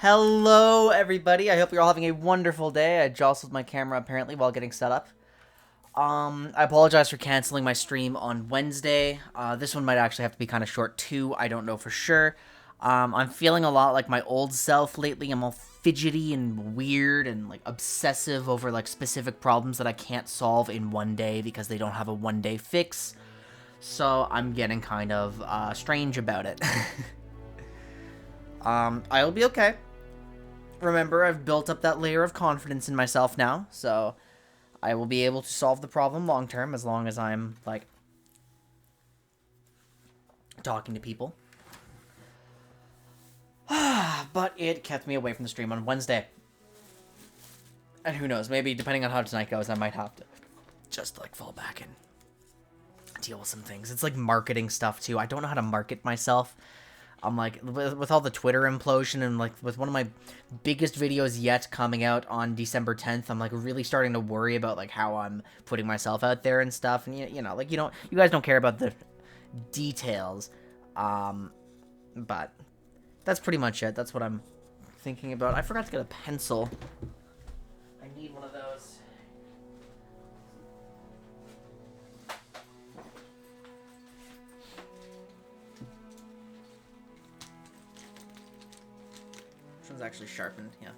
Hello, everybody. I hope you're all having a wonderful day. I jostled my camera apparently while getting set up. I apologize for canceling my stream on Wednesday. This one might actually have to be kind of short too. I don't know for sure. I'm feeling a lot like my old self lately. I'm all fidgety and weird and like obsessive over like specific problems that I can't solve in one day because they don't have a one-day fix. So I'm getting kind of strange about it. I'll be okay. Remember, I've built up that layer of confidence in myself now, so I will be able to solve the problem long term as long as I'm, like, talking to people. But it kept me away from the stream on Wednesday. And who knows, maybe depending on how tonight goes, I might have to just, like, fall back and deal with some things. It's, like, marketing stuff, too. I don't know how to market myself. I'm like, with all the Twitter implosion and like with one of my biggest videos yet coming out on December 10th, I'm like really starting to worry about like how I'm putting myself out there and stuff. And you know, like you guys don't care about the details. But that's pretty much it. That's what I'm thinking about. I forgot to get a pencil. I need one of those. Actually sharpened, yeah.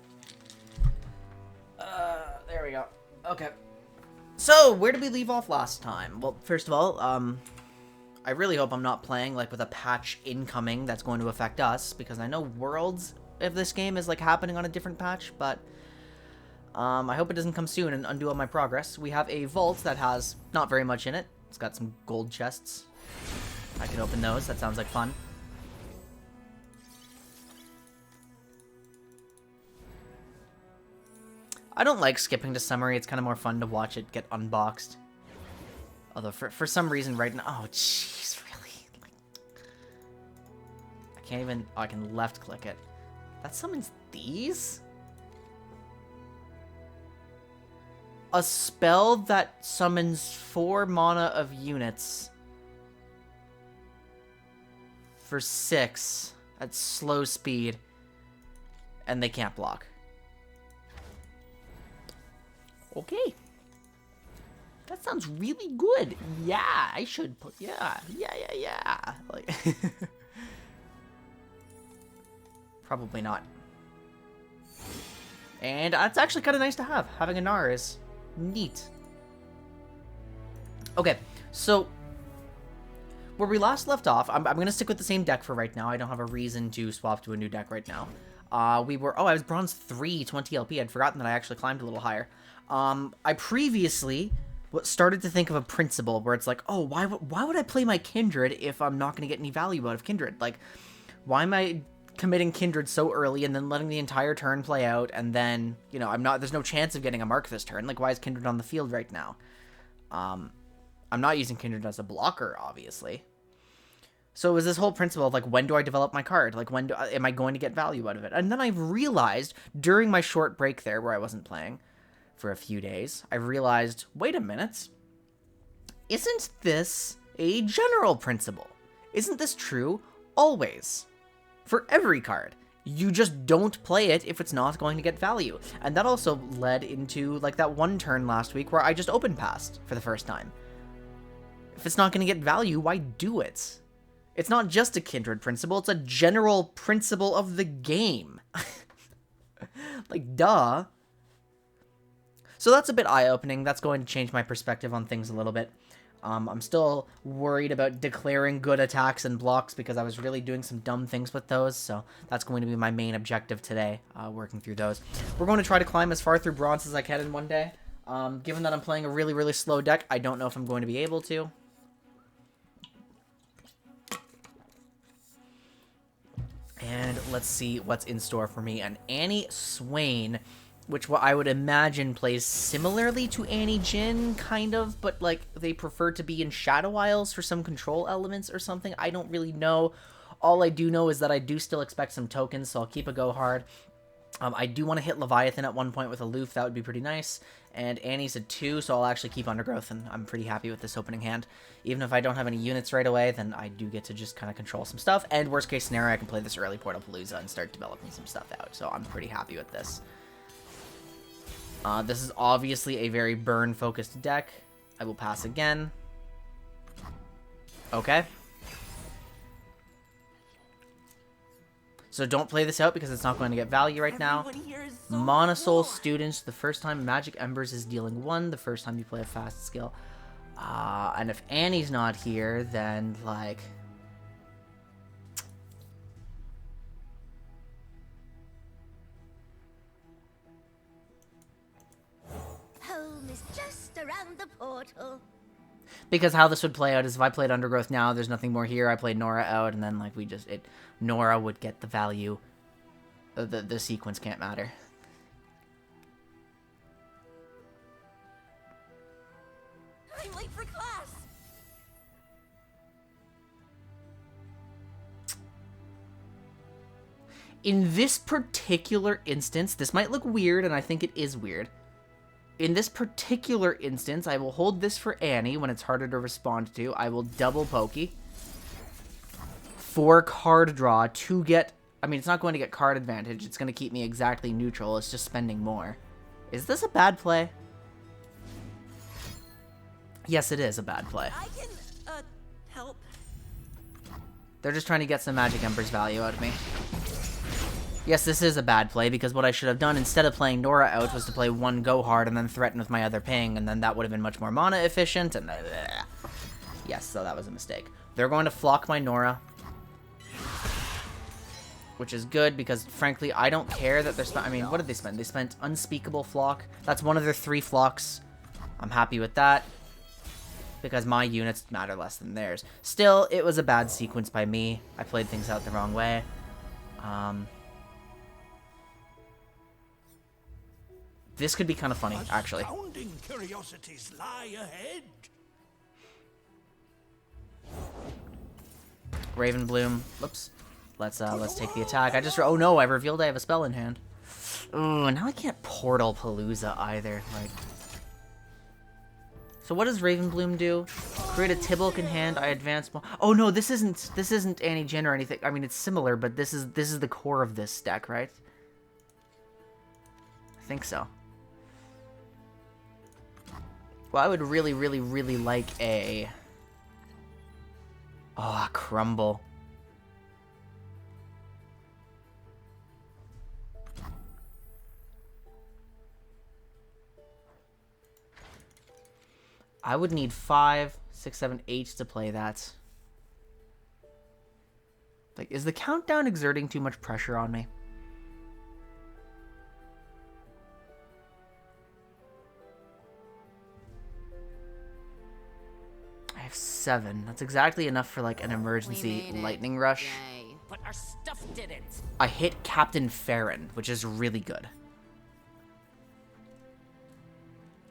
There we go. Okay. So, where did we leave off last time? Well, first of all, I really hope I'm not playing, like, with a patch incoming that's going to affect us, because I know Worlds of this game is, like, happening on a different patch, but, I hope it doesn't come soon and undo all my progress. We have a vault that has not very much in it. It's got some gold chests. I can open those. That sounds like fun. I don't like skipping to summary. It's kind of more fun to watch it get unboxed. Although, for some reason right now... Oh, jeez, really? Like, I can't even... Oh, I can left-click it. That summons these? A spell that summons 4 mana of units. For 6. At slow speed. And they can't block. Okay. That sounds really good. Yeah, I should put... Yeah. Like... Probably not. And it's actually kind of nice to have. Having a Gnar is neat. Okay, so... Where we last left off, I'm going to stick with the same deck for right now. I don't have a reason to swap to a new deck right now. We were... Oh, I was Bronze 3, 20 LP. I'd forgotten that I actually climbed a little higher. I previously started to think of a principle where it's like, oh, why would I play my Kindred if I'm not going to get any value out of Kindred? Like, why am I committing Kindred so early and then letting the entire turn play out and then, you know, there's no chance of getting a mark this turn. Like, why is Kindred on the field right now? I'm not using Kindred as a blocker, obviously. So it was this whole principle of, like, when do I develop my card? Like, am I going to get value out of it? And then I realized during my short break there where I wasn't playing for a few days, I realized, wait a minute, isn't this a general principle? Isn't this true always? For every card. You just don't play it if it's not going to get value. And that also led into, like, that one turn last week where I just open passed for the first time. If it's not going to get value, why do it? It's not just a Kindred principle, it's a general principle of the game. Like, duh. So that's a bit eye-opening. That's going to change my perspective on things a little bit. I'm still worried about declaring good attacks and blocks because I was really doing some dumb things with those, so that's going to be my main objective today, working through those. We're going to try to climb as far through Bronze as I can in one day. Given that I'm playing a really, really slow deck, I don't know if I'm going to be able to. And let's see what's in store for me. And Annie Swain, which what I would imagine plays similarly to Annie Jin, kind of, but like they prefer to be in Shadow Isles for some control elements or something. I don't really know. All I do know is that I do still expect some tokens, so I'll keep a go hard. I do want to hit Leviathan at one point with Aloof. That would be pretty nice. And Annie's a 2, so I'll actually keep Undergrowth, and I'm pretty happy with this opening hand. Even if I don't have any units right away, then I do get to just kind of control some stuff. And worst case scenario, I can play this early Portapalooza and start developing some stuff out. So I'm pretty happy with this. This is obviously a very burn-focused deck. I will pass again. Okay. So don't play this out because it's not going to get value right now. So Monosoul students, the first time Magic Embers is dealing 1, the first time you play a fast skill. And if Annie's not here, then, like... Home is just around the portal. Because how this would play out is if I played Undergrowth now, there's nothing more here, I played Nora out, and then, like, Nora would get the value. The sequence can't matter. I'm late for class. In this particular instance, this might look weird, and I think it is weird. In this particular instance, I will hold this for Annie when it's harder to respond to. I will double Pokey. 4 card draw to get... I mean, it's not going to get card advantage. It's going to keep me exactly neutral. It's just spending more. Is this a bad play? Yes, it is a bad play. I can, help. They're just trying to get some Magic Embers value out of me. Yes, this is a bad play, because what I should have done instead of playing Nora out was to play 1 Go Hard and then threaten with my other ping, and then that would have been much more mana efficient, and... Yes, so that was a mistake. They're going to flock my Nora. Which is good, because, frankly, I don't care that they're... I mean, what did they spend? They spent Unspeakable Flock. That's one of their 3 flocks. I'm happy with that. Because my units matter less than theirs. Still, it was a bad sequence by me. I played things out the wrong way. This could be kind of funny, actually. Astounding curiosities lie ahead. Ravenbloom. Whoops. Let's take the attack. Oh no, I revealed I have a spell in hand. Ooh, now I can't Portal Palooza either. Like. So what does Ravenbloom do? Create a Tibble in hand. I advance. Oh no, this isn't Annie Jin or anything. I mean, it's similar, but this is the core of this deck, right? I think so. Well, I would really, really, really like a... Oh, a Crumble. I would need 5, 6, 7, 8 to play that. Like, is the countdown exerting too much pressure on me? I have 7. That's exactly enough for, like, an emergency lightning rush. Yay. But our stuff didn't. I hit Captain Farron, which is really good.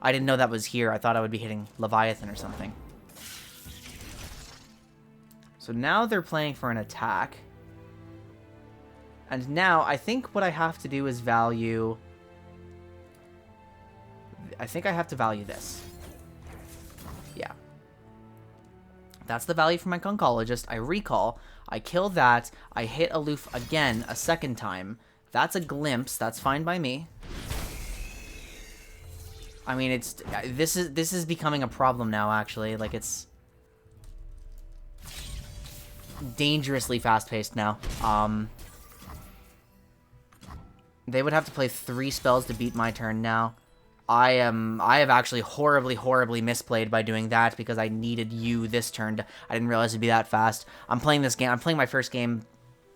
I didn't know that was here. I thought I would be hitting Leviathan or something. So now they're playing for an attack. And now I think what I have to do is value... I think I have to value this. Yeah. That's the value for my Conchologist. I recall. I kill that. I hit Aloof again a second time. That's a glimpse. That's fine by me. I mean, it's this is becoming a problem now, actually. Like, it's dangerously fast-paced now. They would have to play 3 spells to beat my turn now. I have actually horribly, horribly misplayed by doing that because I needed you this turn. I didn't realize it'd be that fast. I'm playing this game. I'm playing my first game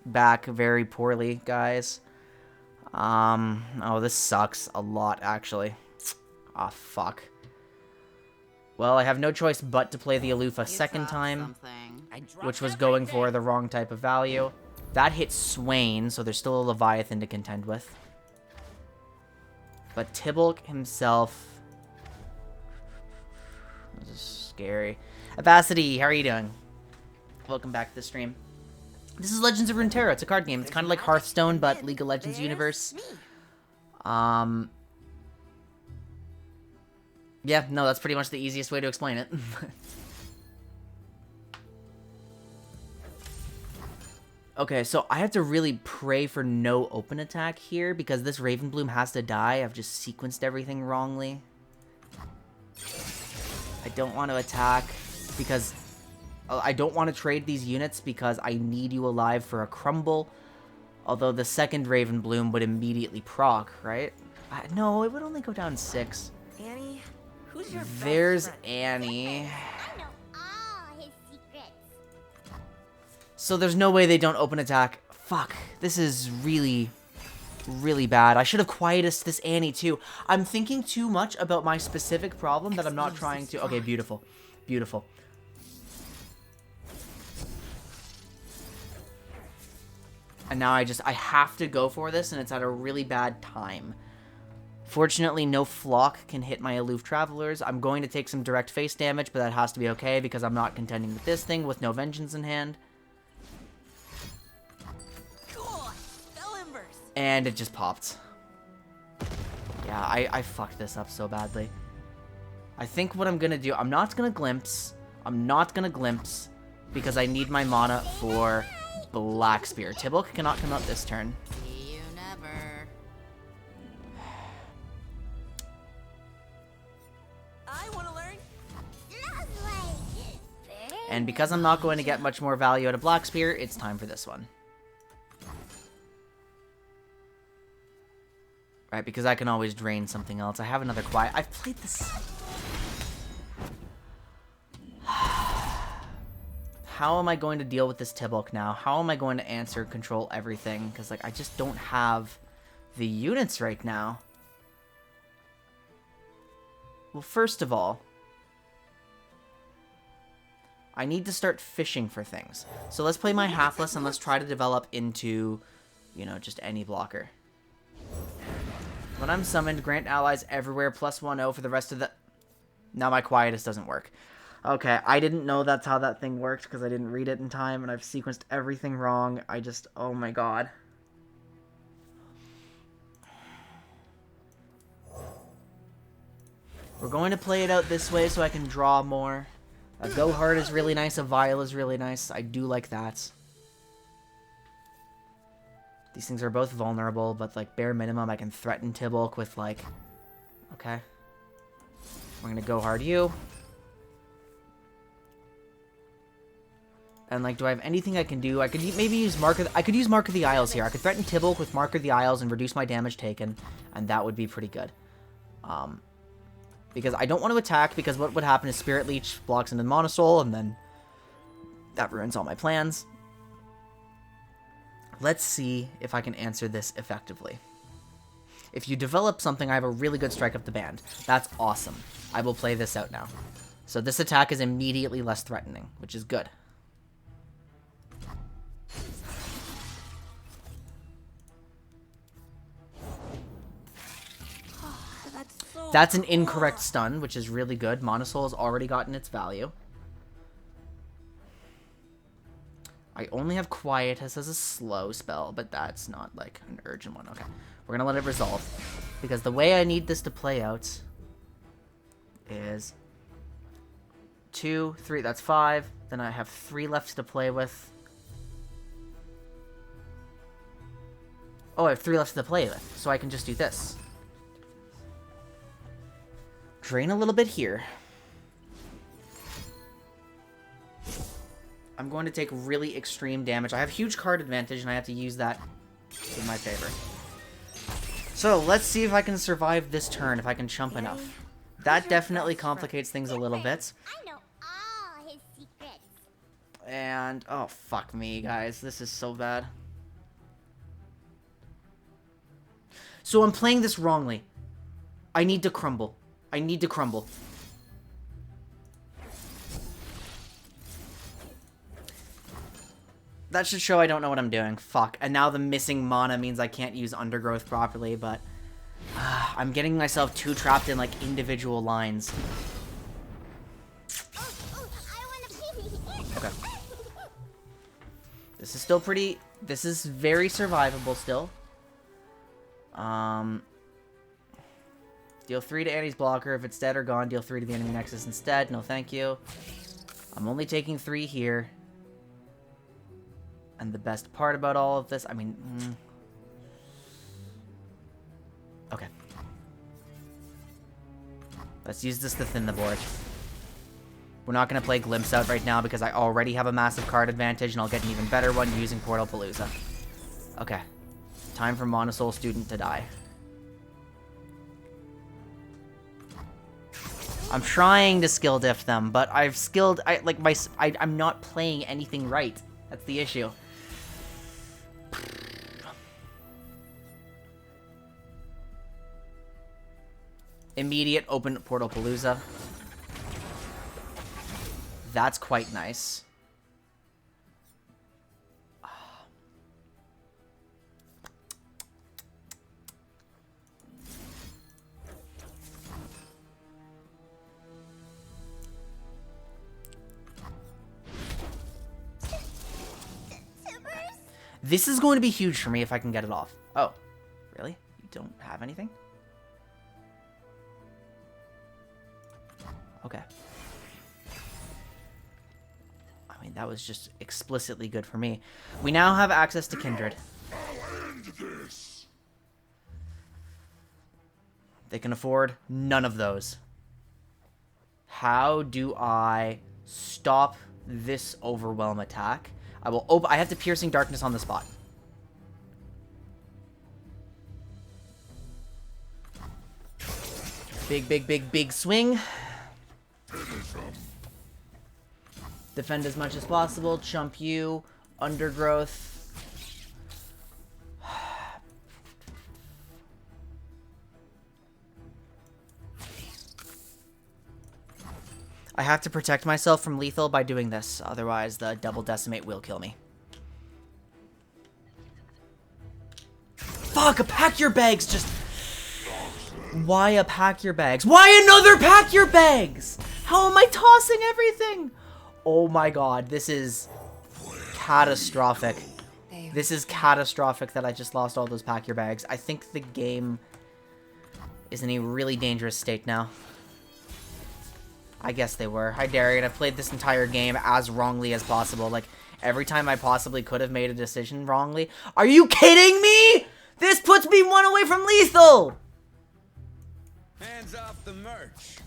back very poorly, guys. Oh, this sucks a lot, actually. Ah, fuck. Well, I have no choice but to play the Aloof a second time, which was going for the wrong type of value. That hits Swain, so there's still a Leviathan to contend with. But Tibble himself... This is scary. Avacity, how are you doing? Welcome back to the stream. This is Legends of Runeterra. It's a card game. It's kind of like Hearthstone, but League of Legends universe. Yeah, no, that's pretty much the easiest way to explain it. Okay, so I have to really pray for no open attack here because this Ravenbloom has to die. I've just sequenced everything wrongly. I don't want to attack because I don't want to trade these units because I need you alive for a crumble. Although the second Ravenbloom would immediately proc, right? No, it would only go down 6. Annie, who's your There's best friend? Annie. I know all his secrets. So there's no way they don't open attack. Fuck. This is really, really bad. I should have quieted this Annie too. I'm thinking too much about my specific problem that I'm not trying to... Okay, beautiful. Beautiful. And now I have to go for this, and it's at a really bad time. Fortunately, no flock can hit my aloof travelers. I'm going to take some direct face damage, but that has to be okay because I'm not contending with this thing with no vengeance in hand. Cool. Spell embers. And it just popped. Yeah, I fucked this up so badly. I think what I'm gonna do, I'm not gonna glimpse. I'm not gonna glimpse because I need my mana for Black Spear. Tibble cannot come out this turn. See you never. I want to learn. Lovely. And because I'm not going to get much more value out of Black Spear, it's time for this one. Right, because I can always drain something else. I have another quiet. I've played this... How am I going to deal with this Tibulk now? How am I going to answer, control everything? Because, like, I just don't have the units right now. Well, first of all, I need to start fishing for things. So let's play my Hapless and let's try to develop into, you know, just any blocker. When I'm summoned, grant allies everywhere +1/0 for the rest of the... Now my Quietus doesn't work. Okay, I didn't know that's how that thing worked because I didn't read it in time and I've sequenced everything wrong. Oh my god. We're going to play it out this way so I can draw more. A Go Hard is really nice, a Vial is really nice. I do like that. These things are both vulnerable, but like bare minimum I can threaten Tibulk with like... Okay. We're gonna Go Hard you. And, like, do I have anything I can do? I could maybe use I could use Mark of the Isles here. I could threaten Tibulk with Mark of the Isles and reduce my damage taken. And that would be pretty good. Because I don't want to attack, because what would happen is Spirit Leech blocks into Monosoul, and then that ruins all my plans. Let's see if I can answer this effectively. If you develop something, I have a really good strike up the band. That's awesome. I will play this out now. So this attack is immediately less threatening, which is good. That's an incorrect stun, which is really good. Monosoul has already gotten its value. I only have Quietus as a slow spell, but that's not, like, an urgent one. Okay, we're gonna let it resolve. Because the way I need this to play out is 2, 3, that's 5. Then I have 3 left to play with. Oh, I have 3 left to play with, so I can just do this. Drain a little bit here. I'm going to take really extreme damage. I have huge card advantage, and I have to use that in my favor. So, let's see if I can survive this turn, if I can chump enough. That definitely complicates things a little bit. I know all his secrets. And, oh, fuck me, guys. This is so bad. So I'm playing this wrongly. I need to crumble. I need to crumble. That should show I don't know what I'm doing. Fuck. And now the missing mana means I can't use Undergrowth properly, but... I'm getting myself too trapped in, like, individual lines. I wanna pee. Okay. This is still pretty... This is very survivable still. Deal 3 to Annie's blocker. If it's dead or gone, deal 3 to the enemy nexus instead. No, thank you. I'm only taking 3 here. And the best part about all of this, I mean... Okay. Let's use this to thin the board. We're not going to play Glimpse Out right now because I already have a massive card advantage, and I'll get an even better one using Portal Palooza. Okay. Time for Monosoul Student to die. I'm trying to skill diff them, but I've skilled... I'm not playing anything right. That's the issue. Immediate open Portal Palooza. That's quite nice. This is going to be huge for me if I can get it off. Oh, really? You don't have anything? Okay. I mean, that was just explicitly good for me. We now have access to Kindred. They can afford none of those. How do I stop this Overwhelm attack? I have to Piercing Darkness on the spot. Big swing. Defend as much as possible. Chump you. Undergrowth. I have to protect myself from lethal by doing this, otherwise the double decimate will kill me. Fuck, a pack your bags just... Why a pack your bags? Why another pack your bags? How am I tossing everything? Oh my god, this is catastrophic. This is catastrophic that I just lost all those pack your bags. I think the game is in a really dangerous state now. I guess they were. Hi, Darian. I've played this entire game as wrongly as possible. Like, every time I possibly could have made a decision wrongly. Are you kidding me? This puts me one away from lethal! Hands off the merch.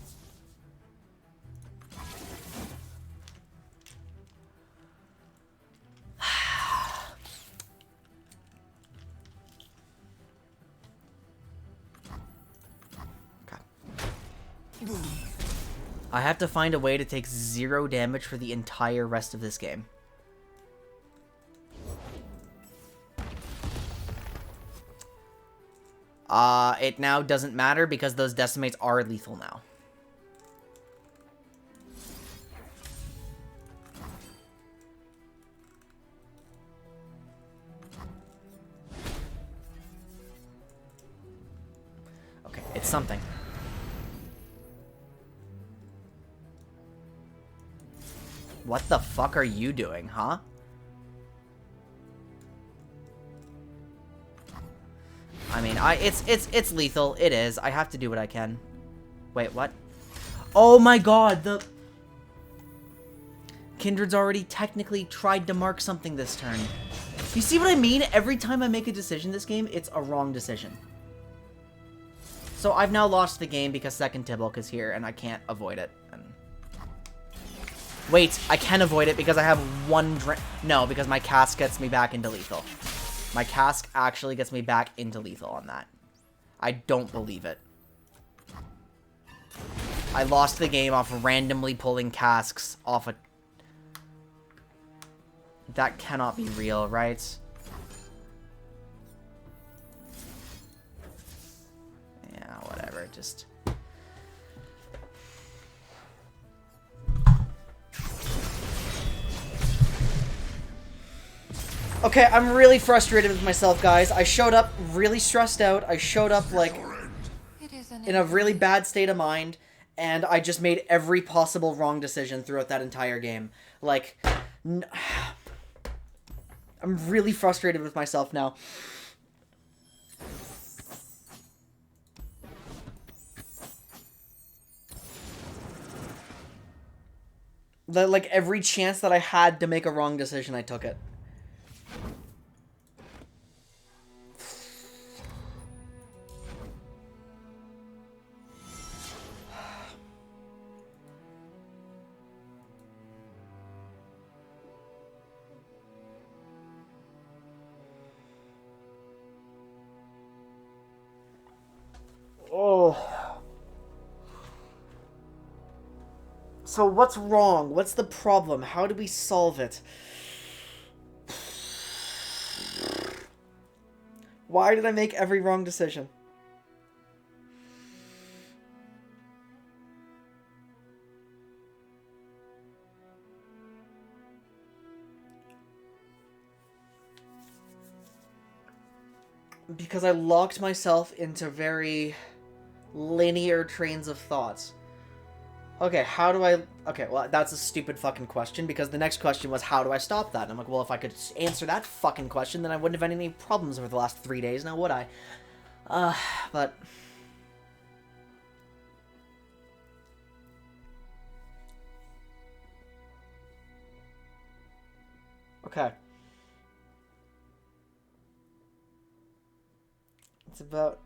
I have to find a way to take 0 damage for the entire rest of this game. It now doesn't matter because those decimates are lethal now. Okay, it's something. What the fuck are you doing, huh? I mean, it's lethal. It is. I have to do what I can. Wait, what? Oh my god, the Kindred's already technically tried to mark something this turn. You see what I mean? Every time I make a decision this game, it's a wrong decision. So I've now lost the game because second Tibulk is here and I can't avoid it. And wait, I can avoid it because I have one drink. No, because my cask gets me back into lethal. My cask actually gets me back into lethal on that. I don't believe it. I lost the game off randomly pulling casks off a... That cannot be real, right? Yeah, whatever, just... Okay, I'm really frustrated with myself, guys. I showed up really stressed out. I showed up, like, in a really bad state of mind, and I just made every possible wrong decision throughout that entire game. Like, I'm really frustrated with myself now. Like, every chance that I had to make a wrong decision, I took it. Oh. So what's wrong? What's the problem? How do we solve it? Why did I make every wrong decision? Because I locked myself into very linear trains of thoughts. Okay, how do I... Okay, well, that's a stupid fucking question, because the next question was, how do I stop that? And I'm like, well, if I could answer that fucking question, then I wouldn't have had any problems over the last 3 days, now would I? But... Okay. It's about...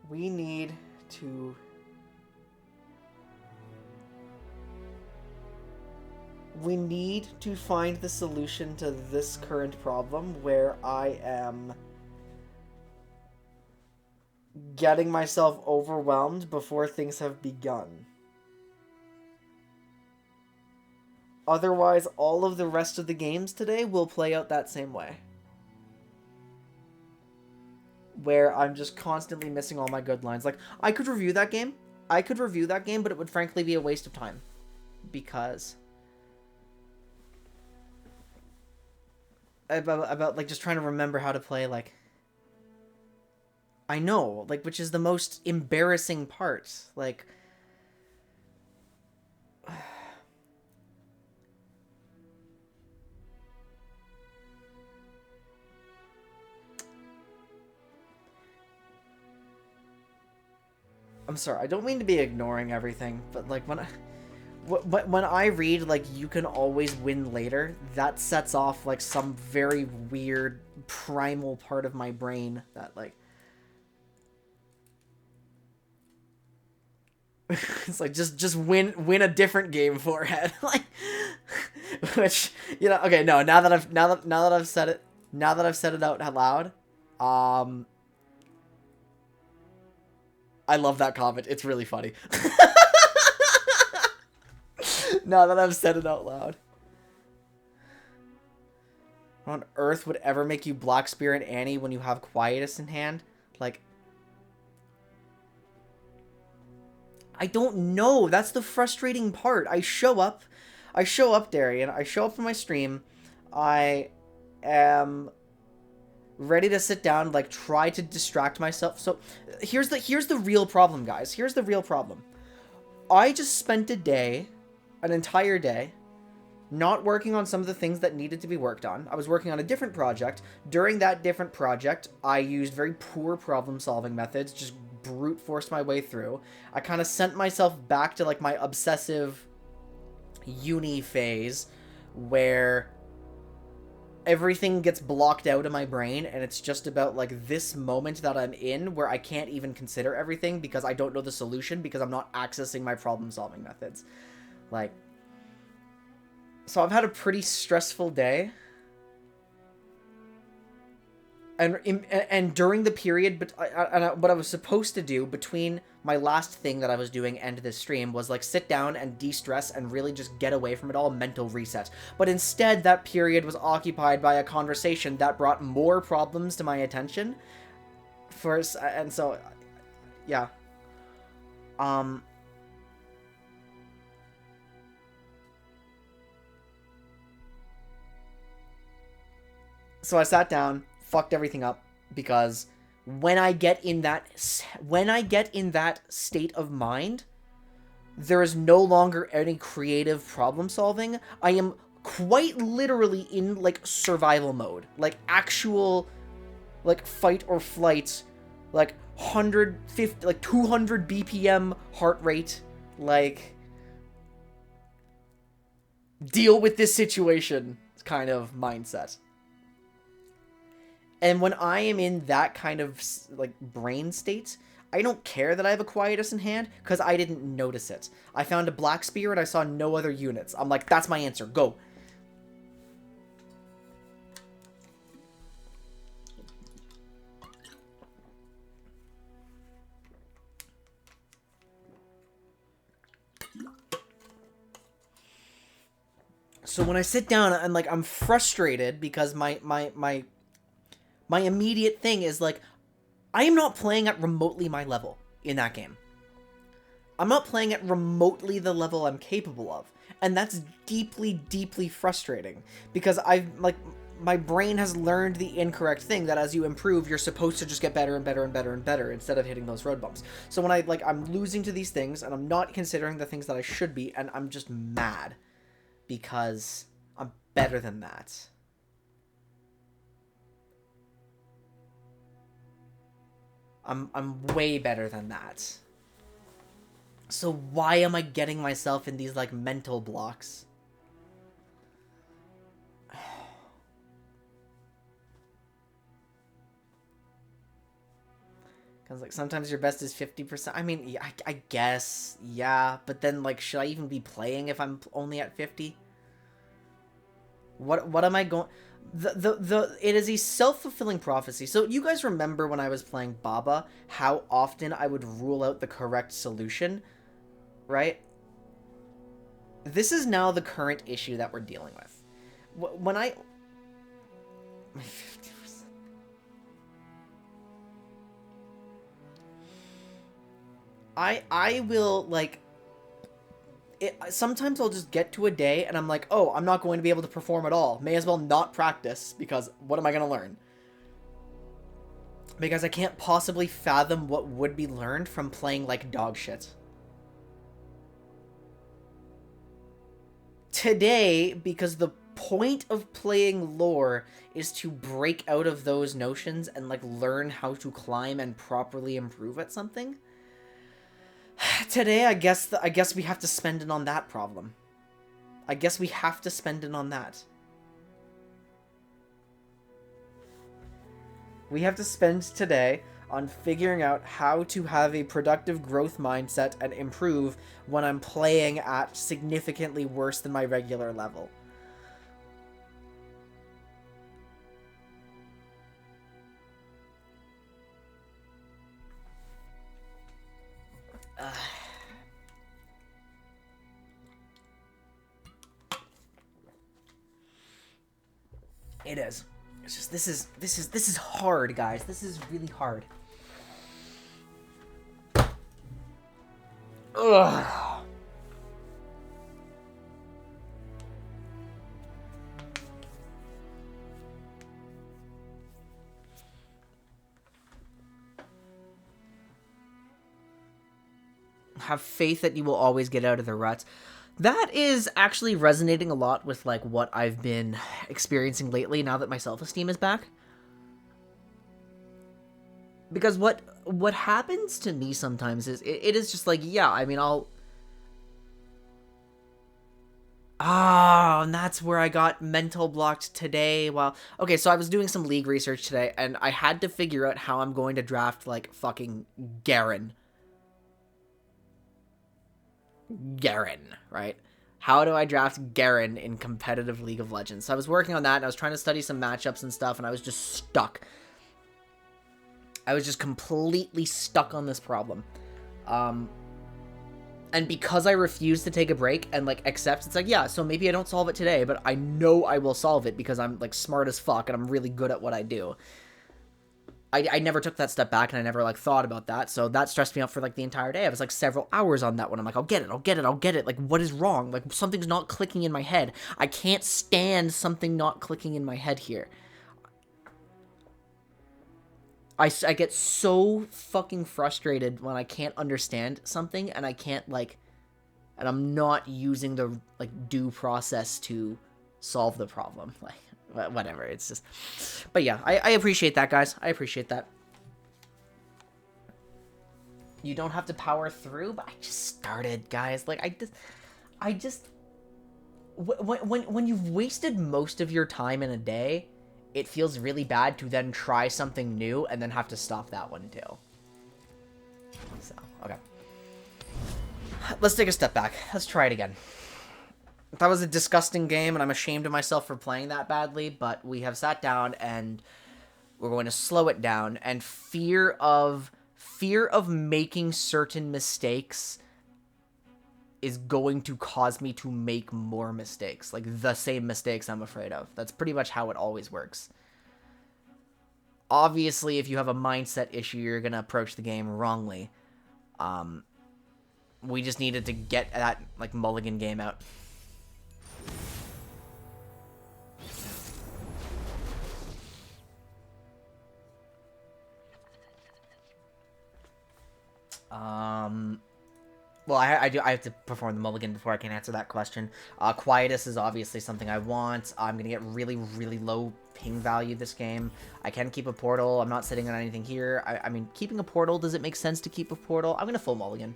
We need to... We need to find the solution to this current problem where I am getting myself overwhelmed before things have begun. Otherwise, all of the rest of the games today will play out that same way. Where I'm just constantly missing all my good lines. Like, I could review that game. but it would frankly be a waste of time. Because... About like, just trying to remember how to play, like... I know, like, which is the most embarrassing part. Like... I'm sorry, I don't mean to be ignoring everything, but like when I read like you can always win later, that sets off like some very weird primal part of my brain that like it's like just win a different game, forehead. Like which, you know, okay, no, now that I've said it out loud, I love that comment. It's really funny. Now that I've said it out loud. What on earth would ever make you Black Spirit Annie when you have Quietus in hand? Like... I don't know. That's the frustrating part. I show up, Darian. I show up for my stream. I am... ready to sit down, like, try to distract myself. So, here's the real problem, guys. Here's the real problem. I just spent an entire day, not working on some of the things that needed to be worked on. I was working on a different project. During that different project, I used very poor problem-solving methods, just brute forced my way through. I kind of sent myself back to, like, my obsessive uni phase, where... everything gets blocked out of my brain, and it's just about, like, this moment that I'm in where I can't even consider everything because I don't know the solution because I'm not accessing my problem-solving methods. Like, so I've had a pretty stressful day. And during the period, but what I was supposed to do between my last thing that I was doing and this stream was like sit down and de-stress and really just get away from it all, mental reset. But instead, that period was occupied by a conversation that brought more problems to my attention. And so, yeah. So I sat down, fucked everything up, because when I get in that state of mind, there is no longer any creative problem solving. I am quite literally in like survival mode, like actual like fight or flight, like 150, like 200 BPM heart rate, like, deal with this situation kind of mindset. And when I am in that kind of, like, brain state, I don't care that I have a Quietus in hand, because I didn't notice it. I found a Black Spear and I saw no other units. I'm like, that's my answer, go. So when I sit down and, like, I'm frustrated because my immediate thing is, like, I am not playing at remotely my level in that game. I'm not playing at remotely the level I'm capable of. And that's deeply, deeply frustrating. Because my brain has learned the incorrect thing that as you improve, you're supposed to just get better and better and better and better instead of hitting those road bumps. So when I'm losing to these things and I'm not considering the things that I should be, and I'm just mad. Because I'm better than that. I'm way better than that. So why am I getting myself in these, like, mental blocks? Because, like, sometimes your best is 50%. I mean, yeah, I guess, yeah. But then, like, should I even be playing if I'm only at 50? What am I going... It is a self-fulfilling prophecy. So you guys remember when I was playing Baba, how often I would rule out the correct solution, right? This is now the current issue that we're dealing with. When I... 50%. I will, like... sometimes I'll just get to a day and I'm like, oh, I'm not going to be able to perform at all. May as well not practice, because what am I going to learn? Because I can't possibly fathom what would be learned from playing like dog shit. Today, because the point of playing lore is to break out of those notions and, like, learn how to climb and properly improve at something. Today, I guess we have to spend it on that problem. I guess we have to spend it on that. We have to spend today on figuring out how to have a productive growth mindset and improve when I'm playing at significantly worse than my regular level. It is. It's just this is hard, guys. This is really hard. Ugh. Have faith that you will always get out of the ruts. That is actually resonating a lot with, like, what I've been experiencing lately now that my self-esteem is back. Because what happens to me sometimes is, it is just like, yeah, I mean, I'll... Ah, and that's where I got mental blocked today. Well, okay, so I was doing some league research today, and I had to figure out how I'm going to draft, like, fucking Garen. Garen, right? How do I draft Garen in competitive League of Legends? So I was working on that, and I was trying to study some matchups and stuff, and I was just stuck. I was just completely stuck on this problem. And because I refused to take a break and, like, accept, it's like, yeah, so maybe I don't solve it today, but I know I will solve it because I'm, like, smart as fuck, and I'm really good at what I do. I never took that step back, and I never, like, thought about that, so that stressed me out for, like, the entire day. I was, like, several hours on that one. I'm like, I'll get it. Like, what is wrong? Like, something's not clicking in my head. I can't stand something not clicking in my head here. I get so fucking frustrated when I can't understand something, and I can't, like, and I'm not using the, like, due process to solve the problem. Like, whatever, it's just... But yeah, I appreciate that, guys. I appreciate that. You don't have to power through, but I just started, guys. Like, when you've wasted most of your time in a day, it feels really bad to then try something new and then have to stop that one too. So, okay. Let's take a step back. Let's try it again. That was a disgusting game, and I'm ashamed of myself for playing that badly, but we have sat down, and we're going to slow it down, and fear of making certain mistakes is going to cause me to make more mistakes. Like, the same mistakes I'm afraid of. That's pretty much how it always works. Obviously, if you have a mindset issue, you're going to approach the game wrongly. We just needed to get that, like, mulligan game out. Well, I have to perform the mulligan before I can answer that question. Quietus is obviously something I want. I'm gonna get really, really low ping value this game. I can keep a portal. I'm not sitting on anything here. I mean, keeping a portal, does it make sense to keep a portal? I'm gonna full mulligan.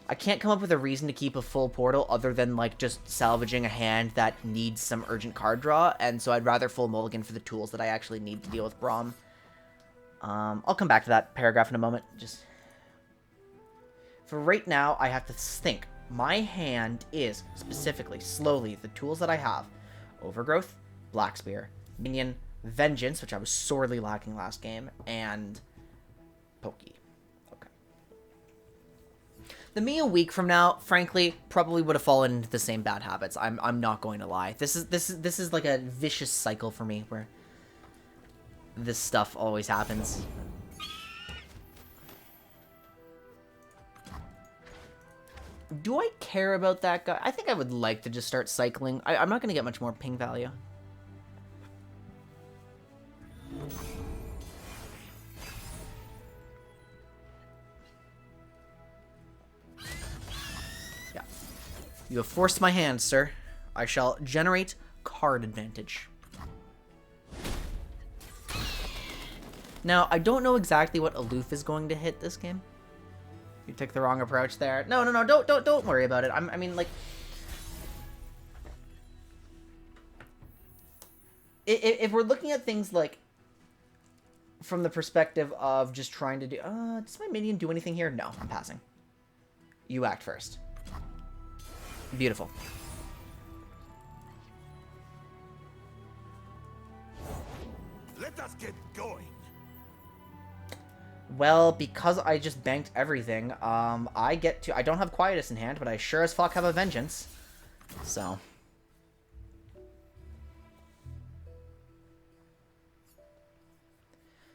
I can't come up with a reason to keep a full portal other than, like, just salvaging a hand that needs some urgent card draw, and so I'd rather full mulligan for the tools that I actually need to deal with Braum. I'll come back to that paragraph in a moment. Just... For right now, I have to think. My hand is, specifically, slowly, the tools that I have. Overgrowth, Black Spear, Minion, Vengeance, which I was sorely lacking last game, and Pokey. Okay. The me a week from now, frankly, probably would have fallen into the same bad habits. I'm not going to lie. This is like a vicious cycle for me, where this stuff always happens. Do I care about that guy? I think I would like to just start cycling. I'm not going to get much more ping value. Yeah. You have forced my hand, sir. I shall generate card advantage. Now, I don't know exactly what Aloof is going to hit this game. You took the wrong approach there. No, don't worry about it. I mean, like, if we're looking at things like from the perspective of just trying to do, does my minion do anything here? No, I'm passing. You act first. Beautiful. Let us get going. Well, because I just banked everything, I don't have Quietus in hand, but I sure as fuck have a Vengeance. So.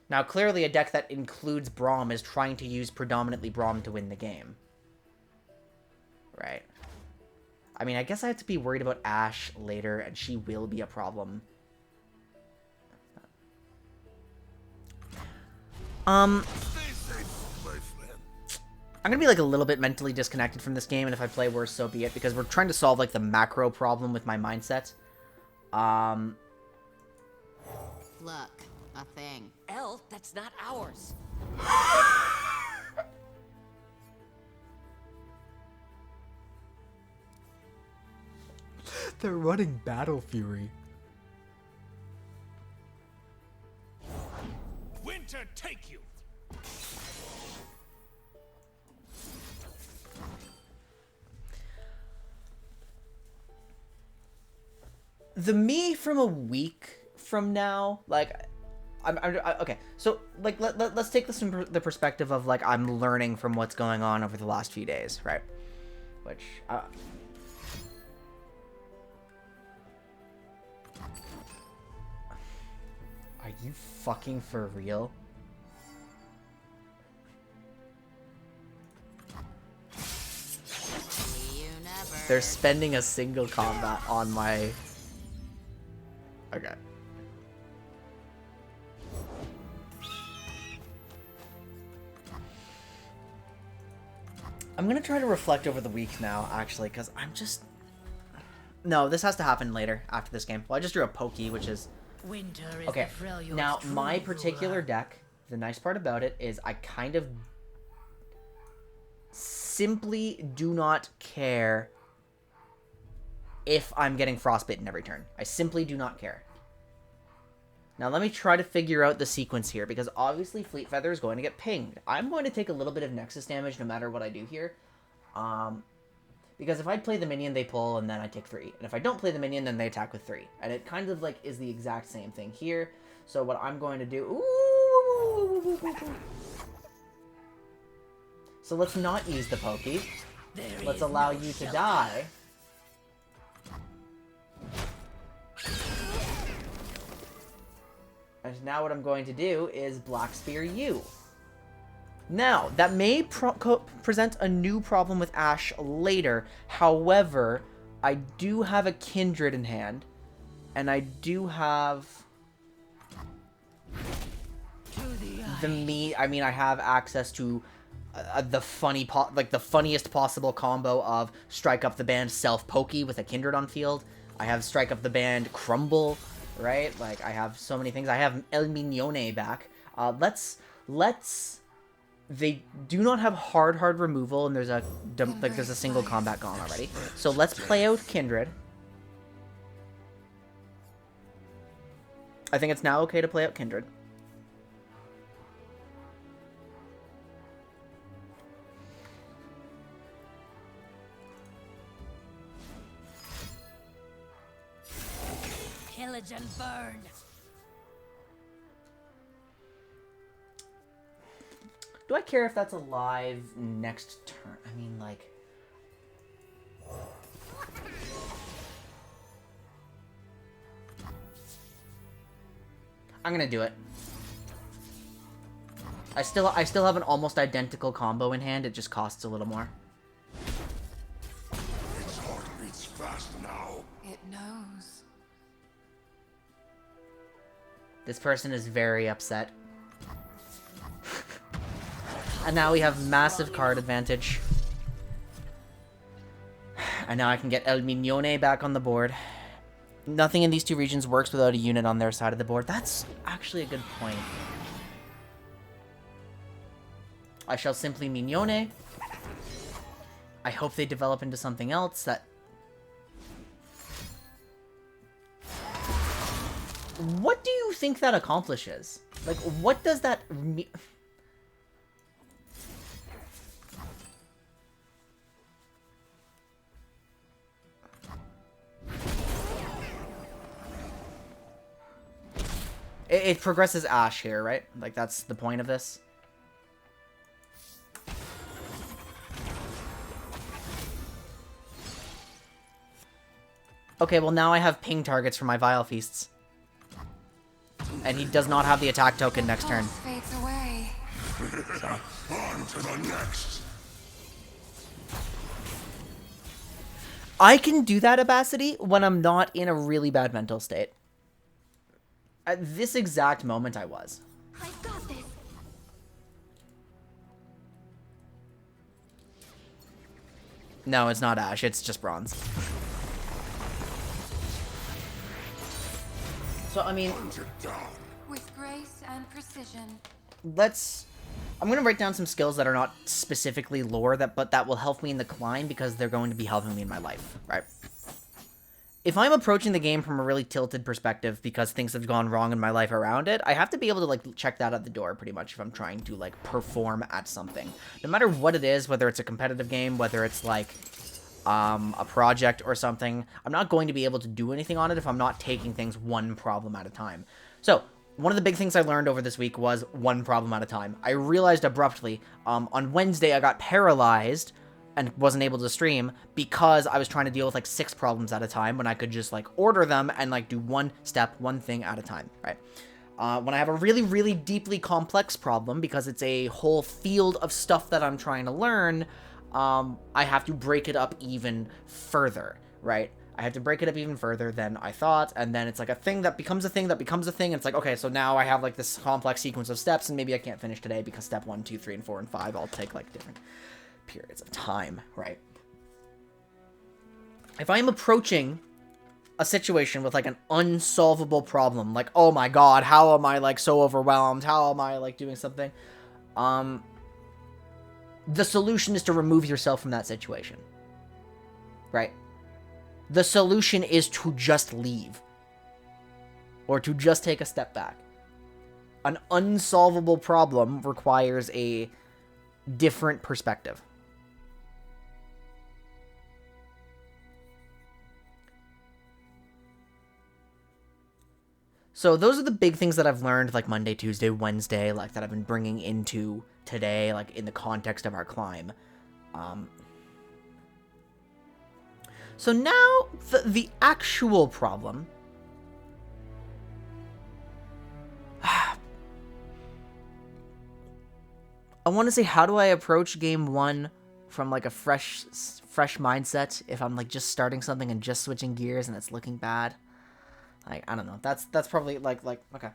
Now, clearly a deck that includes Braum is trying to use predominantly Braum to win the game. Right. I mean, I guess I have to be worried about Ashe later, and she will be a problem. I'm gonna be, like, a little bit mentally disconnected from this game, and if I play worse, so be it, because we're trying to solve, like, the macro problem with my mindset. Look, a thing. Elle, that's not ours. They're running Battle Fury. Winter take you. The me from a week from now, like, okay. So, like, let's take this from the perspective of, like, I'm learning from what's going on over the last few days, right? Which, are you fucking for real? You never. They're spending a single combat on my... Okay. I'm gonna try to reflect over the week now, actually, because I'm just... No, this has to happen later, after this game. Well, I just drew a Pokey, which is... Winter is Okay, the Freljord's now, true my particular ruler. deck, the nice part about it is I kind of... simply do not care if I'm getting frostbitten every turn. I simply do not care. Now let me try to figure out the sequence here, because obviously Fleet Feather is going to get pinged. I'm going to take a little bit of Nexus damage no matter what I do here. Because if I play the minion, they pull, and then I take 3. And if I don't play the minion, then they attack with 3. And it kind of, like, is the exact same thing here. So what I'm going to do... Ooh! So let's not use the Pokey. Let's allow you to die. And now what I'm going to do is Black Spear you. Now, that may present a new problem with Ashe later. However, I do have a Kindred in hand. And I do have... I mean, I have access to the funniest possible combo of Strike Up the Band Self-Pokey with a Kindred on field. I have Strike Up the Band Crumble, right? Like, I have so many things. I have El Mignone back. They do not have hard removal, and there's a single combat gone already. So let's play out Kindred. I think it's now okay to play out Kindred. Pillage and burn. Do I care if that's alive next turn? I mean, like... I'm gonna do it. I still have an almost identical combo in hand, it just costs a little more. Its heart beats fast now. It knows. This person is very upset. And now we have massive card advantage. And now I can get El Mignone back on the board. Nothing in these two regions works without a unit on their side of the board. That's actually a good point. I shall simply Mignone. I hope they develop into something else that... What do you think that accomplishes? Like, what does that mean? It progresses Ashe here, right? Like, that's the point of this. Okay, well now I have ping targets for my Vile Feasts. And he does not have the attack token next turn. Fades away. So. On to the next. I can do that, Abacity, when I'm not in a really bad mental state. At this exact moment, I was. I've got this. No, it's not Ashe, it's just Bronze. So, I mean... Hunt it down. With grace and precision. I'm going to write down some skills that are not specifically lore, but that will help me in the climb because they're going to be helping me in my life, right? If I'm approaching the game from a really tilted perspective because things have gone wrong in my life around it, I have to be able to, like, check that at the door pretty much if I'm trying to, like, perform at something. No matter what it is, whether it's a competitive game, whether it's, like, a project or something, I'm not going to be able to do anything on it if I'm not taking things one problem at a time. So, one of the big things I learned over this week was one problem at a time. I realized abruptly, on Wednesday I got paralyzed and wasn't able to stream because I was trying to deal with like 6 problems at a time when I could just like order them and like do one thing at a time, right? When I have a really, really deeply complex problem because it's a whole field of stuff that I'm trying to learn, I have to break it up even further, right? I have to break it up even further than I thought, and then it's like a thing that becomes a thing that becomes a thing, and it's like, okay, so now I have like this complex sequence of steps, and maybe I can't finish today because step 1, 2, 3, and 4, and 5 all take like different periods of time, right? If I am approaching a situation with like an unsolvable problem, like, oh my god, how am I like so overwhelmed? How am I like doing something? the solution is to remove yourself from that situation. Right? The solution is to just leave. Or to just take a step back. An unsolvable problem requires a different perspective. So those are the big things that I've learned, like Monday, Tuesday, Wednesday, like that I've been bringing into today, like in the context of our climb. So now the actual problem. I want to say, how do I approach game 1 from like a fresh mindset if I'm like just starting something and just switching gears and it's looking bad? Like, I don't know. That's probably like okay.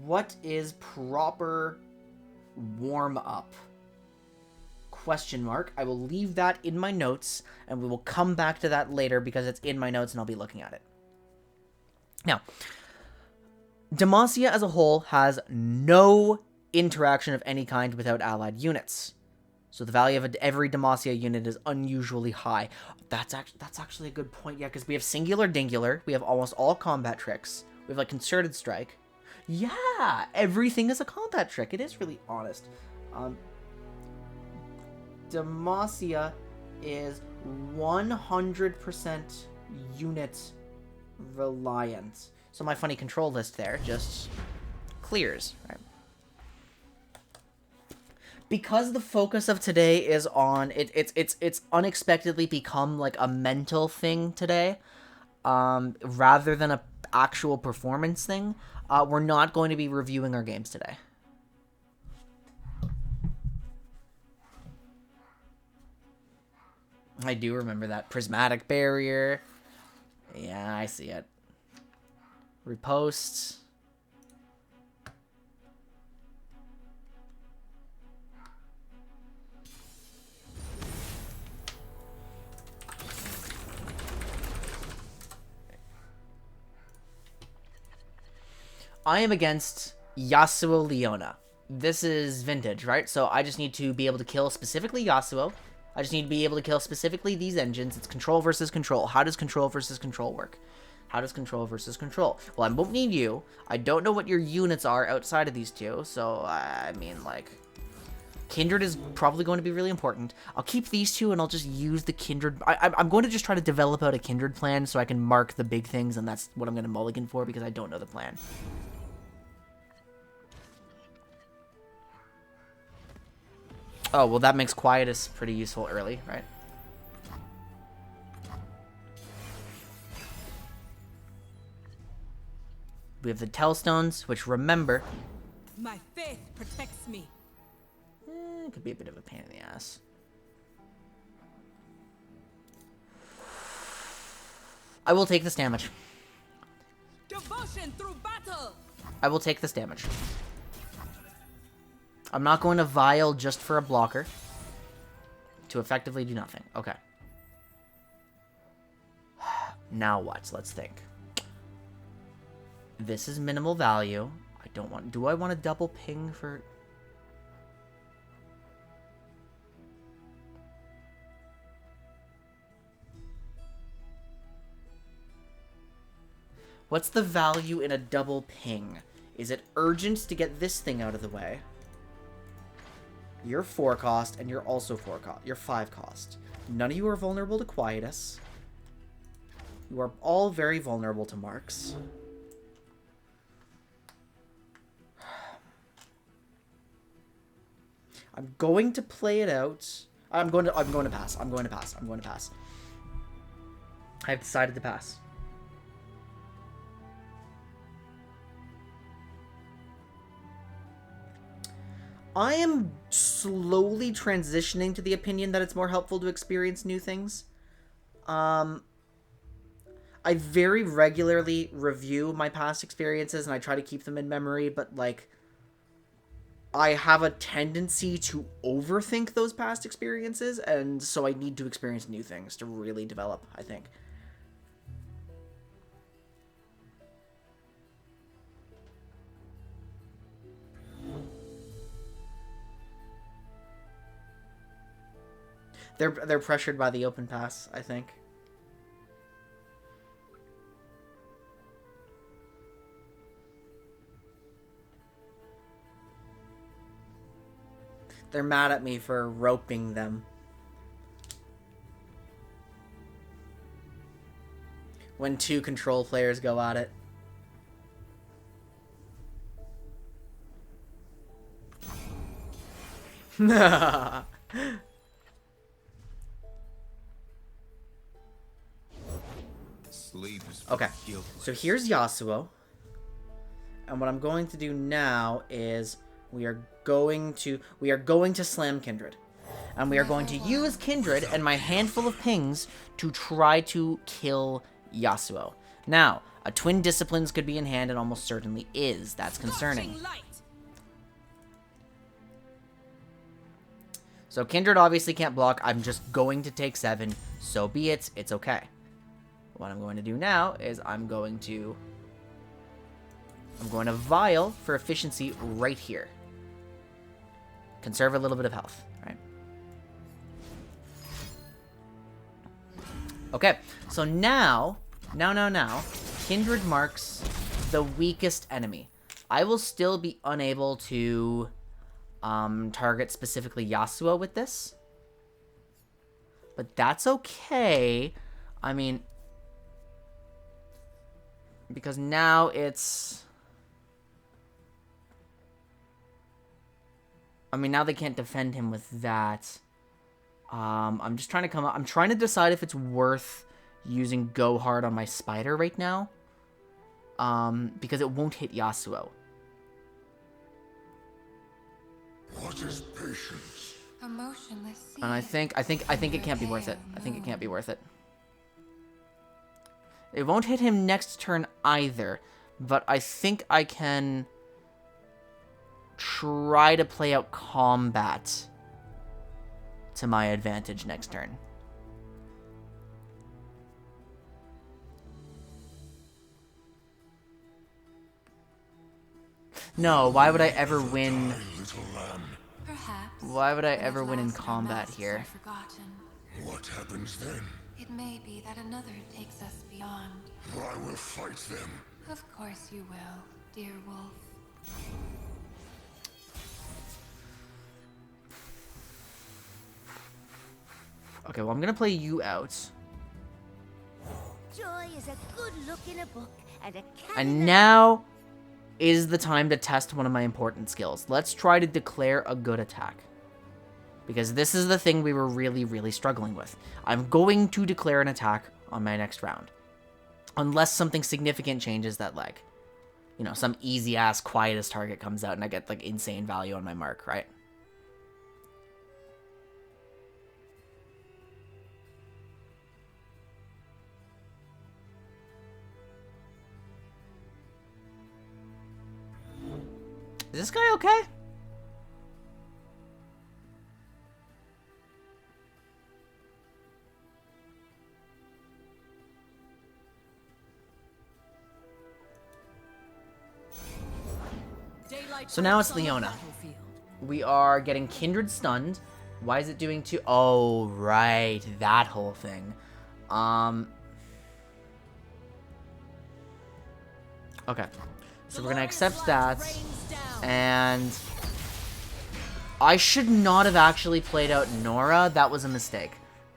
What is proper warm up? Question mark. I will leave that in my notes and we will come back to that later because it's in my notes and I'll be looking at it. Now, Demacia as a whole has no interaction of any kind without allied units. So the value of every Demacia unit is unusually high. That's actually a good point, yeah, because we have Singular Dingular, we have almost all combat tricks, we have like Concerted Strike. Yeah, everything is a combat trick. It is really honest. Demacia is 100% unit reliant. So my funny control list there just clears, right? Because the focus of today is on it's unexpectedly become like a mental thing today, rather than a actual performance thing. We're not going to be reviewing our games today. I do remember that prismatic barrier. Yeah, I see it. Repost. I am against Yasuo Leona. This is vintage, right? So I just need to be able to kill specifically Yasuo. I just need to be able to kill specifically these engines. It's control versus control. How does control versus control work? How does control versus control? Well, I won't need you. I don't know what your units are outside of these two. So, I mean, like, Kindred is probably going to be really important. I'll keep these two and I'll just use the Kindred. I'm going to just try to develop out a Kindred plan so I can mark the big things, and that's what I'm going to mulligan for because I don't know the plan. Oh, well, that makes Quietus pretty useful early, right? We have the Tellstones, which, remember... My faith protects me. It could be a bit of a pain in the ass. I will take this damage. Devotion through battle. I will take this damage. I'm not going to Vial just for a blocker. To effectively do nothing. Okay. Now what? Let's think. This is minimal value. I don't want... Do I want to double ping for... What's the value in a double ping? Is it urgent to get this thing out of the way? You're 4 cost, and you're also 4 cost. You're 5 cost. None of you are vulnerable to Quietus. You are all very vulnerable to marks. I'm going to play it out. I'm going to pass. I'm going to pass. I'm going to pass. I've decided to pass. I am slowly transitioning to the opinion that it's more helpful to experience new things. I very regularly review my past experiences and I try to keep them in memory, but like I have a tendency to overthink those past experiences, and so I need to experience new things to really develop, I think. They're pressured by the open pass, I think. They're mad at me for roping them. When two control players go at it. Okay, so here's Yasuo. And what I'm going to do now is we are going to slam Kindred. And we are going to use Kindred and my handful of pings to try to kill Yasuo. Now, a Twin Disciplines could be in hand and almost certainly is. That's concerning. So Kindred obviously can't block. I'm just going to take 7. So be it. It's okay. What I'm going to do now is I'm going to Vial for efficiency right here. Conserve a little bit of health, right? Okay, so now, Kindred marks the weakest enemy. I will still be unable to target specifically Yasuo with this. But that's okay. I mean, because now it's... I mean, now they can't defend him with that. I'm just trying to come up... I'm trying to decide if it's worth using Go Hard on my Spider right now. Because it won't hit Yasuo. What is patience? And I think it can't be worth it. I think it can't be worth it. It won't hit him next turn either, but I think I can try to play out combat to my advantage next turn. No, why would I ever win? Why would I ever win in combat here? What happens then? It may be that another takes us beyond. I will fight them. Of course you will, dear wolf. Okay, well, I'm gonna play you out. Joy is a good look in a book and a cat And now is the time to test one of my important skills. Let's try to declare a good attack. Because this is the thing we were really, really struggling with. I'm going to declare an attack on my next round. Unless something significant changes that, like, you know, some easy-ass, quietest target comes out and I get, like, insane value on my mark, right? Is this guy okay? So now it's Leona. We are getting Kindred stunned. Why is it doing two? Oh, right. That whole thing. Okay. So we're going to accept that. And I should not have actually played out Nora. That was a mistake.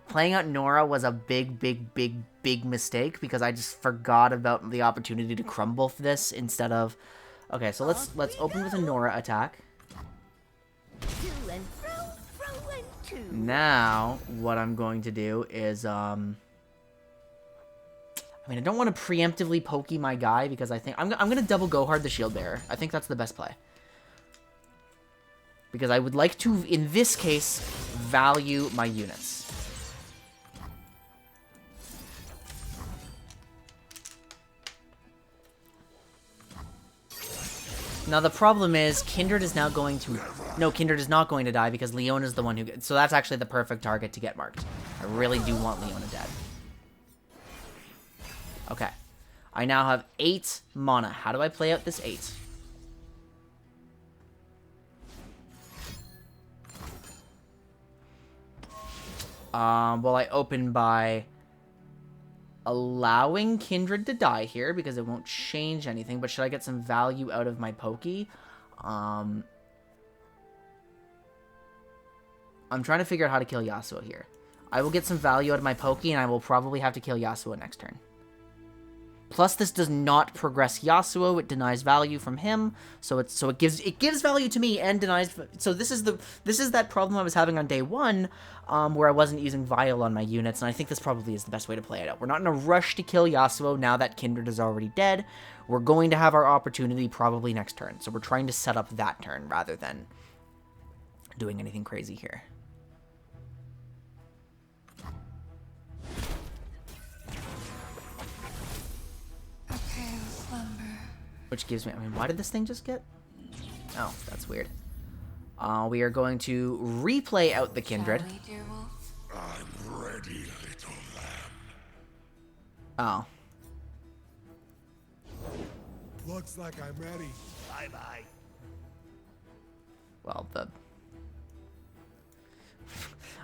Playing out Nora was a big mistake because I just forgot about the opportunity to crumble for this instead of... Okay, so let's open with a Nora attack. Now, what I'm going to do is, I mean, I don't want to preemptively pokey my guy because I think... I'm going to double Go Hard the Shield Bearer. I think that's the best play. Because I would like to, in this case, value my units. Now, the problem is, Kindred is now going to... No, Kindred is not going to die because Leona's the one who... So that's actually the perfect target to get marked. I really do want Leona dead. Okay. I now have 8 mana. How do I play out this 8? Well, I open by allowing Kindred to die here because it won't change anything. But should I get some value out of my Pokey? I'm trying to figure out how to kill Yasuo here. I will get some value out of my Pokey, and I will probably have to kill Yasuo next turn. Plus, this does not progress Yasuo; it denies value from him. So it gives value to me and denies. So this is that problem I was having on day one, where I wasn't using Vial on my units, and I think this probably is the best way to play it out. We're not in a rush to kill Yasuo now that Kindred is already dead. We're going to have our opportunity probably next turn, so we're trying to set up that turn rather than doing anything crazy here. Which gives me, I mean, why did this thing just get? Oh, that's weird. We are going to replay out the Kindred. I'm ready, little lamb. Oh. Looks like I'm ready. Bye-bye. Well,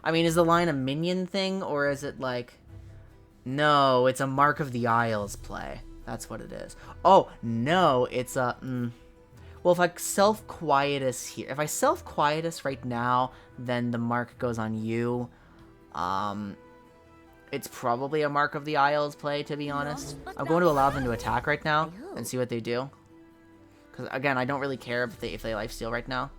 I mean, is the line a minion thing, or is it like... No, it's a Mark of the Isles play. That's what it is. Oh, no, it's a... Well, if I self-quietus here... If I self-quietus right now, then the mark goes on you. It's probably a Mark of the Isles play, to be honest. I'm going to allow them to attack right now and see what they do. Because, again, I don't really care if they lifesteal right now.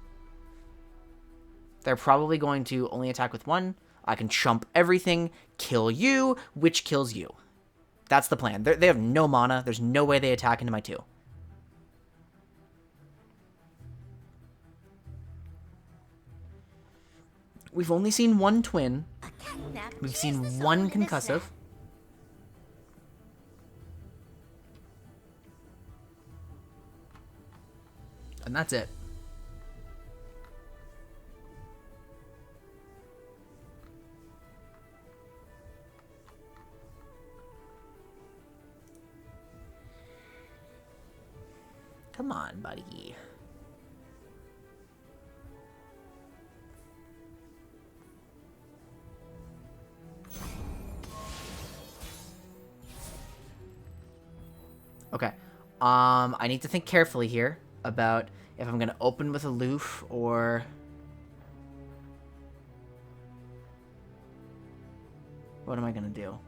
They're probably going to only attack with one. I can chump everything, kill you, which kills you. That's the plan. They have no mana. There's no way they attack into my 2. We've only seen one twin. We've seen one concussive. And that's it. Come on, buddy. Okay. I need to think carefully here about if I'm gonna open with aloof or... What am I gonna do?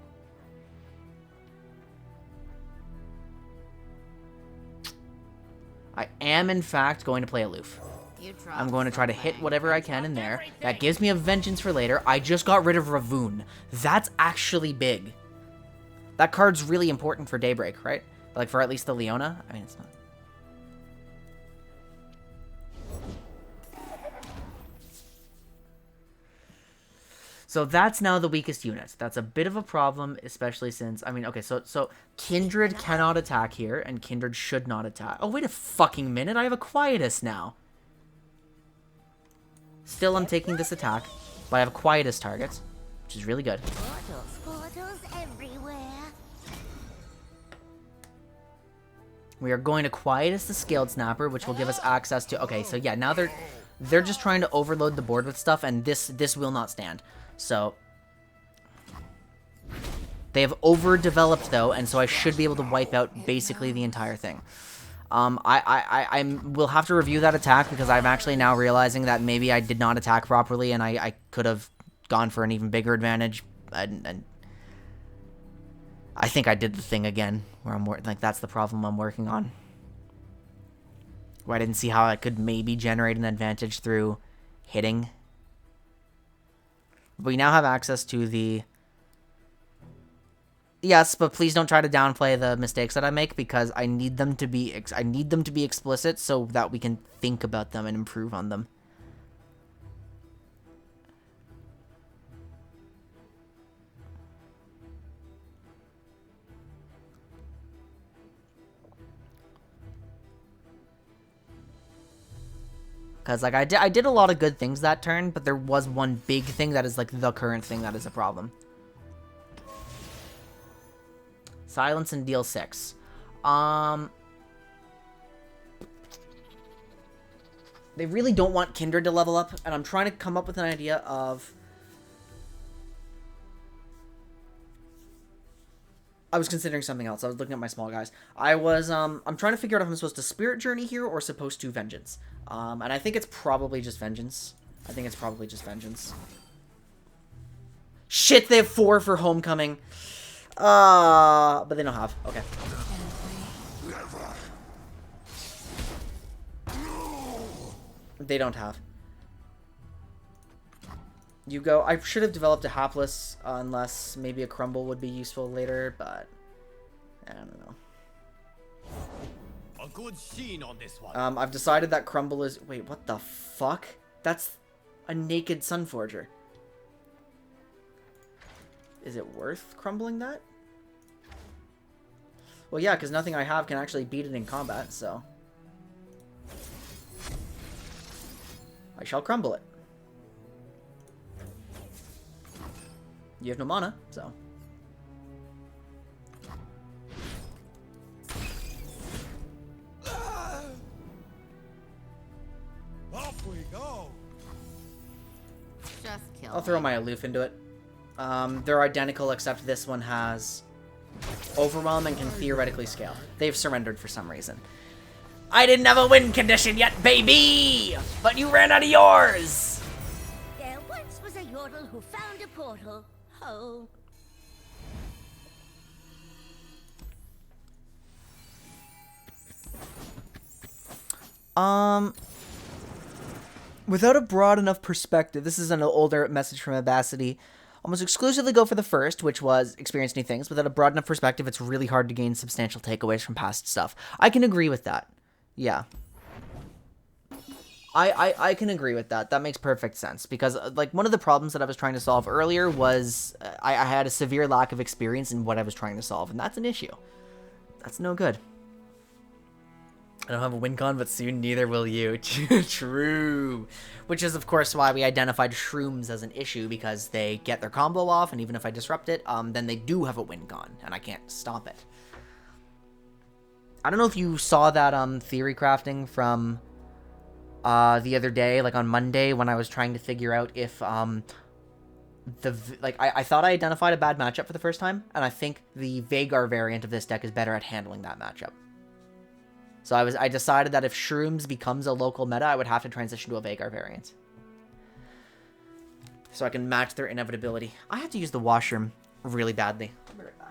I am, in fact, going to play aloof. I'm going to try to hit whatever I can in there. That gives me a vengeance for later. I just got rid of Ravoon. That's actually big. That card's really important for Daybreak, right? Like, for at least the Leona? I mean, it's not. So that's now the weakest unit. That's a bit of a problem, especially since... I mean, okay, so Kindred cannot attack here, and Kindred should not attack. Oh, wait a fucking minute. I have a Quietus now. Still, I'm taking this attack, but I have a Quietus target, which is really good. Portals everywhere. We are going to Quietus the Scaled Snapper, which will give us access to... Okay, so yeah, now they're just trying to overload the board with stuff, and this will not stand. So, they have overdeveloped, though, and so I should be able to wipe out basically the entire thing. I will have to review that attack, because I'm actually now realizing that maybe I did not attack properly, and I could have gone for an even bigger advantage, and I think I did the thing again, where I'm like, that's the problem I'm working on. Where I didn't see how I could maybe generate an advantage through hitting. We now have access to the... Yes, but please don't try to downplay the mistakes that I make, because I need them to be explicit so that we can think about them and improve on them. Because, like, I did a lot of good things that turn, but there was one big thing that is, like, the current thing that is a problem. Silence and deal 6. They really don't want Kindred to level up, and I'm trying to come up with an idea of... I was considering something else. I was looking at my small guys. I'm trying to figure out if I'm supposed to Spirit Journey here or supposed to Vengeance. And I think it's probably just Vengeance. Shit, they have 4 for Homecoming. But they don't have. Okay. They don't have. You go. I should have developed a hapless, unless maybe a crumble would be useful later, but I don't know. A good scene on this one. I've decided that crumble is. Wait, what the fuck? That's a naked Sunforger. Is it worth crumbling that? Well, yeah, because nothing I have can actually beat it in combat, so I shall crumble it. You have no mana, so. Off we go. Just kill I'll throw me. my aloof into it. They're identical, except this one has Overwhelm and can theoretically scale. They've surrendered for some reason. I didn't have a win condition yet, baby! But you ran out of yours! There once was a yordle who found a portal. Oh. Without a broad enough perspective, this is an older message from Abacity. Almost exclusively go for the first, which was experience new things. Without a broad enough perspective, it's really hard to gain substantial takeaways from past stuff. I can agree with that. Yeah. I can agree with that. That makes perfect sense. Because, like, one of the problems that I was trying to solve earlier was I had a severe lack of experience in what I was trying to solve. And that's an issue. That's no good. I don't have a win con, but soon neither will you. True. Which is, of course, why we identified shrooms as an issue, because they get their combo off, and even if I disrupt it, then they do have a win con, and I can't stop it. I don't know if you saw that theory crafting from the other day, like on Monday, when I was trying to figure out if I thought I identified a bad matchup for the first time, and I think the Vagar variant of this deck is better at handling that matchup. So I decided that if Shrooms becomes a local meta, I would have to transition to a Vagar variant. So I can match their inevitability. I have to use the washroom really badly. I'll be right back.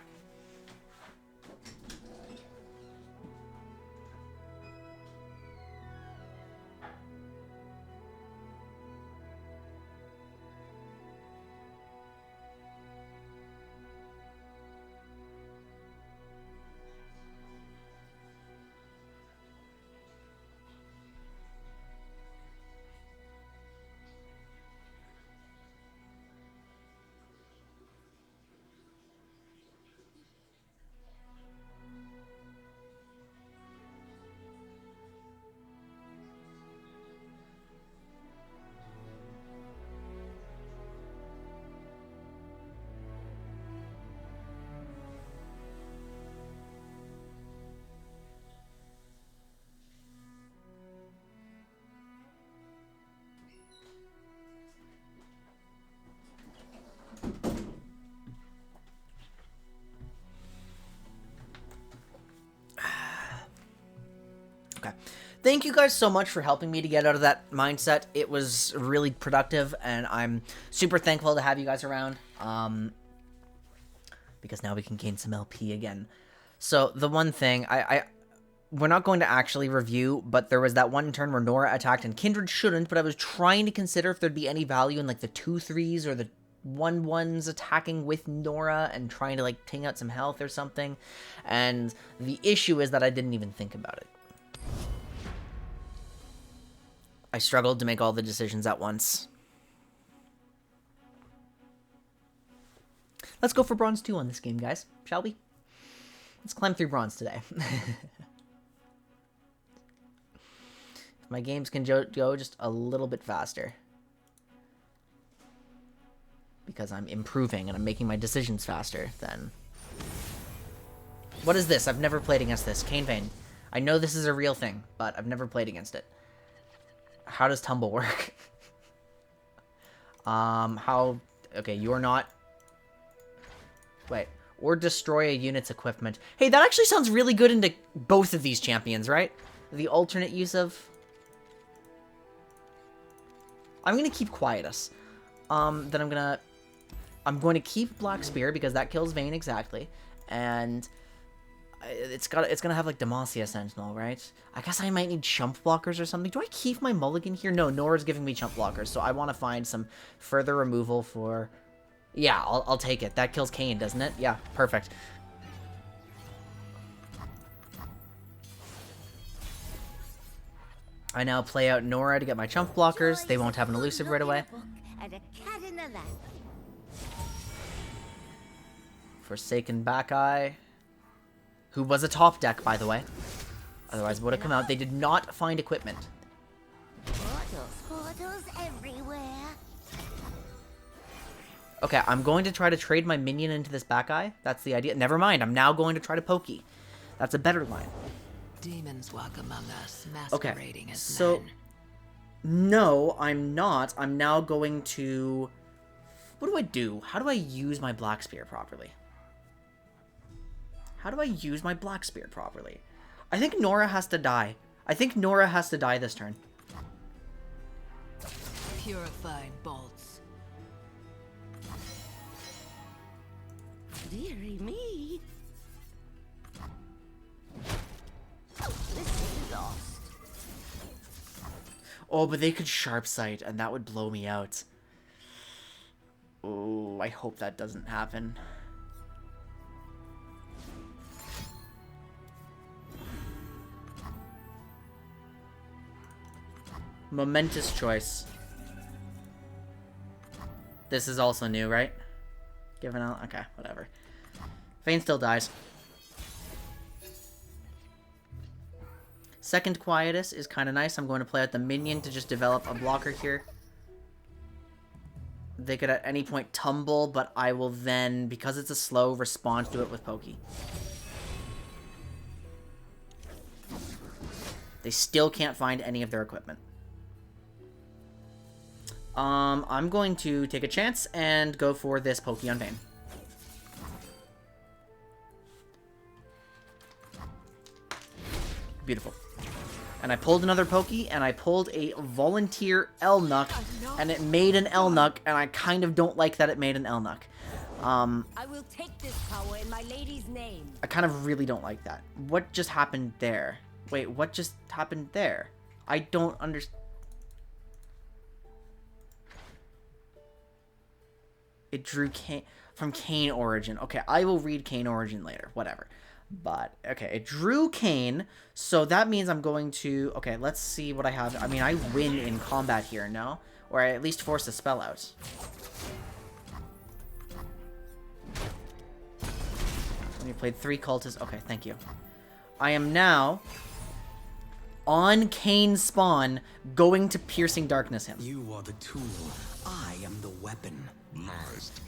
Okay. Thank you guys so much for helping me to get out of that mindset. It was really productive, and I'm super thankful to have you guys around. Because now we can gain some LP again. So the one thing, we're not going to actually review, but there was that one turn where Nora attacked and Kindred shouldn't, but I was trying to consider if there'd be any value in like the 2/3s or the 1/1s attacking with Nora and trying to like ting out some health or something. And the issue is that I didn't even think about it. I struggled to make all the decisions at once. Let's go for bronze 2 on this game, guys. Shall we? Let's climb through bronze today. If my games can go just a little bit faster. Because I'm improving and I'm making my decisions faster, then... What is this? I've never played against this. Cane Vein. I know this is a real thing, but I've never played against it. How does Tumble work? Okay, you're not... Wait, Or destroy a unit's equipment. Hey, that actually sounds really good into both of these champions, right? The alternate use of... I'm going to keep Quietus. Then I'm going to keep Black Spear because that kills Vayne exactly. And it's going to have like Demacia Sentinel, right? I guess I might need chump blockers or something. Do I keep my mulligan here? No, Nora's giving me chump blockers, so I want to find some further removal for... Yeah, I'll take it. That kills Kayn, doesn't it? Yeah, perfect. I now play out Nora to get my chump blockers. They won't have an elusive right away. And a cat in the lap. Forsaken Bacchae, who was a top deck, by the way. Otherwise, it would have come out. They did not find equipment. Portals everywhere. Okay, I'm going to try to trade my minion into this Bacchae. That's the idea. Never mind, I'm now going to try to Pokey. That's a better line. Demons walk among us, Okay, as so... men. No, I'm not. I'm now going to... What do I do? How do I use my Black Spear properly? How do I use my Black Spear properly? I think Nora has to die. I think Nora has to die this turn. Purified bolts. Dearie me. Oh, this is lost. Oh, but they could Sharp Sight, and that would blow me out. Oh, I hope that doesn't happen. Momentous choice. This is also new, right? Given out? Okay, whatever. Vayne still dies. Second Quietus is kind of nice. I'm going to play out the minion to just develop a blocker here. They could at any point tumble, but I will then, because it's a slow, respond to it with Pokey. They still can't find any of their equipment. I'm going to take a chance and go for this Pokey on Vayne. Beautiful. And I pulled another Pokey, and I pulled a Volunteer Elnuck, and it made an Elnuck, and I kind of don't like that it made an Elnuck. I will take this power in my lady's name. I kind of really don't like that. What just happened there? Wait, what just happened there? I don't understand. It drew Kayn from Kayn Origin. Okay, I will read Kayn Origin later. Whatever. But, okay, it drew Kayn, so that means I'm going to... Okay, let's see what I have. I mean, I win in combat here, no? Or I at least force a spell out. And you played 3 cultists. Okay, thank you. I am now... on Kayn's spawn, going to Piercing Darkness him. You are the tool. I am the weapon.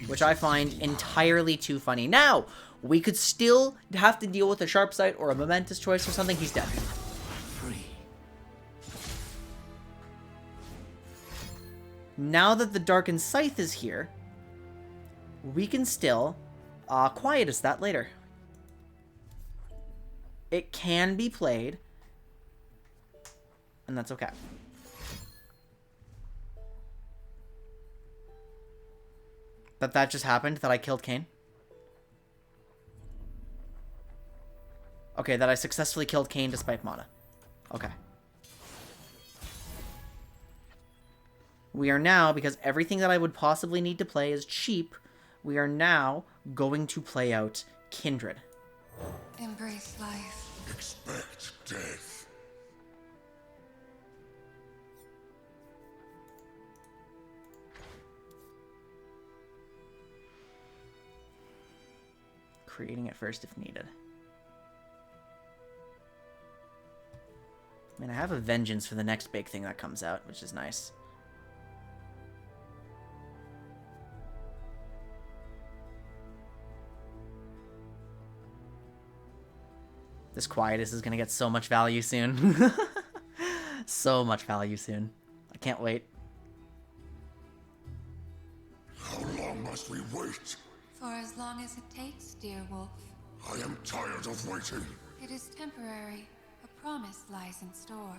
Which I find entirely too funny. Now, we could still have to deal with a Sharp Sight or a Momentous Choice or something. He's dead. Free. Now that the Darkened Scythe is here, we can still Quietus that later. It can be played, and that's okay. That just happened, that I killed Kayn. Okay, that I successfully killed Kayn despite mana. Okay. We are now, because everything that I would possibly need to play is cheap, we are now going to play out Kindred. Embrace life. Expect death. Creating it first if needed. I mean, I have a Vengeance for the next big thing that comes out, which is nice. This Quietus is going to get so much value soon. So much value soon. I can't wait. How long must we wait? For as long as it takes, dear wolf. I am tired of waiting. It is temporary. A promise lies in store.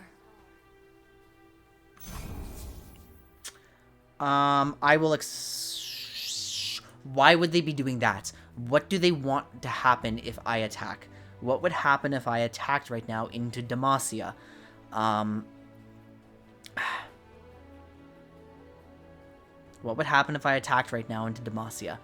I will Why would they be doing that? What do they want to happen if I attack? What would happen if I attacked right now into Demacia? What would happen if I attacked right now into Demacia?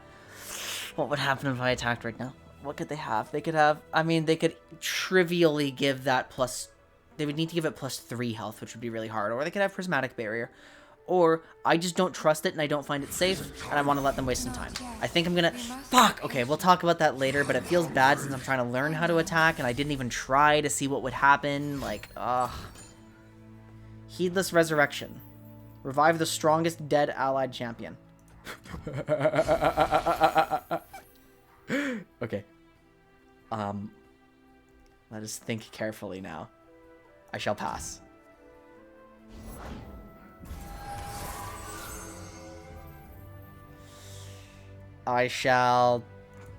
What would happen if I attacked right now? What could they have? They could have... I mean, they could trivially give that plus... They would need to give it plus 3 health, which would be really hard. Or they could have Prismatic Barrier. Or I just don't trust it and I don't find it safe, and I want to let them waste some time. I think I'm gonna... Fuck! Okay, we'll talk about that later, but it feels bad since I'm trying to learn how to attack, and I didn't even try to see what would happen. Like, ugh. Heedless Resurrection. Revive the strongest dead allied champion. Okay. Let us think carefully now. I shall pass. I shall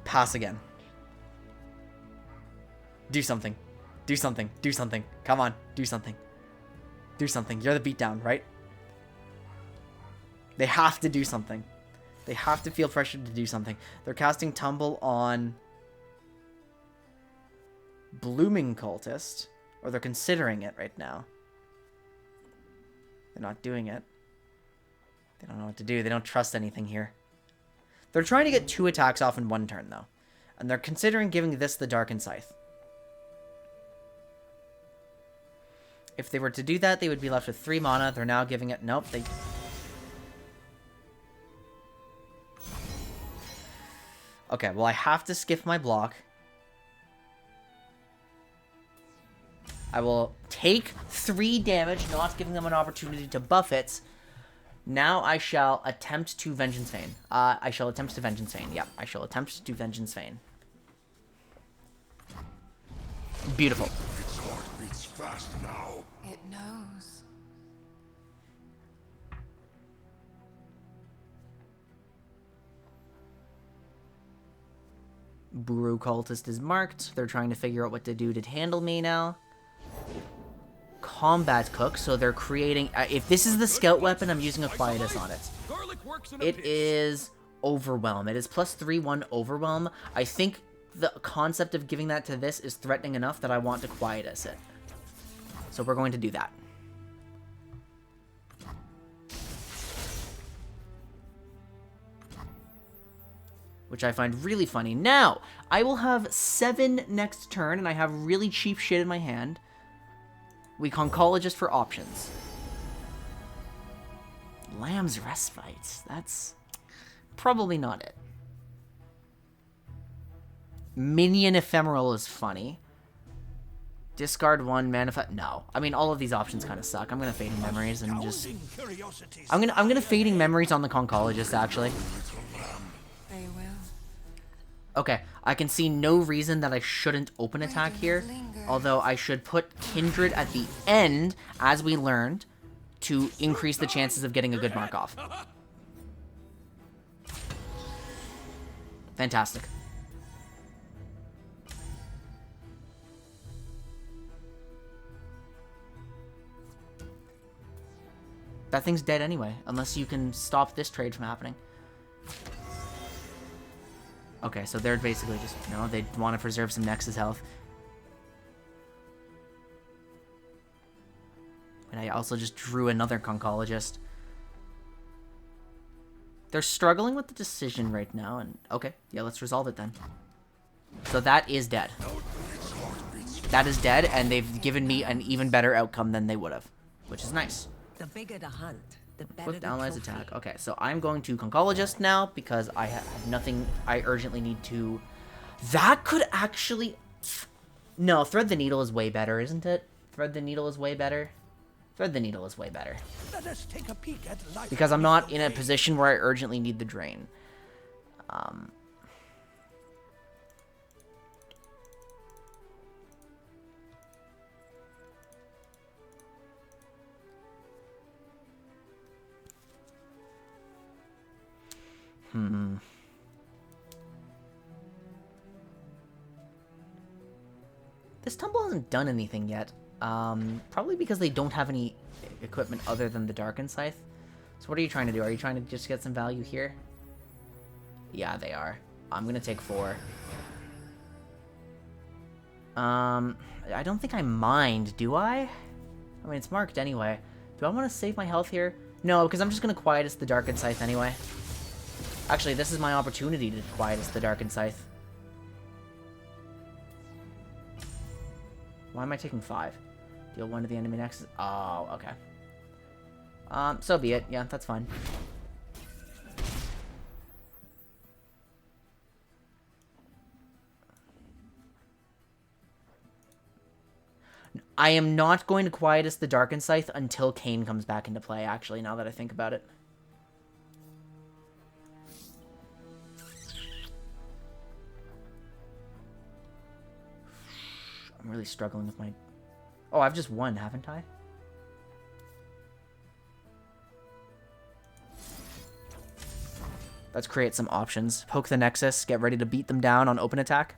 pass again. Do something. Do something. Do something. Come on. Do something. Do something. You're the beatdown, right? They have to do something. They have to feel pressured to do something. They're casting Tumble on Blooming Cultist. Or they're considering it right now. They're not doing it. They don't know what to do. They don't trust anything here. They're trying to get 2 attacks off in 1 turn, though. And they're considering giving this the Darkened Scythe. If they were to do that, they would be left with 3 mana. They're now giving it... Nope, they... Okay, well, I have to skiff my block. I will take 3 damage, not giving them an opportunity to buff it. Now I shall attempt to Vengeance Feign. I shall attempt to Vengeance Feign. Yep, I shall attempt to Vengeance Feign. Beautiful. Its heart beats fast now. It knows. Buru Cultist is marked. They're trying to figure out what to do to handle me now. Combat Cook, so they're creating... if this is the scout weapon, I'm using a Quietus on it. It is Overwhelm. It is plus 3/1 Overwhelm. I think the concept of giving that to this is threatening enough that I want to Quietus it. So we're going to do that. Which I find really funny. Now, I will have 7 next turn, and I have really cheap shit in my hand. We Conchologist for options. Lamb's Respite. That's probably not it. Minion Ephemeral is funny. Discard 1, manifest... No. I mean, all of these options kind of suck. I'm going to Fading Memories and just... I'm gonna Fading Memories on the Conchologist, actually. They will. Okay, I can see no reason that I shouldn't open attack here, although I should put Kindred at the end, as we learned, to increase the chances of getting a good mark off. Fantastic. That thing's dead anyway, unless you can stop this trade from happening. Okay, so they're basically just, you know, they want to preserve some Nexus health. And I also just drew another Conchologist. They're struggling with the decision right now, and okay, yeah, let's resolve it then. So that is dead. That is dead, and they've given me an even better outcome than they would have, which is nice. The bigger the hunt, the better Equip the allies trophy. attack. Okay, so I'm going to Conchologist now because I have nothing I urgently need to... That could actually... No, Thread the Needle is way better, isn't it? Thread the Needle is way better. Thread the Needle is way better. Let us take a peek at life. Because I'm not in a position where I urgently need the drain. This Tumble hasn't done anything yet. Probably because they don't have any equipment other than the Darkened Scythe. So what are you trying to do? Are you trying to just get some value here? Yeah, they are. I'm gonna take 4. I don't think I mind, do I? I mean, it's marked anyway. Do I want to save my health here? No, because I'm just gonna Quietus the Darkened Scythe anyway. Actually, this is my opportunity to Quietus the Darkened Scythe. Why am I taking 5? Deal 1 to the enemy next. Oh, okay. So be it. Yeah, that's fine. I am not going to Quietus the Darkened Scythe until Kayn comes back into play, actually, now that I think about it. I'm really struggling with my... Oh, I've just won, haven't I? Let's create some options. Poke the Nexus, get ready to beat them down on open attack.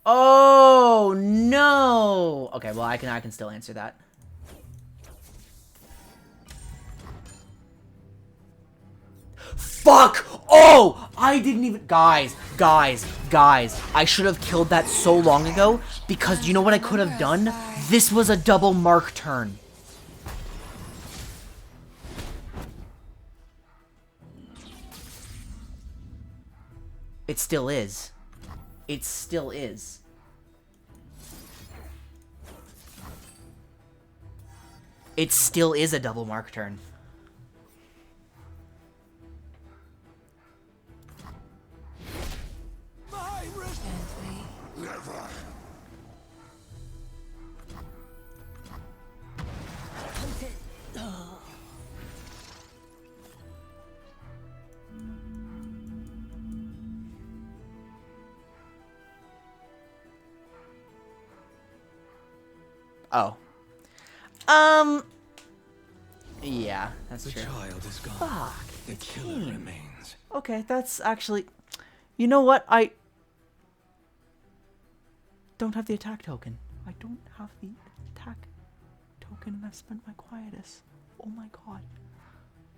Oh, no! Okay, well, I can still answer that. Fuck! Oh! I didn't even... Guys. I should have killed that so long ago, because you know what I could have done? This was a double mark turn. It still is. It still is. It still is a double mark turn. Never. Oh. Yeah, that's true. The child is gone. Fuck. The killer remains. Okay, that's actually... You know what? I don't have the attack token. I don't have the attack token, and I've spent my Quietus. Oh my god.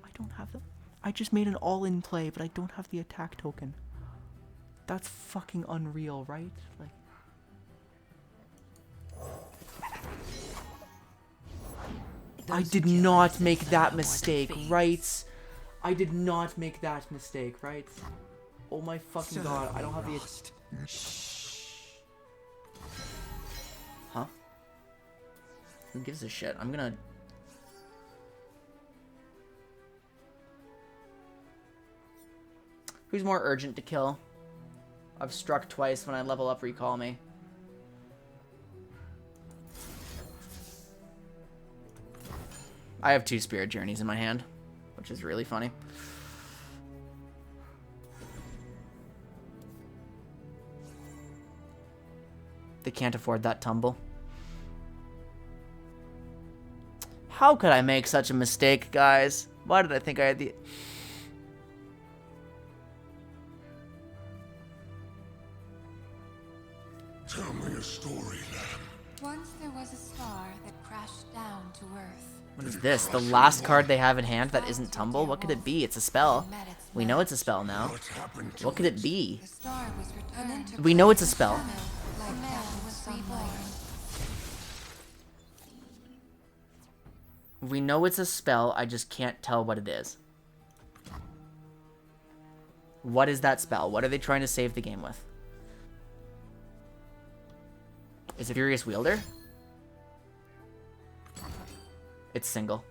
I don't have the... I just made an all-in play, but I don't have the attack token. That's fucking unreal, right? Like... I did not make that mistake, right? I did not make that mistake, right? Oh my fucking god, I don't have the... Huh? Who gives a shit? I'm gonna... Who's more urgent to kill? I've struck twice. When I level up, recall me. I have 2 Spirit Journeys in my hand, which is really funny. They can't afford that tumble. How could I make such a mistake, guys? Why did I think I had the... Tell me a story, Lamb. Once there was a star that crashed down to Earth. What is this? The last card they have in hand that isn't tumble? What could it be? It's a spell. We know it's a spell now. What could it be? The star was returned to We know it's a spell. like man was reborn. We know it's a spell, I just can't tell what it is. What is that spell? What are they trying to save the game with? Is it Furious Wielder? It's single.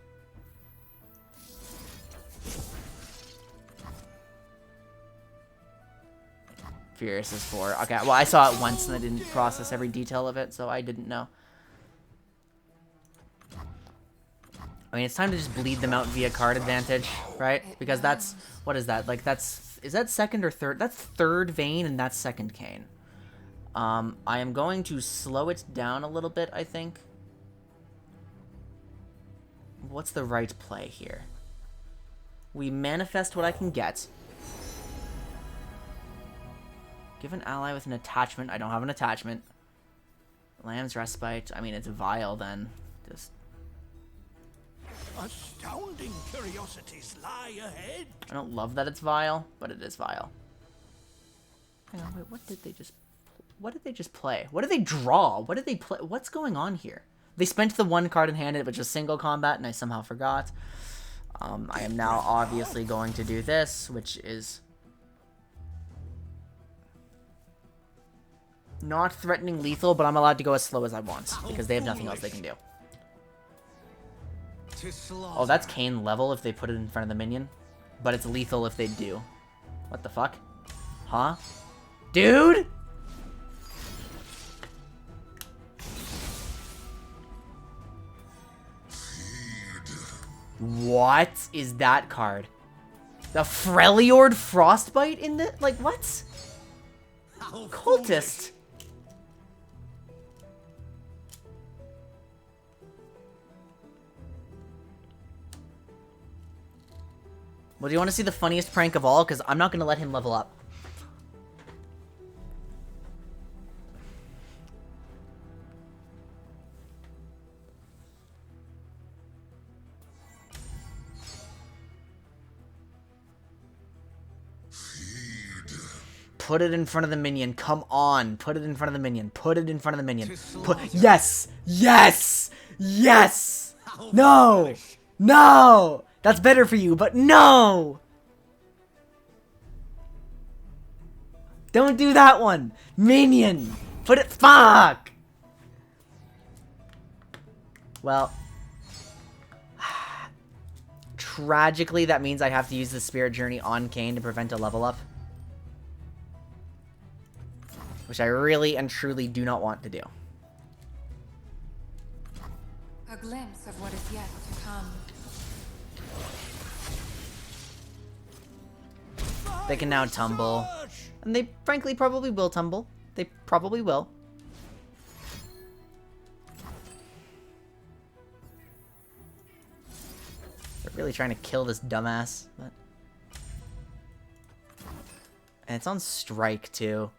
Furious is 4. Okay, well, I saw it once and I didn't process every detail of it, so I didn't know. I mean, it's time to just bleed them out via card advantage, right? Because that's... What is that? Like, that's... Is that second or third? That's third Vayne and that's second Kayn. I am going to slow it down a little bit, I think. What's the right play here? We manifest what I can get. Give an ally with an attachment. I don't have an attachment. Lamb's Respite. I mean, it's vile then. Just... Astounding curiosities lie ahead. I don't love that it's vile, but it is vile. Hang on, wait, what did they just play? What did they draw? What did they play? What's going on here? They spent the one card in hand, which was single combat, and I somehow forgot. I am now obviously going to do this, which is not threatening lethal, but I'm allowed to go as slow as I want, because they have nothing else they can do. Oh, that's Kane level if they put it in front of the minion, but it's lethal if they do. What the fuck? Huh? Dude? What is that card? The Freljord Frostbite in the... Like, what? Cultist. Well, do you want to see the funniest prank of all? Because I'm not going to let him level up. Put it in front of the minion. Come on. Put it in front of the minion. Put it in front of the minion. Yes! Yes! Yes! No! No! That's better for you, but no! Don't do that one! Minion! Put it... Fuck! Well... Tragically, that means I have to use the Spirit Journey on Kane to prevent a level up. Which I really and truly do not want to do. A glimpse of what is yet to come. They can now tumble. And they frankly probably will tumble. They probably will. They're really trying to kill this dumbass. But... And it's on strike too.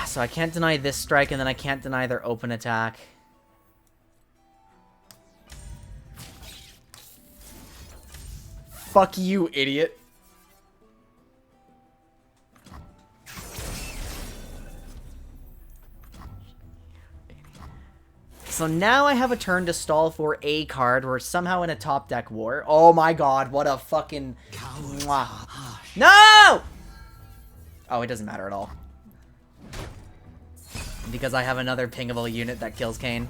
So I can't deny this strike, and then I can't deny their open attack. Fuck you, idiot. So now I have a turn to stall for a card. We're somehow in a top deck war. Oh my god, what a fucking... Mwah. No! Oh, it doesn't matter at all. Because I have another pingable unit that kills Kane.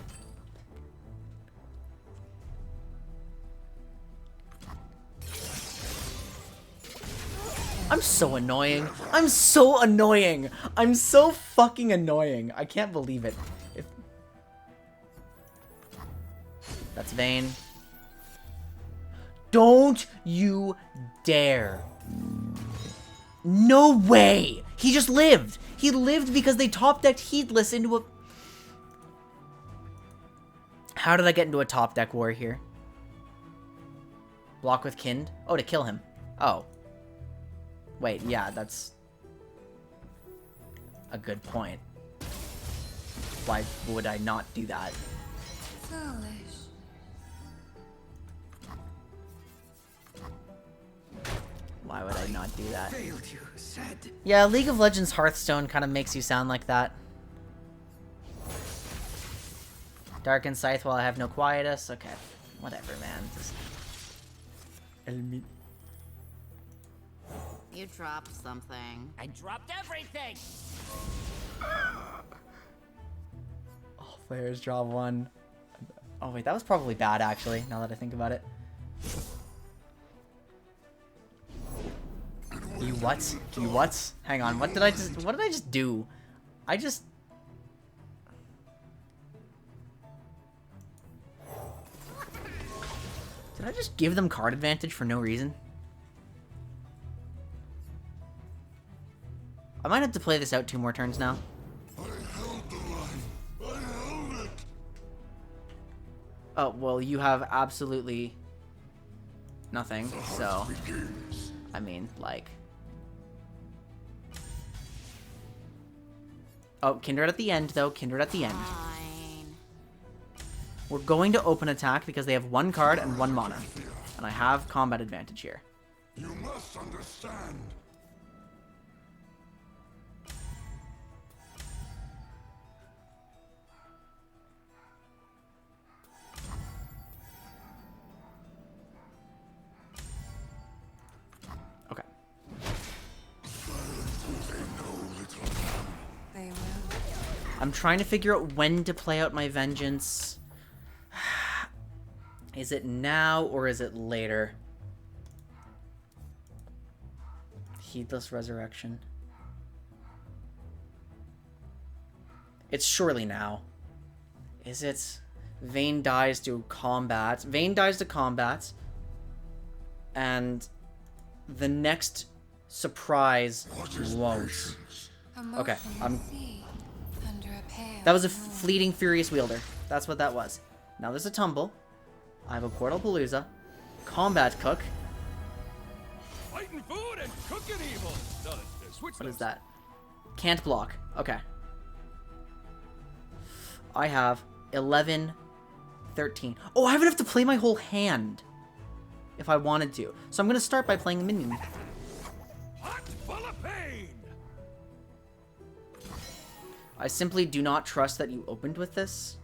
I'm so annoying. I'm so annoying. I'm so fucking annoying. I can't believe it. That's Vayne. Don't you dare. No way. He just lived. He lived because they top-decked Heedless into a... How did I get into a top-deck war here? Block with Kind? Oh, to kill him. Oh. Wait, yeah, that's... a good point. Why would I not do that? Foolish. Why would I not do that? Yeah, League of Legends Hearthstone kind of makes you sound like that. Darken Scythe while I have no Quietus? Okay. Whatever, man. Just... You dropped something. I dropped everything. Oh, players draw one. Oh wait, that was probably bad actually, now that I think about it. You what? You what? Hang on, what did I just do? I just... Did I just give them card advantage for no reason? I might have to play this out 2 more turns now. I held the line. I held it. Oh, well, you have absolutely nothing, so... I mean, like... Oh, Kindred at the end, though. Kindred at the end. Fine. We're going to open attack because they have 1 card and 1 mana. And I have combat advantage here. You must understand. Okay. They will. I'm trying to figure out when to play out my vengeance. Is it now or is it later? Heedless Resurrection. It's surely now. Is it? Vayne dies to combat. Vayne dies to combat. And the next surprise won't. Okay, that was a fleeting Furious Wielder. That's what that was. Now there's a tumble. I have a Portal Palooza. Combat Cook. Fighting food and cooking evil. No, switch What is those. that? Can't block. Okay. I have 11, 13. Oh, I have enough to play my whole hand. If I wanted to. So I'm going to start by playing the minion. Hot full of pain. I simply do not trust that you opened with this.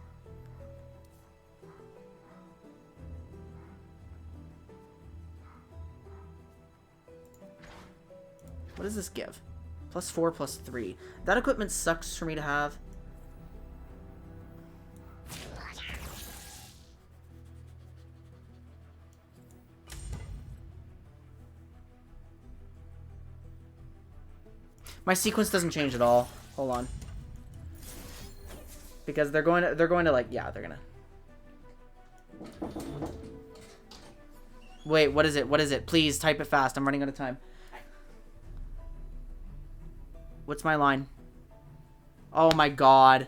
What does this give? +4, +3. That equipment sucks for me to have. My sequence doesn't change at all. Hold on. Because they're going to like, yeah, they're gonna. Wait, what is it? What is it? Please type it fast. I'm running out of time. What's my line? Oh my god.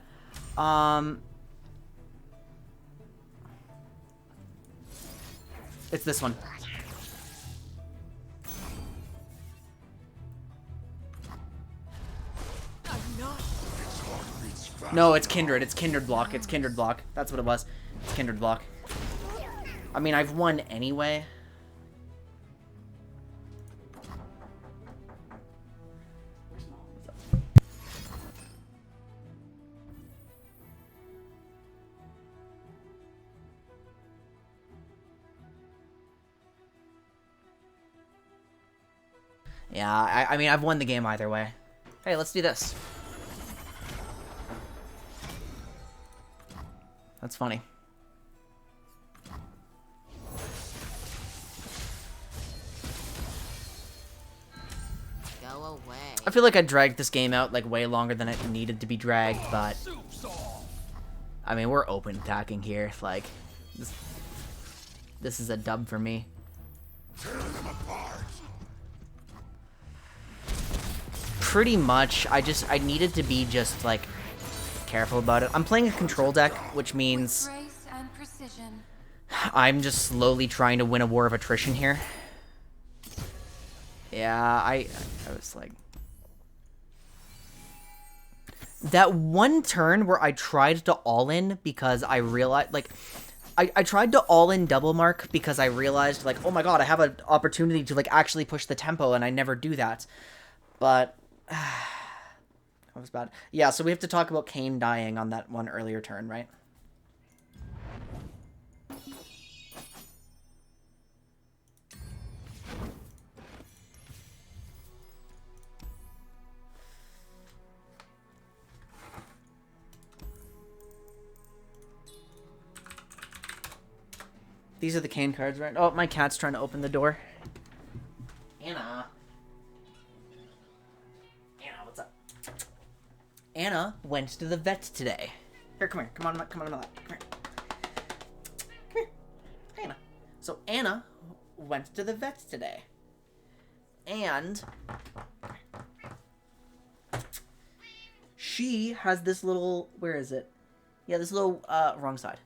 It's this one. No, it's Kindred. It's Kindred block. It's Kindred block. That's what it was. It's Kindred block. I mean, I've won anyway. Yeah, I mean, I've won the game either way. Hey, let's do this. That's funny. Go away. I feel like I dragged this game out like way longer than it needed to be dragged, but I mean, we're open attacking here. Like, this is a dub for me. Tear them apart. Pretty much, I needed to be just like careful about it. I'm playing a control deck, which means Grace and precision. I'm just slowly trying to win a war of attrition here. Yeah, I was like... That one turn where I tried to all-in because I realized, like... I tried to all-in double mark because I realized, like, oh my god, I have an opportunity to, like, actually push the tempo, and I never do that. But... that was bad. Yeah, so we have to talk about Kayn dying on that one earlier turn, right? These are the Kayn cards, right? Oh, my cat's trying to open the door. Anna. Anna, what's up? Anna went to the vet today. Here, come here. Come on my lap. Come here. Come here. Hey, Anna. So Anna went to the vet today. And she has this little, where is it? Yeah, this little, wrong side.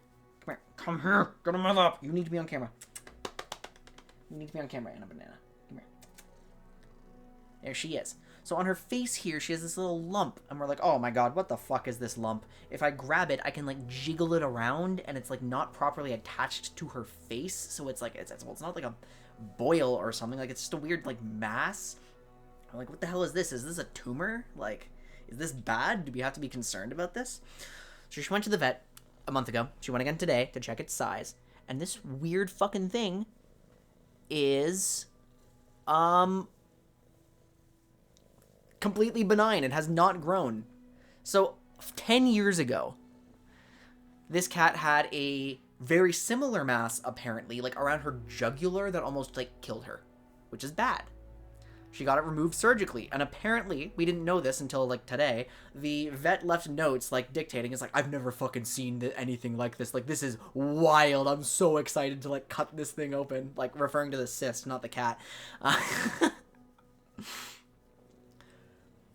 Come here. Come here. Get on my lap. You need to be on camera. You need to be on camera, Anna Banana. Come here. There she is. So on her face here, she has this little lump, and we're like, oh my god, what the fuck is this lump? If I grab it, I can like jiggle it around, and it's like not properly attached to her face, so it's like, well, it's not like a boil or something, like it's just a weird like mass. I'm like, what the hell is this? Is this a tumor? Like, is this bad? Do we have to be concerned about this? So she went to the vet a month ago. She went again today to check its size, and this weird fucking thing is, completely benign and has not grown. So 10 years ago, this cat had a very similar mass, apparently, like around her jugular that almost like killed her, which is bad. She got it removed surgically, and apparently, we didn't know this until like today, the vet left notes like dictating, it's like, I've never fucking seen anything like this, like this is wild, I'm so excited to like cut this thing open, like referring to the cyst, not the cat.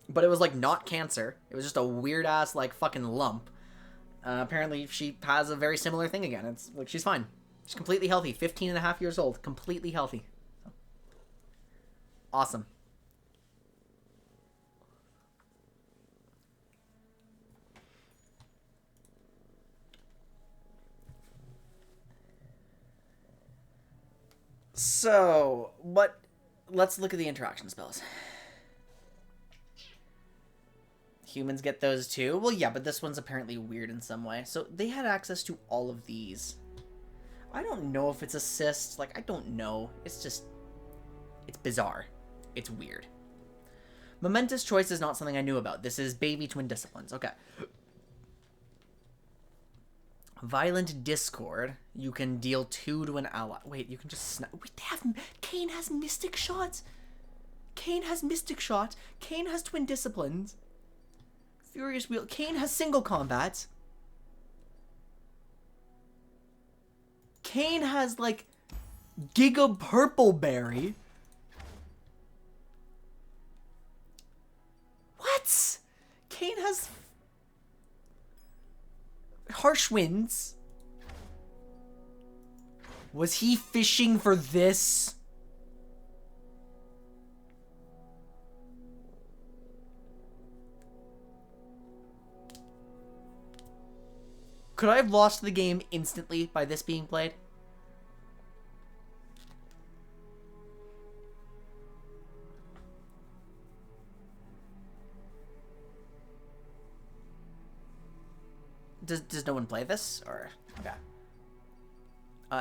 But it was like not cancer, it was just a weird ass like fucking lump. Apparently she has a very similar thing again. It's like, she's fine, she's completely healthy, 15 and a half years old, completely healthy. Awesome. So, let's look at the interaction spells. Humans get those too? Well, yeah, but this one's apparently weird in some way. So, they had access to all of these. I don't know if it's assist. Like, I don't know. It's just, it's bizarre. It's weird. Momentous choice is not something I knew about. This is baby twin disciplines. Okay. Violent discord. You can deal 2 to an ally. Wait, you can just snap. Wait, they have... Kain has mystic shots. Kain has mystic shot. Kain has twin disciplines. Furious wheel. Kain has single combat. Kain has, like, Giga Purple Berry. What? Kain has harsh winds. Was he fishing for this? Could I have lost the game instantly by this being played? Does no one play this? Or, okay.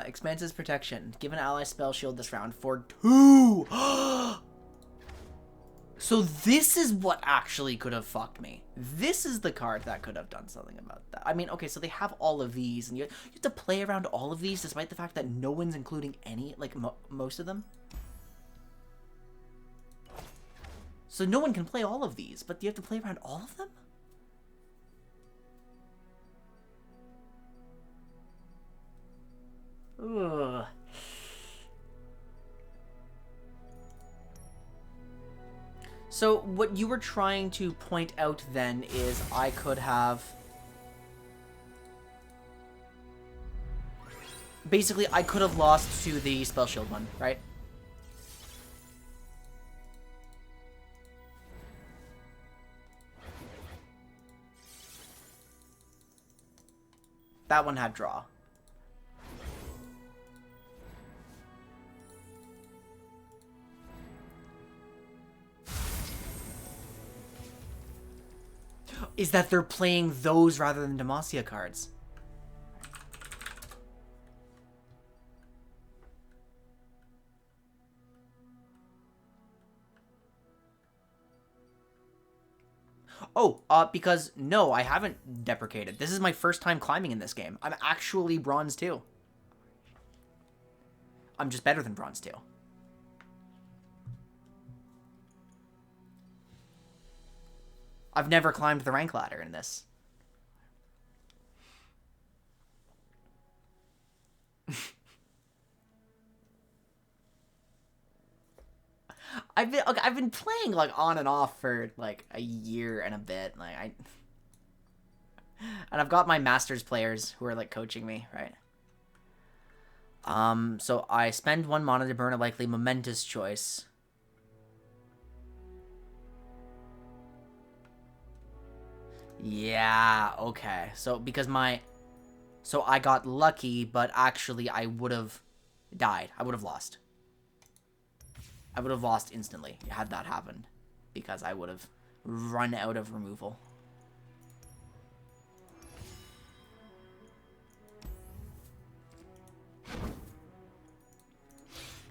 Expanses protection. Give an ally spell shield this round for 2! So this is what actually could have fucked me. This is the card that could have done something about that. I mean, okay, so they have all of these, and you have to play around all of these despite the fact that no one's including any, like, most of them. So no one can play all of these, but you have to play around all of them? Ugh. So what you were trying to point out then is I could have... Basically, I could have lost to the spell shield one, right? That one had draw. Is that they're playing those rather than Demacia cards. Oh, because no, I haven't deprecated. This is my first time climbing in this game. I'm actually Bronze 2. I'm just better than Bronze 2. I've never climbed the rank ladder in this. I've been playing like on and off for like a year and a bit. Like and I've got my masters players who are like coaching me, right? So I spend 1 mana to burn a likely momentous choice. Yeah, okay. So, because so I got lucky, but actually I would have died. I would have lost. I would have lost instantly had that happened. Because I would have run out of removal.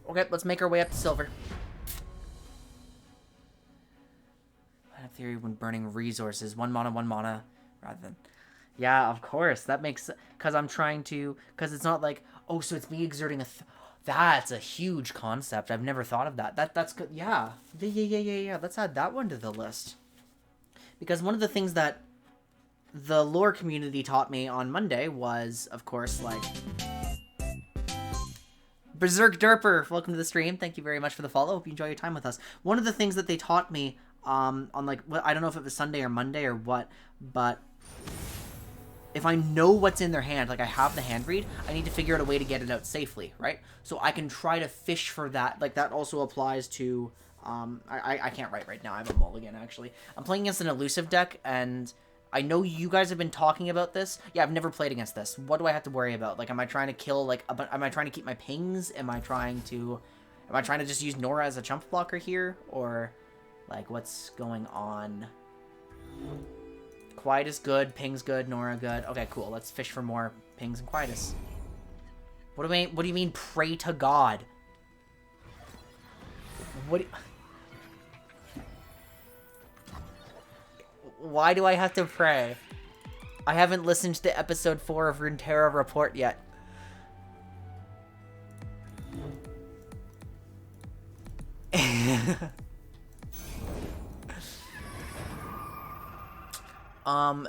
Okay, let's make our way up to silver. I have theory when burning resources. 1 mana, rather than... Yeah, of course. That makes... Because I'm trying to... Because it's not like... Oh, so it's me exerting a... That's a huge concept. I've never thought of that. That's good. Yeah. Yeah. Let's add that one to the list. Because one of the things that the lore community taught me on Monday was, of course, like... Berserk Derper, welcome to the stream. Thank you very much for the follow. Hope you enjoy your time with us. One of the things that they taught me on, like, I don't know if it was Sunday or Monday or what, but if I know what's in their hand, like I have the hand read, I need to figure out a way to get it out safely, right? So I can try to fish for that. Like, that also applies to... I can't write right now. I have a mulligan, actually. I'm playing against an elusive deck, and I know you guys have been talking about this. Yeah, I've never played against this. What do I have to worry about? Like, am I trying to kill, like, am I trying to keep my pings? Am I trying to just use Nora as a chump blocker here? Or, like, what's going on? Quietus good, ping's good, Nora good. Okay, cool. Let's fish for more pings and quietus. What do you mean, pray to God? Why do I have to pray? I haven't listened to episode 4 of Runeterra Report yet.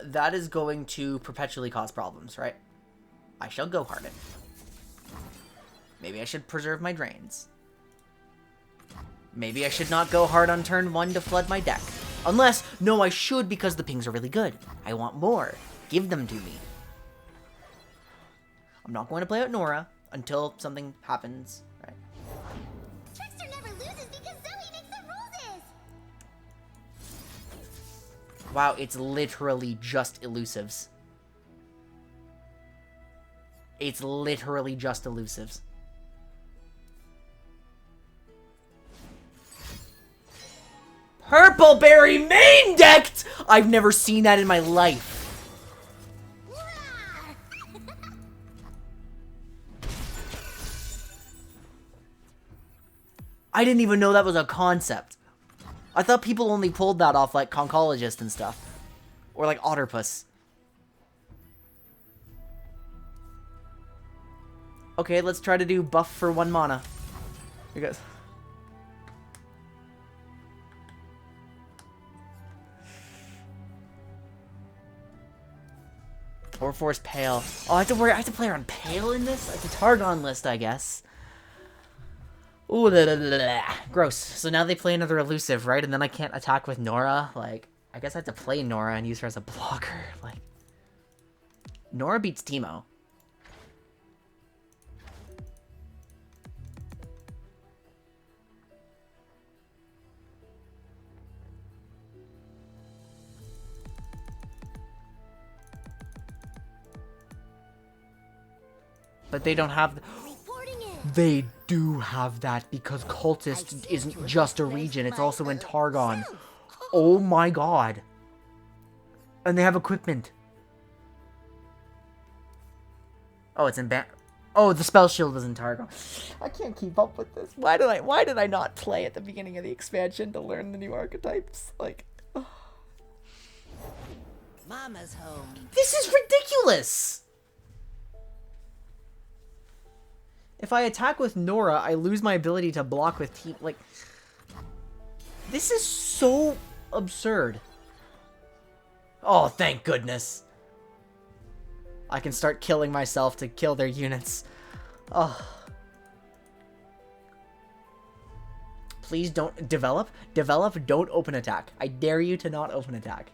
That is going to perpetually cause problems, right? I shall go harden. Maybe I should preserve my drains. Maybe I should not go hard on turn 1 to flood my deck. Unless, no, I should because the pings are really good. I want more. Give them to me. I'm not going to play out Nora until something happens, right? Trickster never loses because Zoe makes the rules. Wow, it's literally just elusives. It's literally just elusives. Purple Berry main decked! I've never seen that in my life. I didn't even know that was a concept. I thought people only pulled that off like Concologist and stuff. Or like Otterpuss. Okay, let's try to do buff for 1 mana. Here goes. Or Force Pale. Oh, I have to play around Pale in this? It's a Targon list, I guess. Ooh, gross. So now they play another elusive, right? And then I can't attack with Nora. Like, I guess I have to play Nora and use her as a blocker. Like, Nora beats Teemo. But they don't have... They do have that because Cultist isn't just a region, it's also in Targon. Oh my god. And they have equipment. Oh, it's in Oh, the spell shield is in Targon. I can't keep up with this. Why did I not play at the beginning of the expansion to learn the new archetypes? Like, oh. Mama's home. This is ridiculous. If I attack with Nora, I lose my ability to block with team. Like, this is so absurd. Oh, thank goodness. I can start killing myself to kill their units. Oh. Please don't develop. Develop, don't open attack. I dare you to not open attack.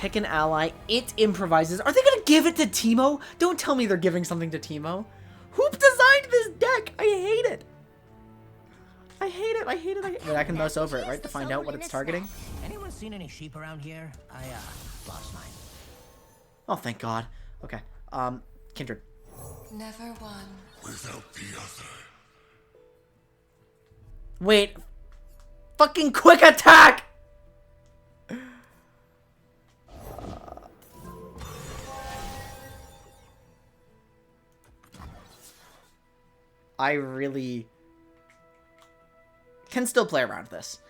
Pick an ally. It improvises. Are they gonna give it to Teemo? Don't tell me they're giving something to Teemo. Who designed this deck? I hate it. I hate it. I hate it. Wait, I can mouse over it, right, to find out what it's targeting? Anyone seen any sheep around here? I lost mine. Oh, thank God. Okay. Kindred. Never one. Without the other. Wait. Fucking quick attack! I really can still play around this.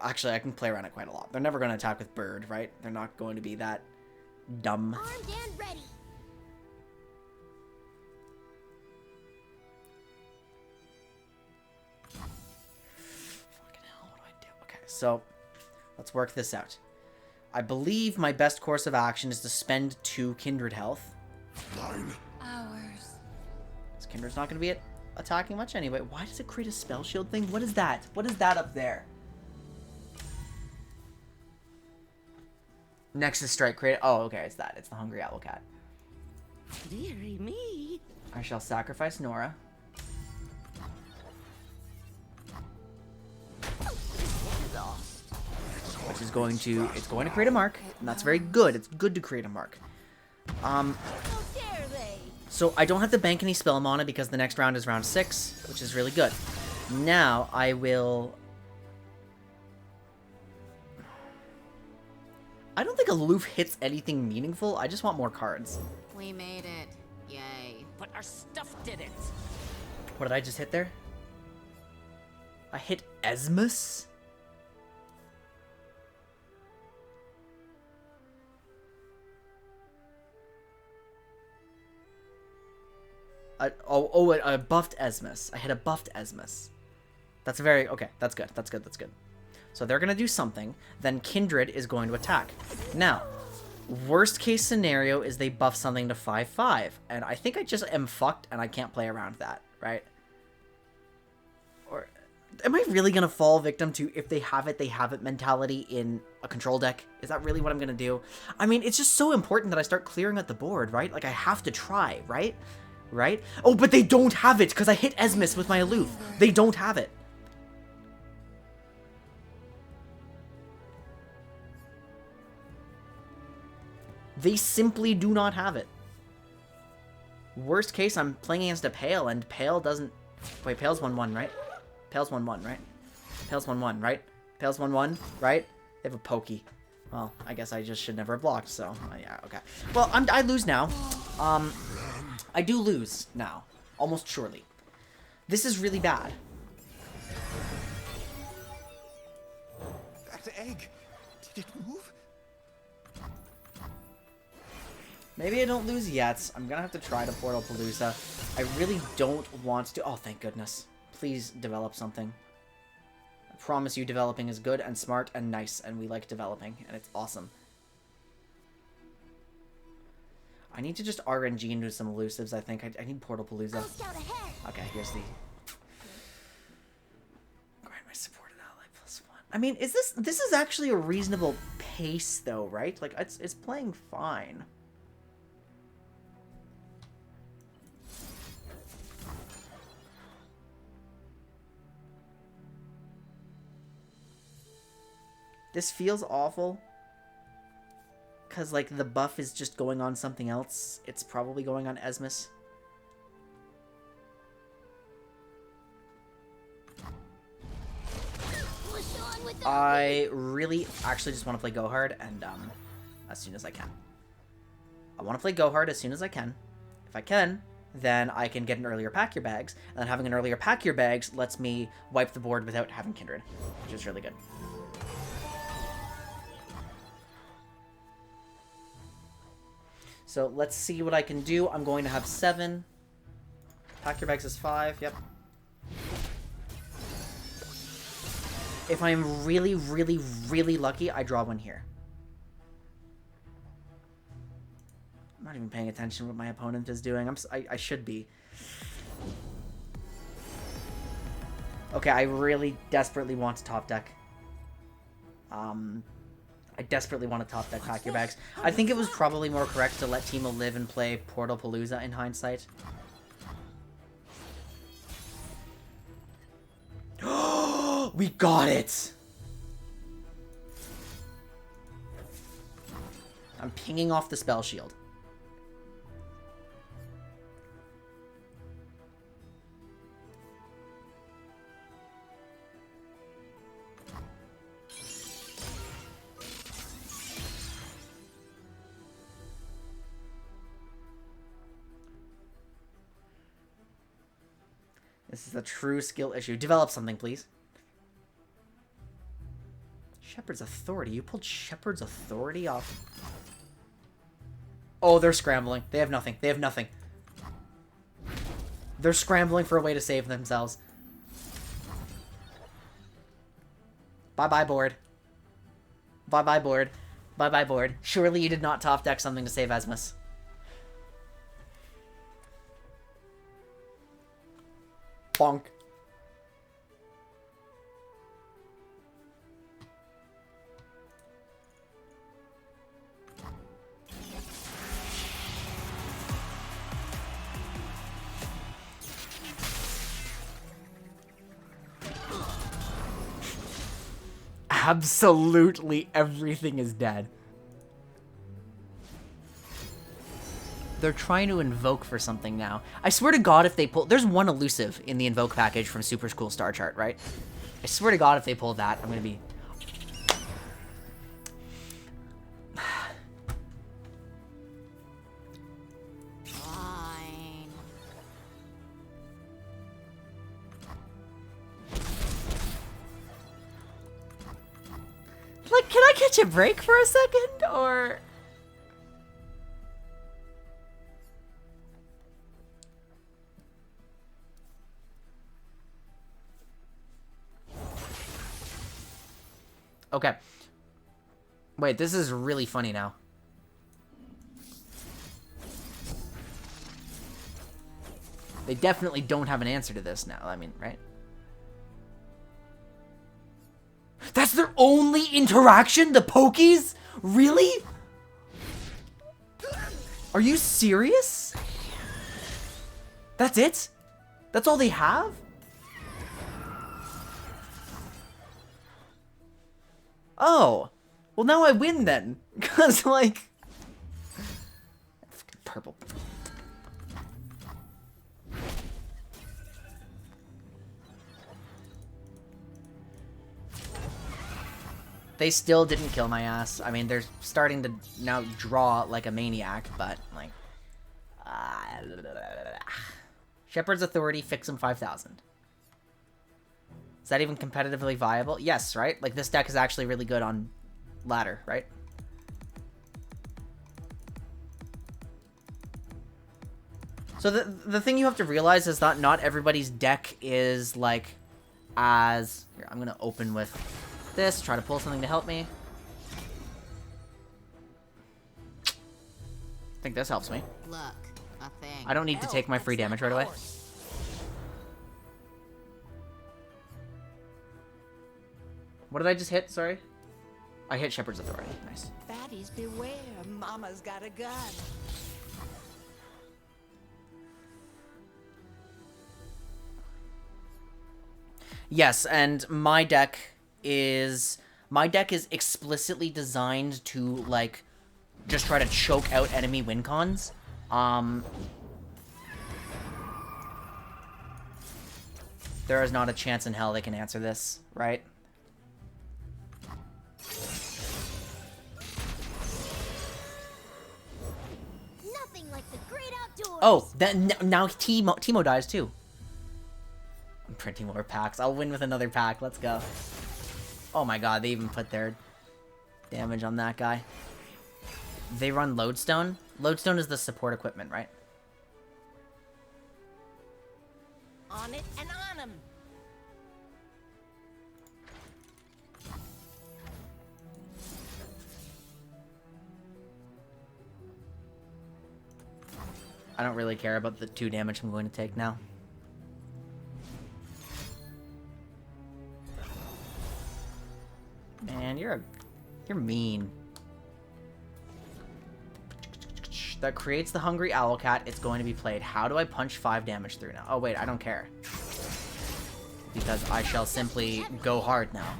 Actually, I can play around it quite a lot. They're never going to attack with bird, right? They're not going to be that dumb. Armed and ready. Fucking hell, what do I do? Okay, so let's work this out. I believe my best course of action is to spend 2 kindred health. Mine. Ours. This kindred's not going to be attacking much anyway. Why does it create a spell shield thing? What is that? What is that up there? Nexus Strike create. Oh, okay, it's that. It's the Hungry Owl Cat. Dearie me. I shall sacrifice Nora. Which is going to, it's going to create a mark, and that's very good. It's good to create a mark. How dare they? So I don't have to bank any spell mana because the next round is round 6, which is really good. Now I will. I don't think Aloof hits anything meaningful. I just want more cards. We made it. Yay. But our stuff didn't. What did I just hit there? I hit Esmus? I buffed Esmus. I hit a buffed Esmus. That's very... Okay, that's good. That's good. That's good. So they're going to do something. Then Kindred is going to attack. Now, worst case scenario is they buff something to 5/5. And I think I just am fucked and I can't play around that, right? Or am I really going to fall victim to if they have it mentality in a control deck? Is that really what I'm going to do? I mean, it's just so important that I start clearing out the board, right? Like, I have to try, right? Right? Oh, but they don't have it because I hit Esmus with my Aloof. They don't have it. They simply do not have it. Worst case, I'm playing against a Pale, and Pale doesn't... Wait, Pale's 1/1, right? Pale's 1/1, right? Pale's 1/1, right? Pale's 1/1, right? They have a Pokey. Well, I guess I just should never have blocked, so... yeah, okay. Well, I lose now. I do lose now. Almost surely. This is really bad. That egg. Did it move? Maybe I don't lose yet. I'm gonna have to try to Portal Palooza. I really don't want to... Oh, thank goodness. Please develop something. I promise you developing is good and smart and nice, and we like developing, and it's awesome. I need to just RNG into some elusives, I think. I need Portal Palooza. Okay, here's the... Grant my supported ally +1. I mean, is this is actually a reasonable pace, though, right? Like, it's playing fine. This feels awful. Because, like, the buff is just going on something else. It's probably going on Esmus. I really actually just want to play Go Hard, and, as soon as I can. I want to play Go Hard as soon as I can. If I can, then I can get an earlier Pack Your Bags, and then having an earlier Pack Your Bags lets me wipe the board without having Kindred, which is really good. So let's see what I can do. I'm going to have 7. Pack Your Bags is 5. Yep. If I'm really, really, really lucky, I draw one here. I'm not even paying attention to what my opponent is doing. I should be. Okay, I really desperately want to top deck. I I desperately want to top deck Pack Your Bags. I think it was probably more correct to let Teemo live and play Portal Palooza in hindsight. We got it! I'm pinging off the spell shield. This is a true skill issue. Develop something, please. Shepherd's Authority. You pulled Shepherd's Authority off. Oh, they're scrambling. They have nothing. They have nothing. They're scrambling for a way to save themselves. Bye-bye, board. Bye-bye, board. Bye-bye, board. Surely you did not top deck something to save Esmus. Bonk. Absolutely everything is dead. They're trying to invoke for something now. I swear to God, if they pull... There's one elusive in the invoke package from Super School Star Chart, right? I swear to God, if they pull that, I'm gonna be... Fine. Like, can I catch a break for a second, or... Okay. Wait, this is really funny now. They definitely don't have an answer to this now, I mean, right? That's their only interaction? The Pokies? Really? Are you serious? That's it? That's all they have? Oh, well now I win then, because like, purple. They still didn't kill my ass. I mean, they're starting to now draw like a maniac, but like, Shepherd's Authority, fix him 5,000. Is that even competitively viable? Yes, right? Like, this deck is actually really good on ladder, right? So the thing you have to realize is that not everybody's deck is, like, as... Here, I'm gonna open with this, try to pull something to help me. I think this helps me. Look, a thing. I don't need to take my free damage right away. What did I just hit? Sorry. I hit Shepherd's Authority. Nice. Baddies beware, Mama's got a gun. Yes, and my deck is explicitly designed to like just try to choke out enemy win cons. There is not a chance in hell they can answer this, right? Nothing like the great outdoors. Oh, then now Teemo dies too. I'm printing more packs. I'll win with another pack. Let's go. Oh my god, they even put their damage on that guy. They run Lodestone. Lodestone is the support equipment, right? On it and on 'em. I don't really care about the 2 damage I'm going to take now. Man, you're You're mean. That creates the hungry owl cat. It's going to be played. How do I punch 5 damage through now? Oh, wait, I don't care. Because I shall simply go hard now.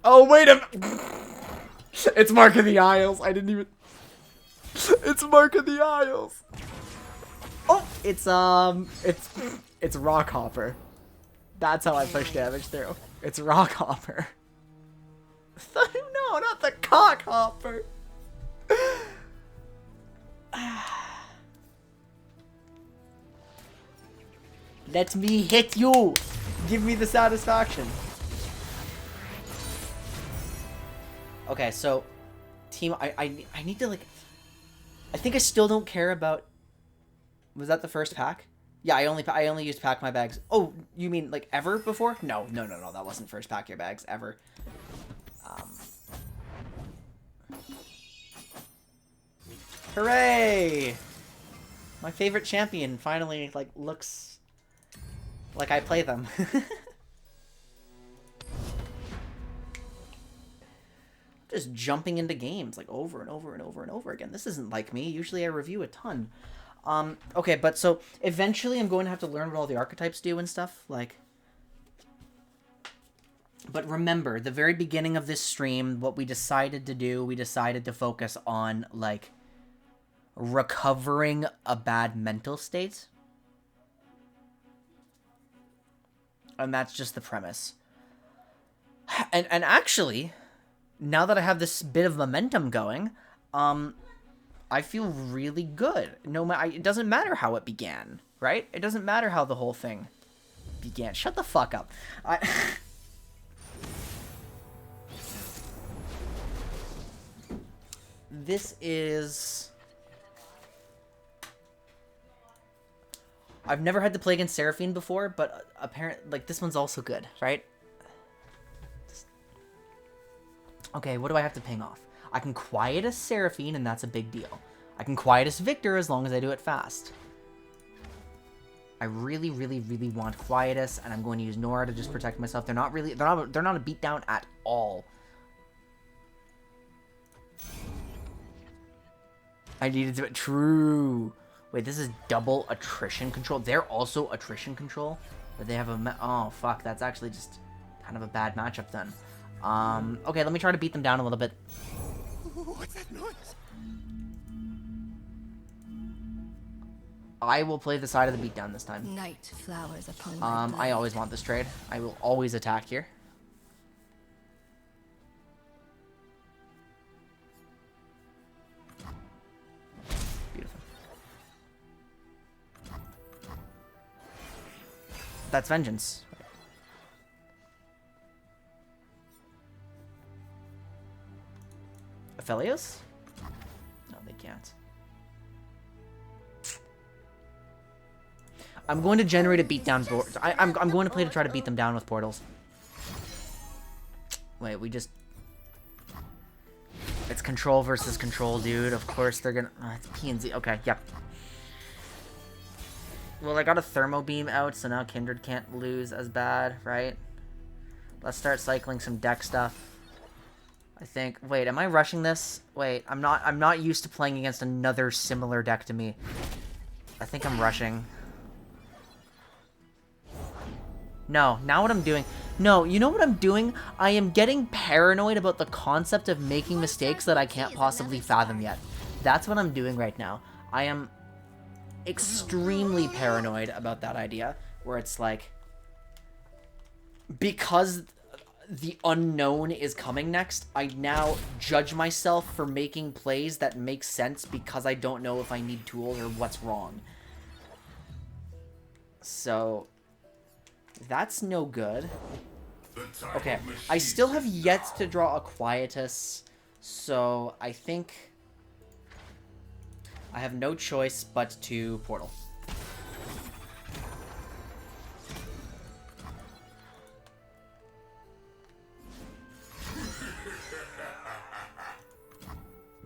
Oh, wait a minute. It's Mark of the Isles. I didn't even... It's Mark of the Isles. Oh, it's Rock Hopper. That's how I push damage through. It's Rock Hopper. No, not the Cock Hopper. Let me hit you. Give me the satisfaction. Okay, so team, I need to like. I think I still don't care about. Was that the first pack? Yeah, I only used pack my bags. Oh, you mean like ever before? No. That wasn't first pack your bags ever. Hooray! My favorite champion finally like looks like I play them. Just jumping into games like over and over and over and over again. This isn't like me. Usually I review a ton. Okay, but so eventually I'm going to have to learn what all the archetypes do and stuff, like. But remember, the very beginning of this stream, what we decided to do, we decided to focus on, like, recovering a bad mental state. And that's just the premise. And actually, now that I have this bit of momentum going, I feel really good. It doesn't matter how it began, right? It doesn't matter how the whole thing began. Shut the fuck up. This is... I've never had to play against Seraphine before, but apparently, like, this one's also good, right? Okay, what do I have to ping off? I can Quietus Seraphine, and that's a big deal. I can Quietus Victor as long as I do it fast. I really, really, really want Quietus, and I'm going to use Nora to just protect myself. They're not a beatdown at all. I needed to... True. Wait, this is double attrition control. They're also attrition control. But they have a... Oh, fuck. That's actually just kind of a bad matchup then. Okay, let me try to beat them down a little bit. What's that noise? I will play the side of the beatdown this time. Night flowers upon my blood. I always want this trade. I will always attack here. Beautiful. That's vengeance. Aphelios? No, they can't. I'm going to generate a beatdown board. I'm going to play to try to beat them down with portals. Wait, we just... It's control versus control, dude. Of course they're gonna... it's PNZ. Okay, yep. Well, I got a thermo beam out, so now Kindred can't lose as bad, right? Let's start cycling some deck stuff. I think... Wait, am I rushing this? Wait, I'm not used to playing against another similar deck to me. I think I'm rushing. No, now what I'm doing... No, you know what I'm doing? I am getting paranoid about the concept of making mistakes that I can't possibly fathom yet. That's what I'm doing right now. I am extremely paranoid about that idea, where it's like... Because the unknown is coming next, I now judge myself for making plays that make sense because I don't know if I need tools or what's wrong. So... That's no good. Okay, I still have yet to draw a Quietus, so I think I have no choice but to Portal.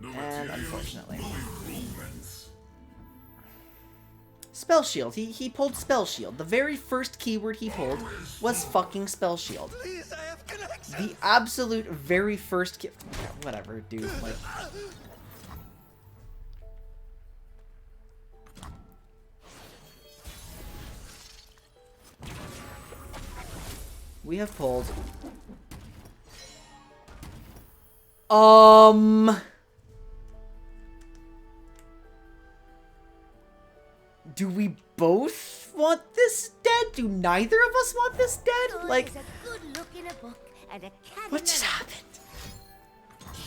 And unfortunately. Spell Shield. He pulled Spell Shield. The very first keyword he pulled was fucking Spell Shield. Please, I have connection. The absolute very first whatever, dude. Like, we have pulled. Do we both want this dead? Do neither of us want this dead? Like, There's a good look in a book and a cat what in just a- happened?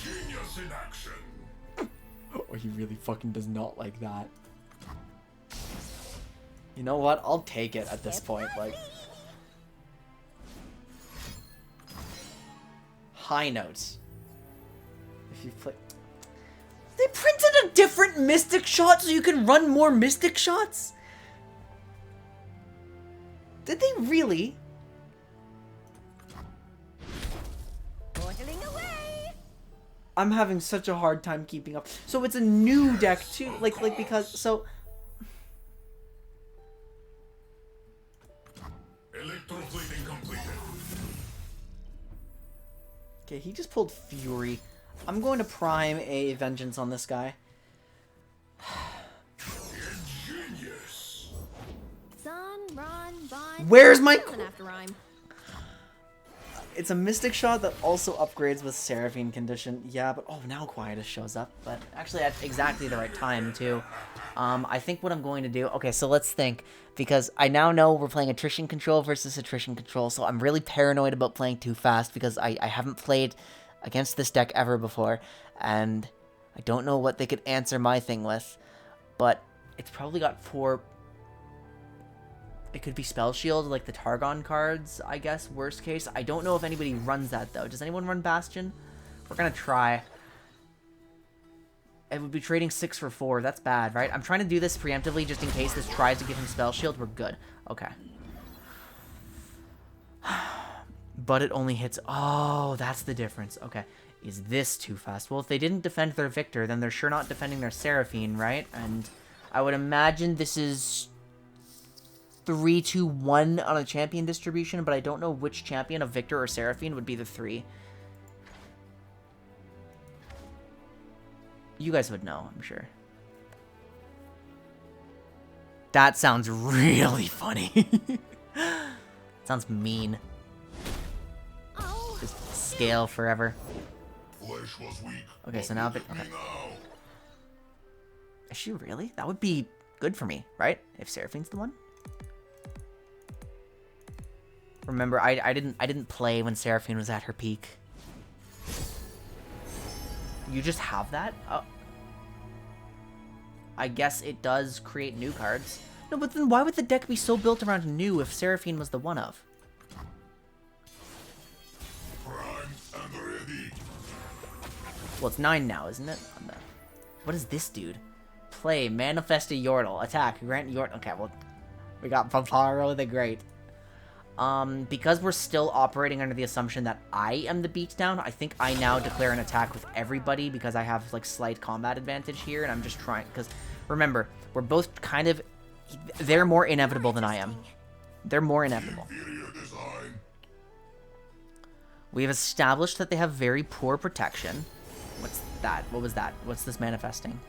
Genius in action. Oh, he really fucking does not like that. You know what? I'll take it at this point. Like, high notes. If you play, they printed a different Mystic Shot so you can run more Mystic Shots. Did they really? Portaling away. I'm having such a hard time keeping up. So it's a new deck too, like because so. Electroplating completed. Okay, he just pulled Fury. I'm going to prime a Vengeance on this guy. Genius. Son, Ron, Vaughn. Where's my? Doesn't have to rhyme. It's a Mystic Shot that also upgrades with Seraphine Condition. Yeah, but oh, now Quietus shows up. But actually at exactly the right time, too. I think what I'm going to do... Okay, so let's think. Because I now know we're playing Attrition Control versus Attrition Control. So I'm really paranoid about playing too fast. Because I haven't played against this deck ever before. And I don't know what they could answer my thing with. But it's probably got 4... It could be Spell Shield, like the Targon cards, I guess, worst case. I don't know if anybody runs that, though. Does anyone run Bastion? We're gonna try. It would be trading 6 for 4. That's bad, right? I'm trying to do this preemptively just in case this tries to give him Spell Shield. We're good. Okay. But it only hits... Oh, that's the difference. Okay. Is this too fast? Well, if they didn't defend their Victor, then they're sure not defending their Seraphine, right? And I would imagine this is... 3, 2, 1 on a champion distribution, but I don't know which champion of Victor or Seraphine would be the 3. You guys would know, I'm sure. That sounds really funny. Sounds mean. Just scale forever. Flesh was weak. Okay, so now... Okay. Is she really? That would be good for me, right? If Seraphine's the one? Remember, I didn't play when Seraphine was at her peak. You just have that? Oh. I guess it does create new cards. No, but then why would the deck be so built around new if Seraphine was the one of? Prime and ready. Well, it's 9 now, isn't it? What is this dude? Play, manifest a Yordle. Attack, grant Yordle. Okay, well, we got Paparo the Great. Because we're still operating under the assumption that I am the beatdown, I think I now declare an attack with everybody because I have, like, slight combat advantage here, and I'm just trying, because, remember, we're both kind of, they're more inevitable than I am. They're more inevitable. We have established that they have very poor protection. What's that? What was that? What's this manifesting?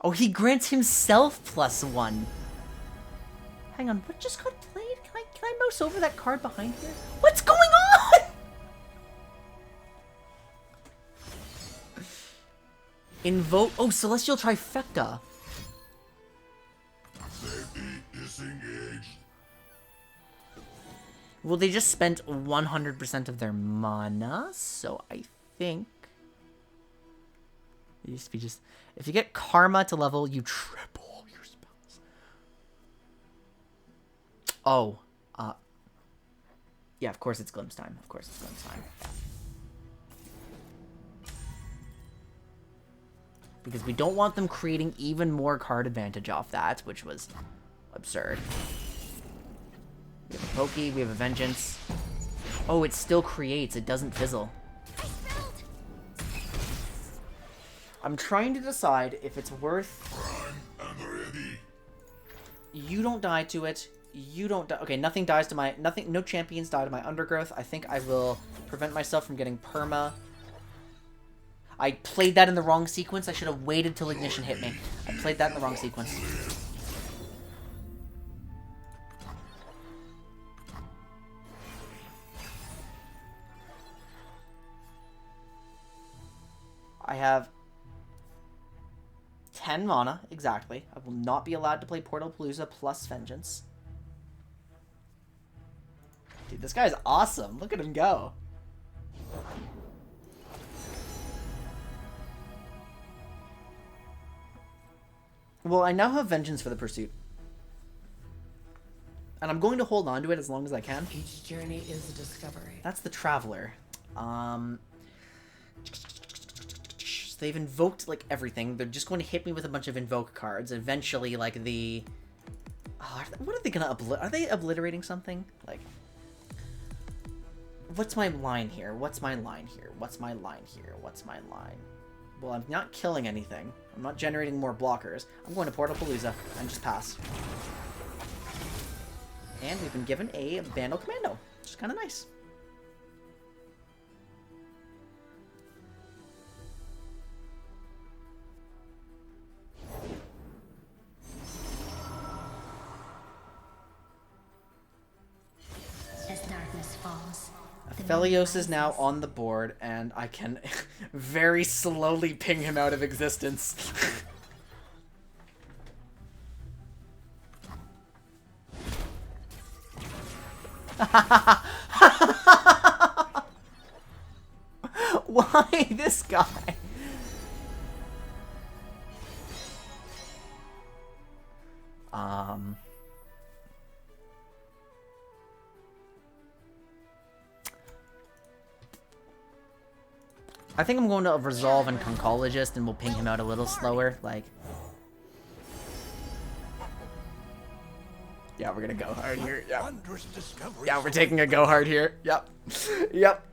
Oh, he grants himself +1. Hang on, what just got played? Can I mouse over that card behind here? What's going on? Invoke... Oh, Celestial Trifecta. Safety disengaged. Well, they just spent 100% of their mana, so I think... It used to be just... If you get Karma to level, you triple your spells. Oh. Yeah, of course it's Glimpse time. Of course it's Glimpse time. Because we don't want them creating even more card advantage off that, which was absurd. We have a Pokey, we have a Vengeance. Oh, it still creates, it doesn't fizzle. I'm trying to decide if it's worth... I'm ready. You don't die to it. You don't die. Okay, nothing dies to my... No champions die to my undergrowth. I think I will prevent myself from getting perma. I played that in the wrong sequence. I should have waited till ignition hit me. I played that in the wrong sequence. I have 10 mana, exactly. I will not be allowed to play Portal Palooza plus Vengeance. Dude, this guy's awesome. Look at him go. Well, I now have Vengeance for the Pursuit. And I'm going to hold on to it as long as I can. Each journey is a discovery. That's the Traveler. They've invoked, like, everything. They're just going to hit me with a bunch of invoke cards. Eventually, like, the... Oh, what are they gonna Are they obliterating something? Like... What's my line here? What's my line here? What's my line here? What's my line? Well, I'm not killing anything. I'm not generating more blockers. I'm going to Portal Palooza and just pass. And we've been given a Vandal Commando, which is kind of nice. As darkness falls, Aphelios is now on the board, and I can very slowly ping him out of existence. Why this guy? I think I'm going to Resolve and Conchologist, and we'll ping him out a little slower, like... Yeah, we're gonna go hard here. Yep. Yeah, we're taking a go hard here. Yep. Yep.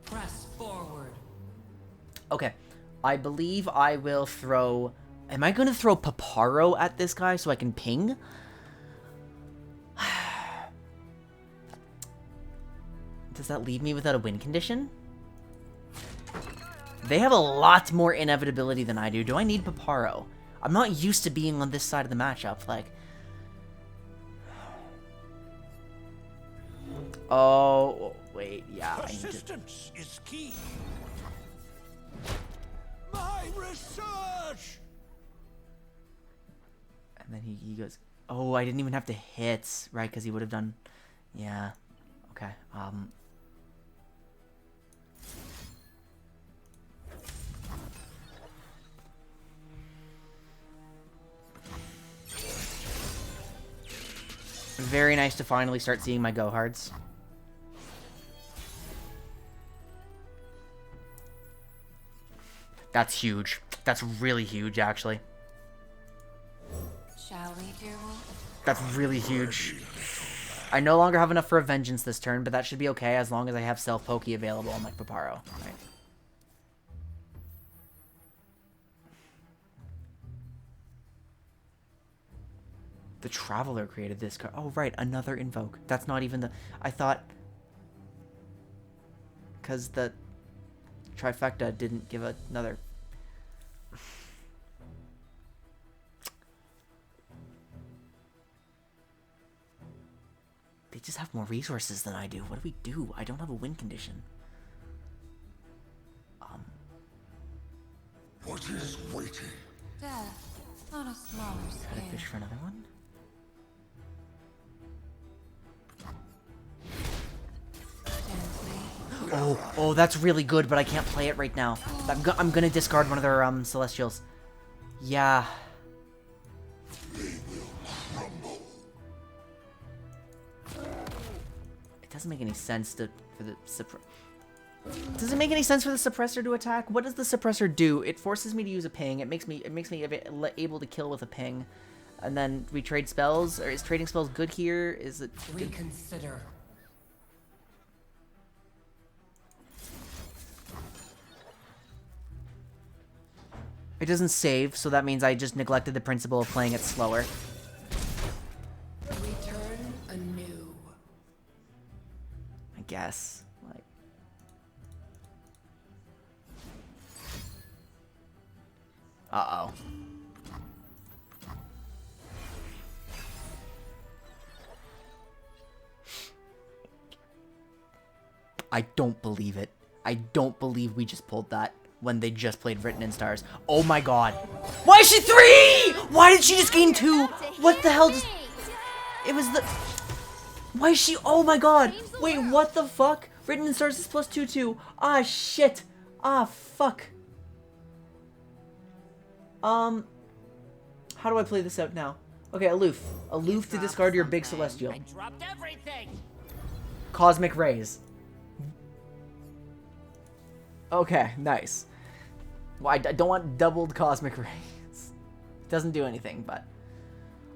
Press forward. Okay. I believe I will throw... Am I gonna throw Paparo at this guy so I can ping? Does that leave me without a win condition? They have a lot more inevitability than I do. Do I need Paparo? I'm not used to being on this side of the matchup. Like... Oh, wait, yeah. Persistence is key. My research. And then he goes, oh, I didn't even have to hit, right? Because he would have done, yeah. Okay. Very nice to finally start seeing my go-hards. That's huge. That's really huge, actually. Shall we, dear wolf? That's really huge. I no longer have enough for a Vengeance this turn, but that should be okay as long as I have Self-Pokey available on, like, Paparo. Right. The Traveler created this card. Oh, right, another Invoke. That's not even the... I thought... Because the Trifecta didn't give another... They just have more resources than I do. What do we do? I don't have a win condition. What is waiting? Death on a smaller Try to scale. fish for another one. Oh, that's really good, but I can't play it right now. I'm gonna discard one of their Celestials. Yeah. It doesn't make any sense for the Does it make any sense for the suppressor to attack? What does the suppressor do? It forces me to use a ping. It makes me able to kill with a ping, and then we trade spells. Or is trading spells good here? Is it good? Reconsider. It doesn't save, so that means I just neglected the principle of playing it slower. Return anew. I guess. Like... Uh-oh. I don't believe it. I don't believe we just pulled that when they just played Written in Stars. Oh my god. Why is she 3?! Why did she just gain 2? What the hell just... It was the... Why is she... Oh my god. Wait, what the fuck? Written in Stars is plus 2/2. Ah, shit. Ah, fuck. How do I play this out now? Okay, Aloof. Aloof to discard your big Celestial. I dropped everything. Cosmic Rays. Okay, nice. Well, I don't want doubled Cosmic Rays. Doesn't do anything, but...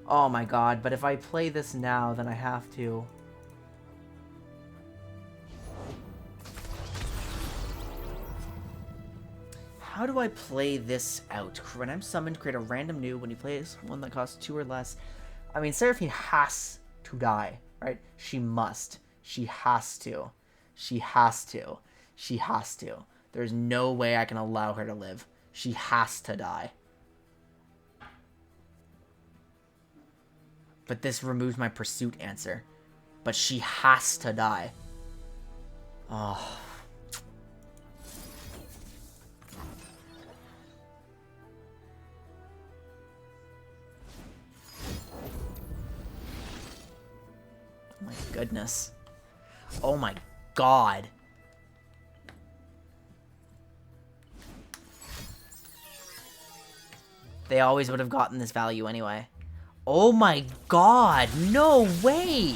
Oh my god, but if I play this now, then I have to... How do I play this out? When I'm summoned, create a random new. When you play one that costs 2 or less... I mean, Seraphine has to die, right? She must. She has to. She has to. She has to. There's no way I can allow her to live. She has to die. But this removes my pursuit answer. But she has to die. Oh. Oh my goodness. Oh my god. They always would have gotten this value anyway. Oh my god, no way!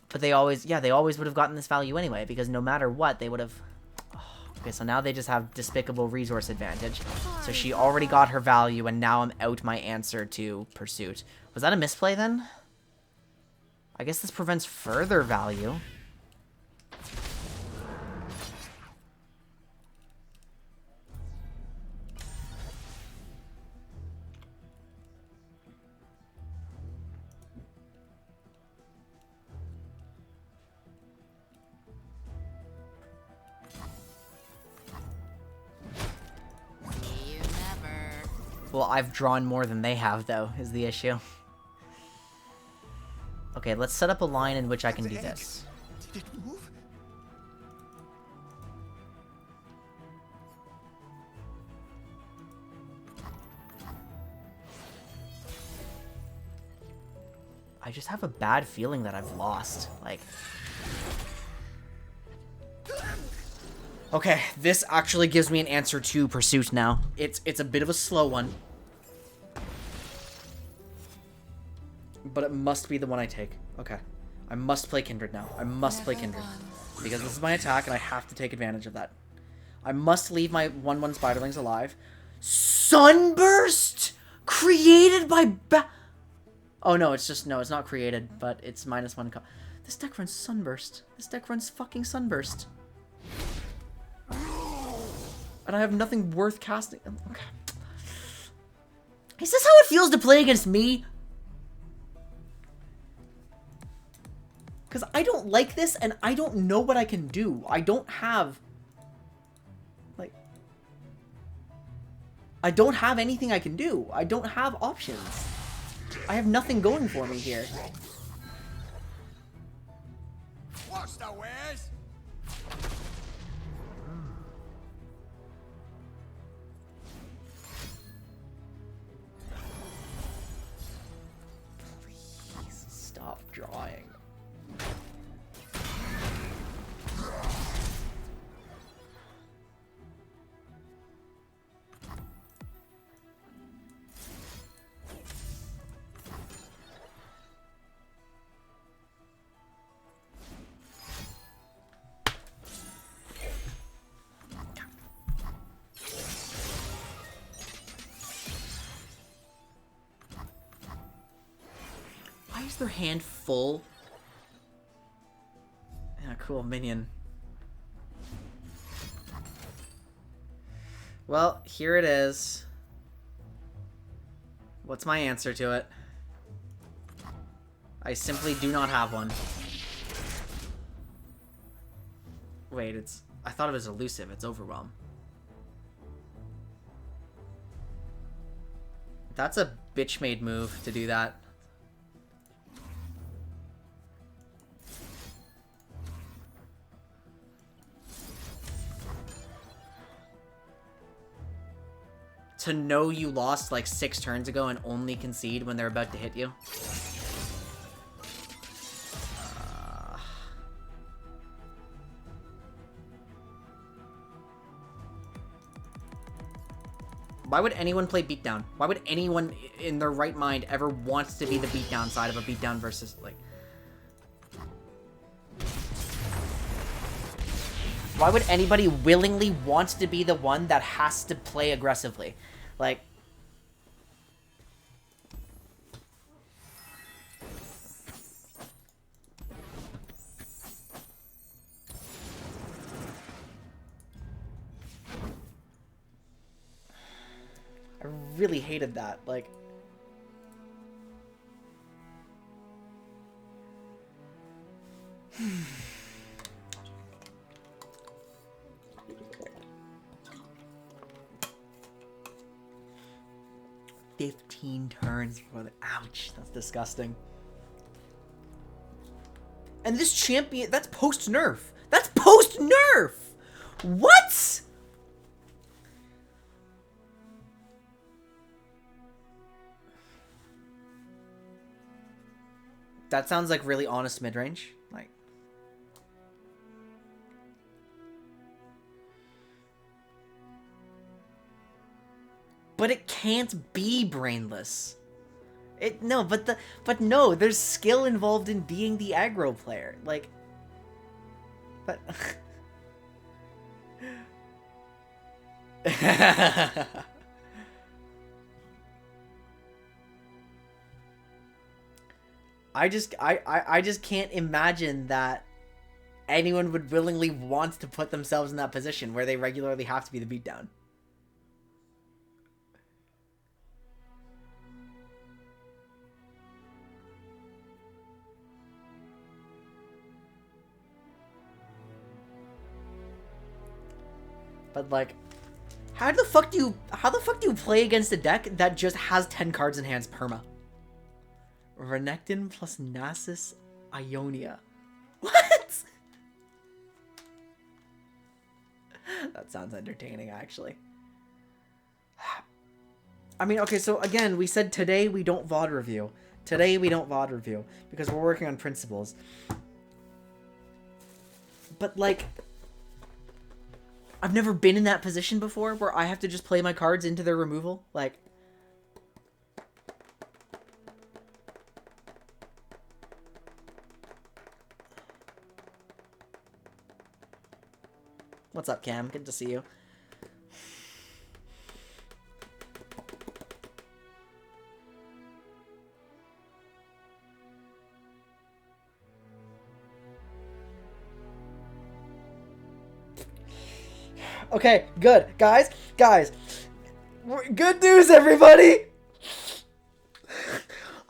But they always, yeah, they always would have gotten this value anyway, because no matter what, they would have... Okay, so now they just have despicable resource advantage. So she already got her value, and now I'm out my answer to Pursuit. Was that a misplay, then? I guess this prevents further value. Well, I've drawn more than they have, though, is the issue. Okay, let's set up a line in which I can do this. Did it move? I just have a bad feeling that I've lost. Like... Okay, this actually gives me an answer to Pursuit now. It's a bit of a slow one. But it must be the one I take. Okay. I must play Kindred now. I must play Kindred. Because this is my attack, and I have to take advantage of that. I must leave my 1/1 Spiderlings alive. Sunburst? Created by Oh, no, it's just... No, it's not created, but it's -1... This deck runs Sunburst. This deck runs fucking Sunburst. And I have nothing worth casting. Okay. Is this how it feels to play against me? Because I don't like this, and I don't know what I can do. I don't have... Like... I don't have anything I can do. I don't have options. I have nothing going for me here. What's the wares? Please stop drawing. is their hand full? Yeah, cool, minion. Well, here it is. What's my answer to it? I simply do not have one. Wait, I thought it was elusive. It's overwhelm. That's a bitch-made move to do that. To know you lost like 6 turns ago and only concede when they're about to hit you. Why would anyone play beatdown? Why would anyone in their right mind ever want to be the beatdown side of a beatdown versus, like... Why would anybody willingly want to be the one that has to play aggressively? Like... I really hated that, like... "15 turns for the... Ouch, that's disgusting. And this champion... That's post-nerf! That's post-nerf! What?! That sounds like really honest mid-range. Like... But it can't be brainless. No, but no, there's skill involved in being the aggro player. Like... But... I just can't imagine that anyone would willingly want to put themselves in that position where they regularly have to be the beatdown. But like, how the fuck do you play against a deck that just has 10 cards in hands perma? Renekton plus Nasus Ionia. What? That sounds entertaining, actually. I mean, okay, so again, we said today we don't VOD review. Today we don't VOD review because we're working on principles. But like, I've never been in that position before where I have to just play my cards into their removal. Like, what's up, Cam? Good to see you. Okay, good. Guys, good news, everybody!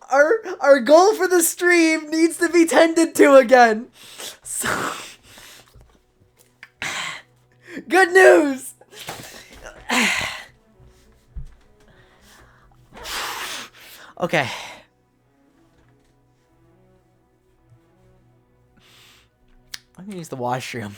Our goal for the stream needs to be tended to again. So... Good news! Okay. I'm gonna use the washroom.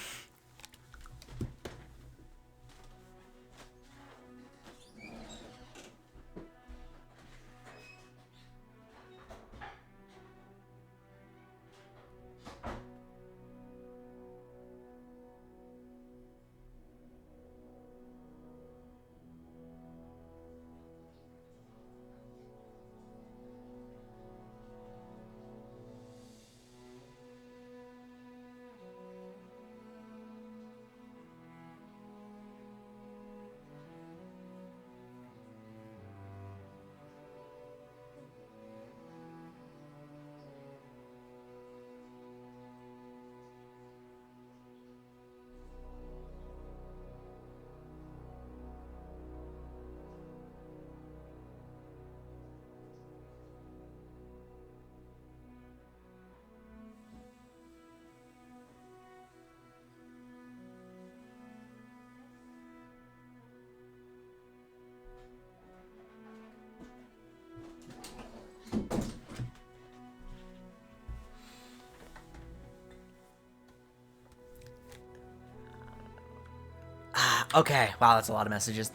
Okay, wow, that's a lot of messages.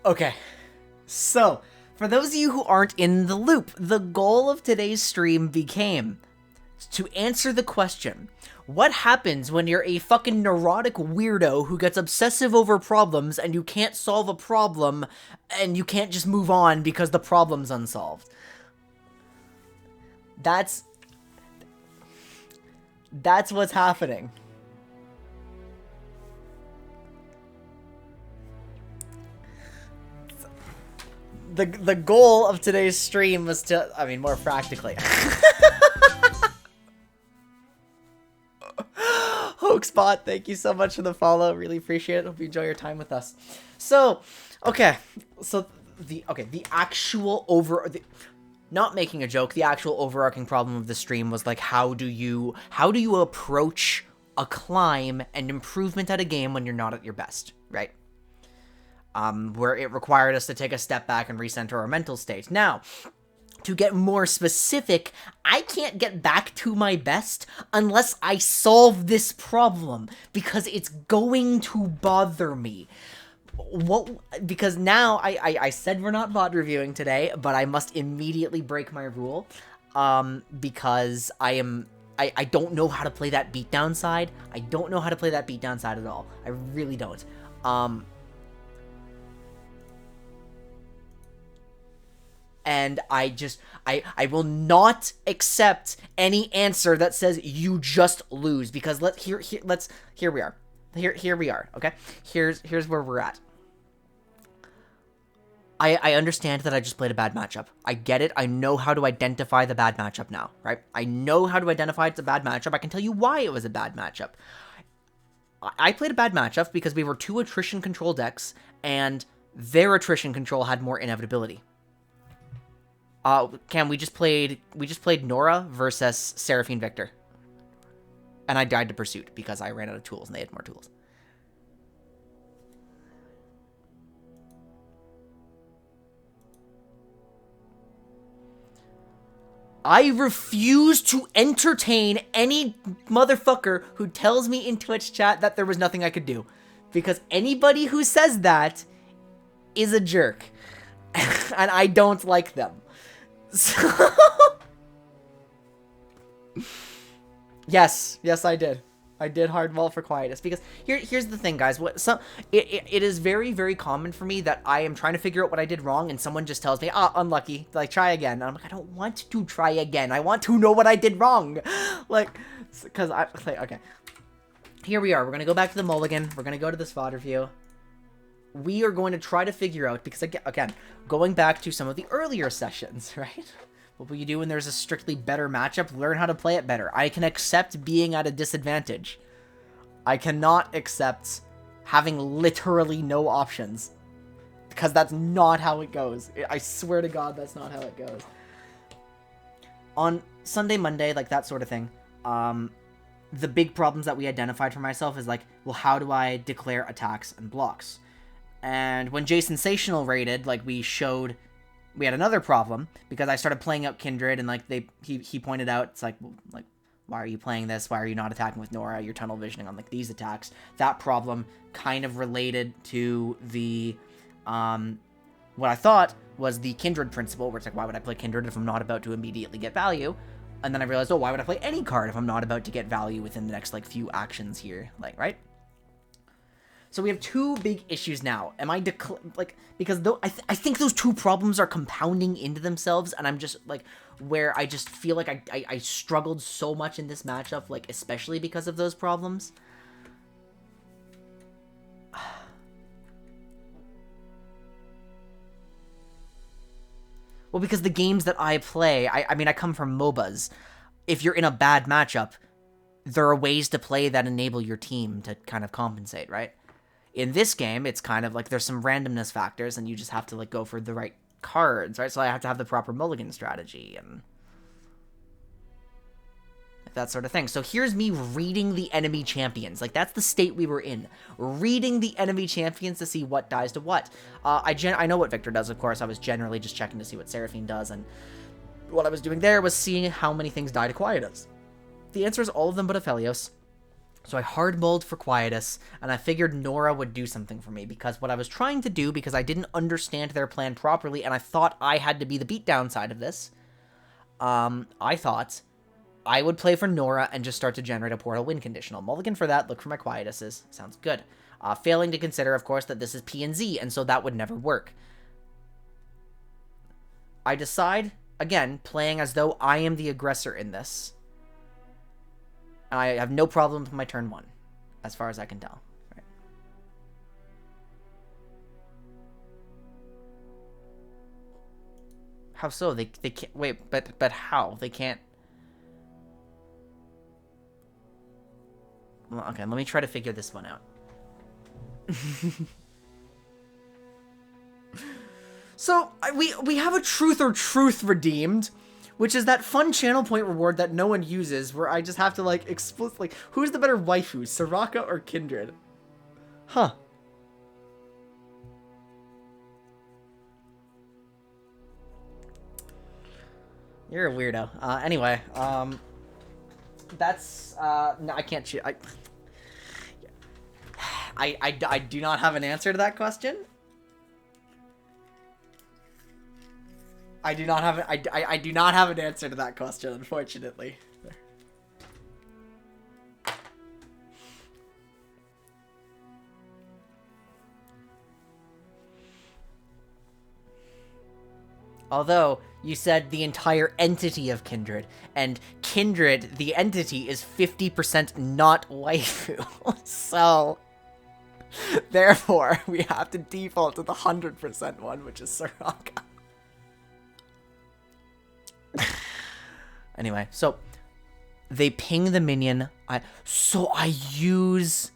Okay, so, for those of you who aren't in the loop, the goal of today's stream became to answer the question, what happens when you're a fucking neurotic weirdo who gets obsessive over problems and you can't solve a problem and you can't just move on because the problem's unsolved? That's what's happening. The goal of today's stream was to, I mean, more practically. Hoaxbot, thank you so much for the follow. Really appreciate it. Hope you enjoy your time with us. So, okay. So, the actual not making a joke, the actual overarching problem of the stream was like, how do you approach a climb and improvement at a game when you're not at your best, right? Where it required us to take a step back and recenter our mental state. Now, to get more specific, I can't get back to my best unless I solve this problem, because it's going to bother me. Because now, I said we're not bot reviewing today, but I must immediately break my rule, because I don't know how to play that beatdown side. I don't know how to play that beatdown side at all. I really don't. And I will not accept any answer that says you just lose, because here we are. Here we are, okay? Here's where we're at. I understand that I just played a bad matchup. I get it. I know how to identify the bad matchup now, right? I know how to identify it's a bad matchup. I can tell you why it was a bad matchup. I played a bad matchup because we were 2 attrition control decks, and their attrition control had more inevitability. Cam, we just played Nora versus Seraphine Victor. And I died to Pursuit because I ran out of tools and they had more tools. I refuse to entertain any motherfucker who tells me in Twitch chat that there was nothing I could do. Because anybody who says that is a jerk. And I don't like them. So yes, I did. I did hardball for quietus, because here's the thing, guys. It is very, very common for me that I am trying to figure out what I did wrong, and someone just tells me, unlucky, like, try again. And I'm like, I don't want to try again. I want to know what I did wrong. Like, because okay. Here we are. We're gonna go back to the mulligan. We're gonna go to this VOD review. We are going to try to figure out, because again, going back to some of the earlier sessions, right? What will you do when there's a strictly better matchup? Learn how to play it better. I can accept being at a disadvantage. I cannot accept having literally no options, because that's not how it goes. I swear to God, that's not how it goes. On Sunday, Monday, like that sort of thing, the big problems that we identified for myself is like, well, how do I declare attacks and blocks? And when Jay Sensational raided, like, we had another problem, because I started playing up Kindred, and like he pointed out, it's like, why are you playing this? Why are you not attacking with Nora? You're tunnel visioning on like these attacks. That problem kind of related to the what I thought was the Kindred principle, where it's like, why would I play Kindred if I'm not about to immediately get value? And then I realized, oh, why would I play any card if I'm not about to get value within the next like few actions here, like, right? So we have 2 big issues now. Am I because I think those 2 problems are compounding into themselves, and I'm just like, where I just feel like I struggled so much in this matchup, like, especially because of those problems. Well, because the games that I play, I mean, I come from MOBAs. If you're in a bad matchup, there are ways to play that enable your team to kind of compensate, right? In this game, it's kind of like there's some randomness factors, and you just have to like go for the right cards, right? So I have to have the proper mulligan strategy and like that sort of thing. So here's me reading the enemy champions. Like, that's the state we were in. Reading the enemy champions to see what dies to what. I know what Victor does, of course. I was generally just checking to see what Seraphine does, and what I was doing there was seeing how many things die to Quietus. The answer is all of them but Aphelios. So I hard mulled for Quietus, and I figured Nora would do something for me, because what I was trying to do, because I didn't understand their plan properly, and I thought I had to be the beatdown side of this, I thought I would play for Nora and just start to generate a portal win conditional. Mulligan for that, look for my Quietuses. Sounds good. Failing to consider, of course, that this is P and Z, and so that would never work. I decide, again, playing as though I am the aggressor in this. I have no problem with my turn 1, as far as I can tell. Right. How so? They can't... Wait, but how? They can't... Well, okay, let me try to figure this one out. So, we have a truth or truth redeemed, which is that fun channel point reward that no one uses, where I just have to, like, explicitly... Who's the better waifu, Soraka or Kindred? Huh. You're a weirdo. Anyway, that's, no, I can't choose. I do not have an answer to that question. I do not have I do not have an answer to that question, unfortunately. Although, you said the entire entity of Kindred, and Kindred, the entity, is 50% not waifu. So, therefore, we have to default to the 100% one, which is Soraka. Anyway, so they ping the minion. So I use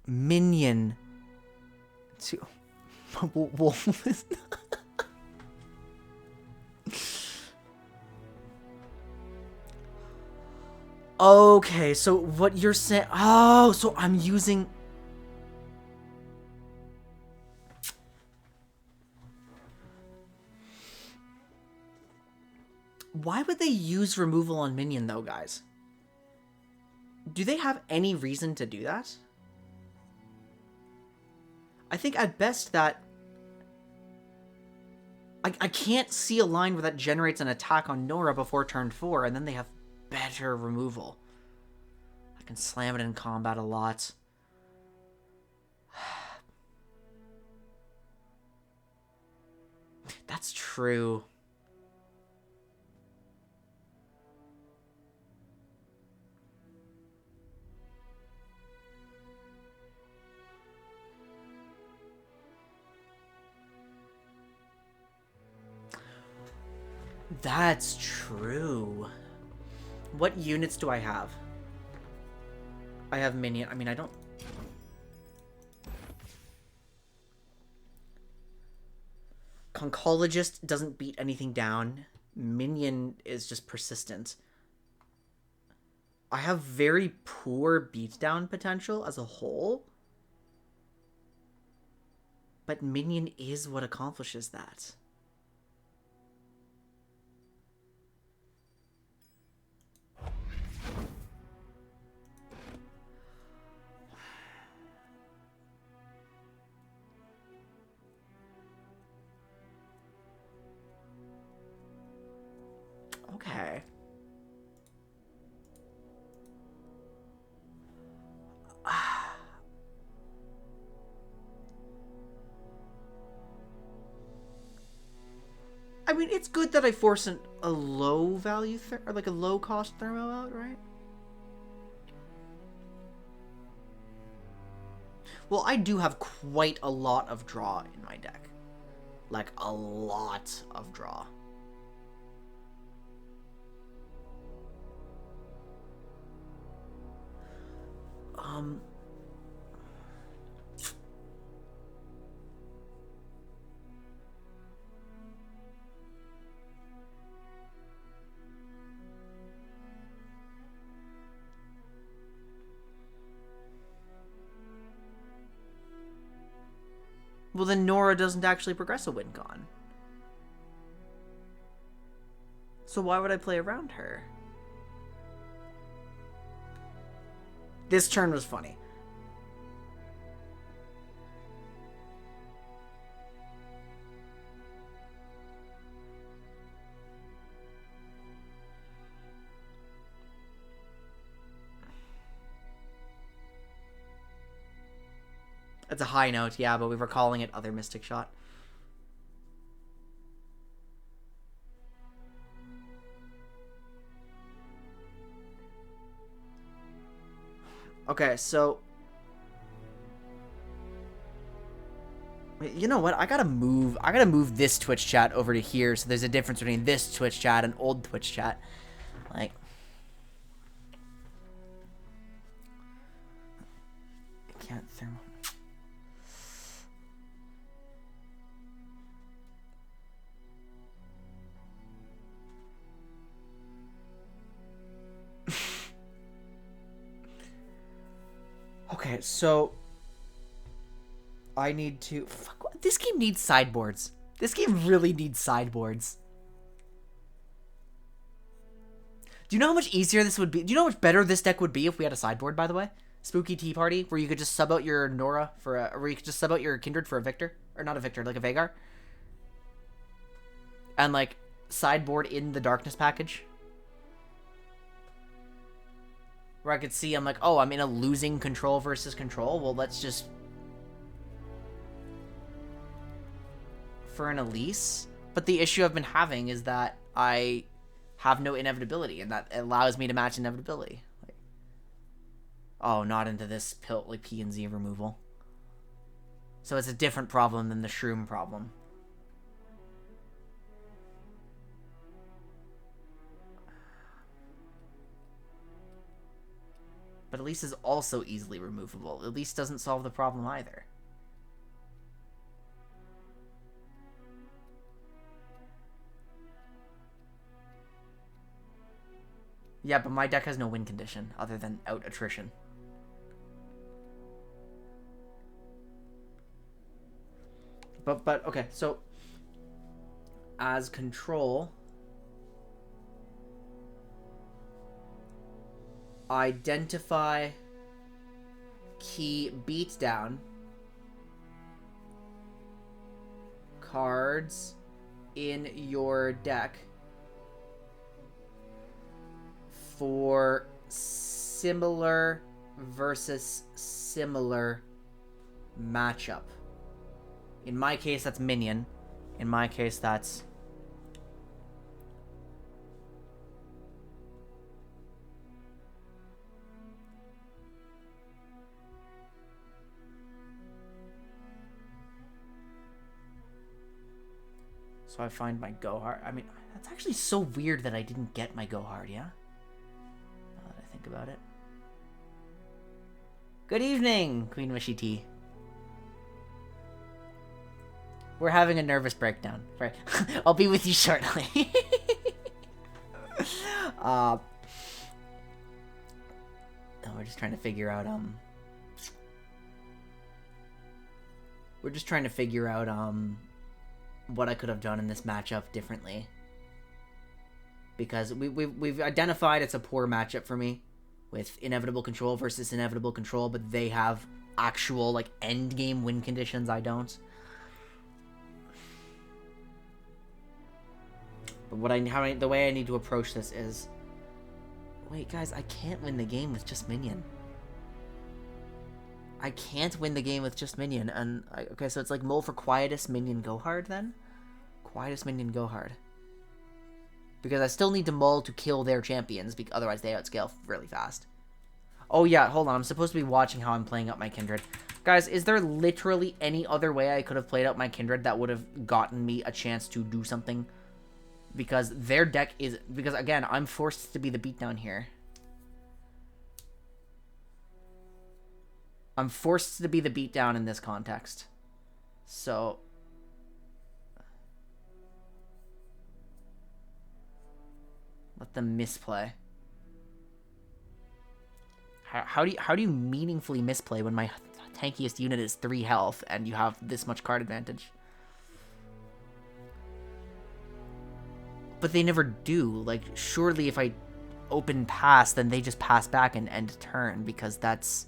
minion to Okay, so what you're saying... Oh, so I'm using... Why would they use removal on minion, though, guys? Do they have any reason to do that? I think at best that... I can't see a line where that generates an attack on Nora before turn 4, and then they have better removal. I can slam it in combat a lot. That's true. That's true. What units do I have? I have minion. I mean, I don't... Conchologist doesn't beat anything down. Minion is just persistent. I have very poor beatdown potential as a whole. But minion is what accomplishes that. Okay. I mean, it's good that I force a low value, or like a low cost thermo out, right? Well, I do have quite a lot of draw in my deck. Like, a lot of draw. Well, then Nora doesn't actually progress a win con. So why would I play around her? This turn was funny. That's a high note, yeah, but we were calling it other Mystic Shot. Okay, so... You know what? I gotta move this Twitch chat over to here, so there's a difference between this Twitch chat and old Twitch chat. Like... I can't thermo... Okay, so I need to... Fuck, this game needs sideboards. This game really needs sideboards. Do you know how much easier this would be? Do you know how much better this deck would be if we had a sideboard, by the way? Spooky Tea Party, where you could just sub out your Nora for a... Or you could just sub out your Kindred for a Victor. Or not a Victor, like a Vagar. And, like, sideboard in the Darkness package. Where I could see, I'm like, oh, I'm in a losing control versus control. Well, let's just... For an Elise. But the issue I've been having is that I have no inevitability, and that allows me to match inevitability. Like, oh, not into this pill, like P and Z removal. So it's a different problem than the Shroom problem. But Elise is also easily removable. Elise doesn't solve the problem either. Yeah, but my deck has no win condition other than out attrition. But okay, so as control, identify key beatdown cards in your deck for similar versus similar matchup. In my case, that's minion. In my case, that's... So I find my Go Hard. I mean, that's actually so weird that I didn't get my Go Hard, yeah? Now that I think about it. Good evening, Queen Wishy Tea. We're having a nervous breakdown. Right. I'll be with you shortly. No, we're just trying to figure out, We're just trying to figure out, what I could have done in this matchup differently. Because we've identified it's a poor matchup for me. With Inevitable Control versus Inevitable Control, but they have actual, like, endgame win conditions I don't. But the way I need to approach this is... Wait, guys, I can't win the game with just minion. I can't win the game with just minion, and... Okay, so it's like mull for Quietus, minion, go hard, then? Quietus, minion, go hard. Because I still need to mull to kill their champions, otherwise they outscale really fast. Oh yeah, hold on, I'm supposed to be watching how I'm playing up my Kindred. Guys, is there literally any other way I could have played out my Kindred that would have gotten me a chance to do something? Because their deck is... Because, again, I'm forced to be the beatdown here. I'm forced to be the beatdown in this context. So... Let them misplay. How do you meaningfully misplay when my tankiest unit is 3 health, and you have this much card advantage. But they never do. Like, surely if I open pass, then they just pass back and end turn, because that's...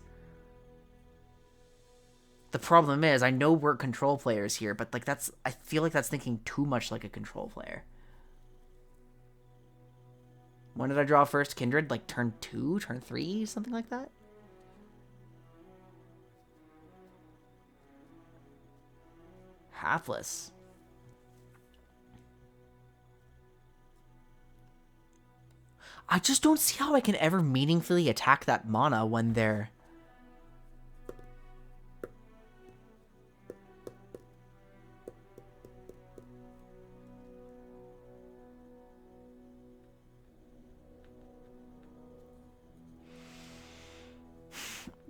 The problem is, I know we're control players here, but, like, that's... I feel like that's thinking too much like a control player. When did I draw first Kindred? Like, turn 2? Turn 3? Something like that? Hapless. I just don't see how I can ever meaningfully attack that mana when they're...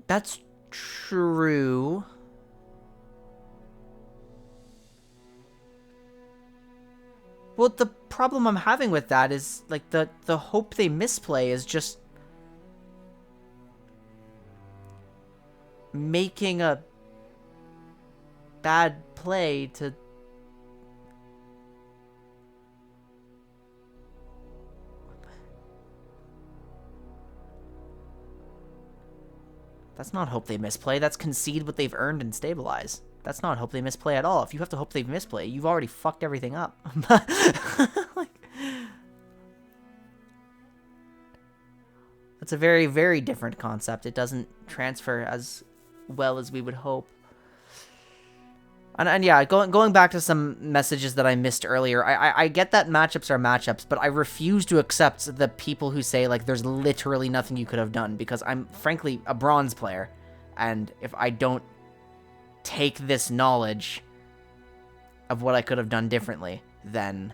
That's true. Well, the problem I'm having with that is, like, the hope they misplay is just making a bad play to... That's not hope they misplay. That's concede what they've earned and stabilize. That's not hope they misplay at all. If you have to hope they misplay, you've already fucked everything up. Like, that's a very, very different concept. It doesn't transfer as well as we would hope. And yeah, going back to some messages that I missed earlier, I get that matchups are matchups, but I refuse to accept the people who say, like, there's literally nothing you could have done, because I'm, frankly, a bronze player, and if I don't take this knowledge of what I could have done differently, then...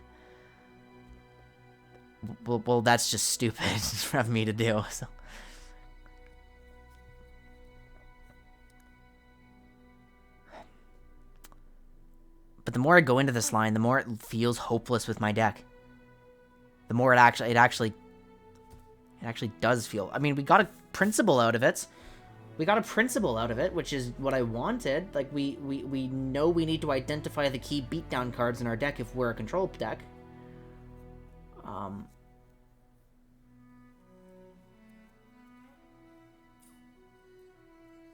Well, that's just stupid for me to do, so... But the more I go into this line, the more it feels hopeless with my deck. The more it actually does feel... I mean, we got a principle out of it. We got a principle out of it, which is what I wanted. Like, we know we need to identify the key beatdown cards in our deck if we're a control deck.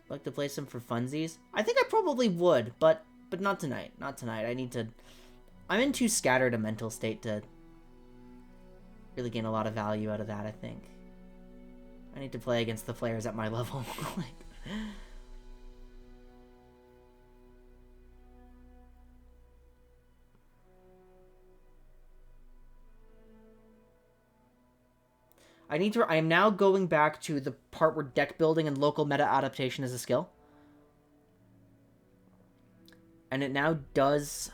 Like to play some for funsies? I think I probably would, but not tonight. Not tonight. I need to... I'm in too scattered a mental state to really gain a lot of value out of that, I think. I need to play against the players at my level. Like... I am now going back to the part where deck building and local meta adaptation is a skill. And it now does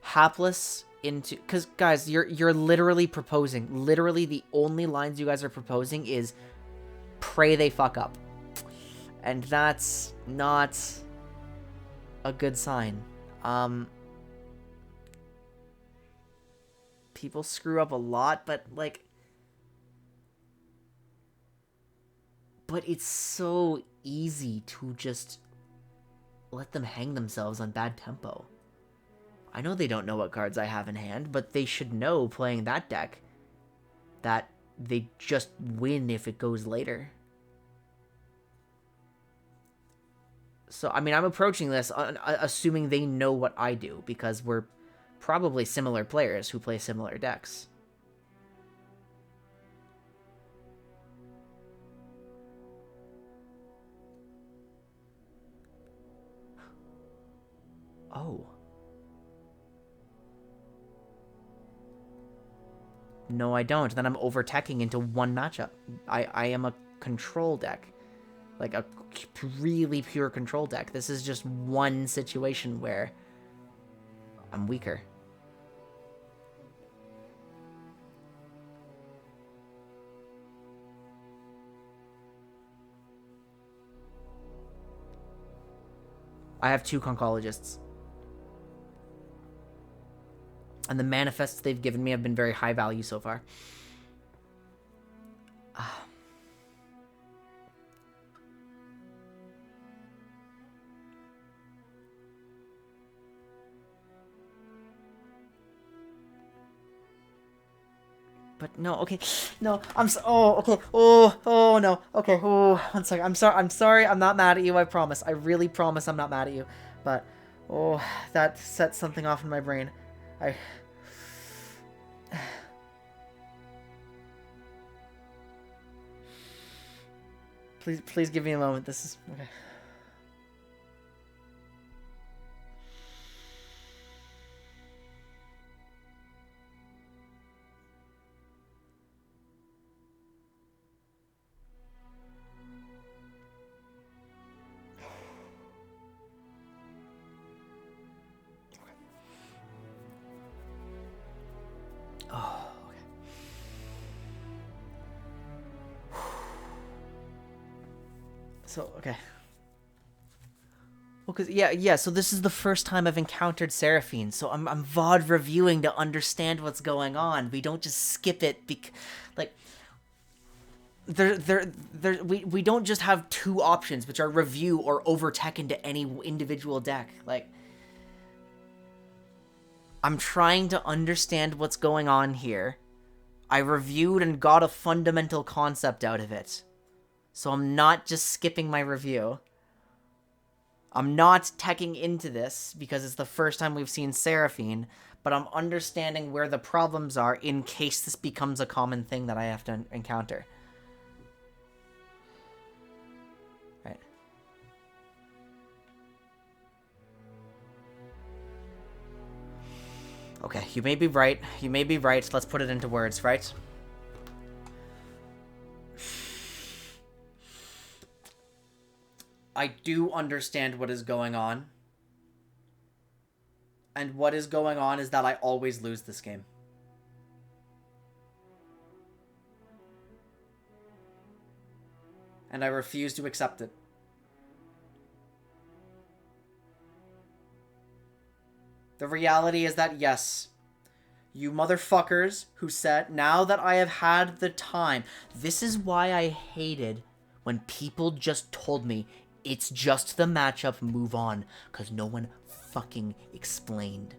hapless into... Because, guys, you're literally proposing. Literally, the only lines you guys are proposing is pray they fuck up. And that's not a good sign. People screw up a lot, but, like... But it's so easy to just let them hang themselves on bad tempo. I know they don't know what cards I have in hand, but they should know playing that deck that they just win if it goes later. So, I mean, I'm approaching this assuming they know what I do, because we're probably similar players who play similar decks. Oh. No, I don't. Then I'm over-teching into one matchup. I am a control deck. Like, a really pure control deck. This is just one situation where I'm weaker. I have 2 Conchologists. And the manifests they've given me have been very high value so far. But no, okay. No, oh, okay. Oh, no. Okay, oh, one second. I'm sorry. I'm not mad at you, I promise. I really promise I'm not mad at you. But, oh, that set something off in my brain. Please give me a moment. This is... Okay. Oh, okay. So, okay. Well, cause yeah. So this is the first time I've encountered Seraphine. So I'm VOD reviewing to understand what's going on. We don't just skip it like we don't just have two options, which are review or overtech into any individual deck. Like, I'm trying to understand what's going on here. I reviewed and got a fundamental concept out of it. So I'm not just skipping my review. I'm not teching into this because it's the first time we've seen Seraphine, but I'm understanding where the problems are in case this becomes a common thing that I have to encounter. Right. Okay, you may be right. You may be right. Let's put it into words, right? I do understand what is going on. And what is going on is that I always lose this game. And I refuse to accept it. The reality is that, yes, you motherfuckers who said, now that I have had the time, this is why I hated when people just told me, it's just the matchup, move on, because no one fucking explained,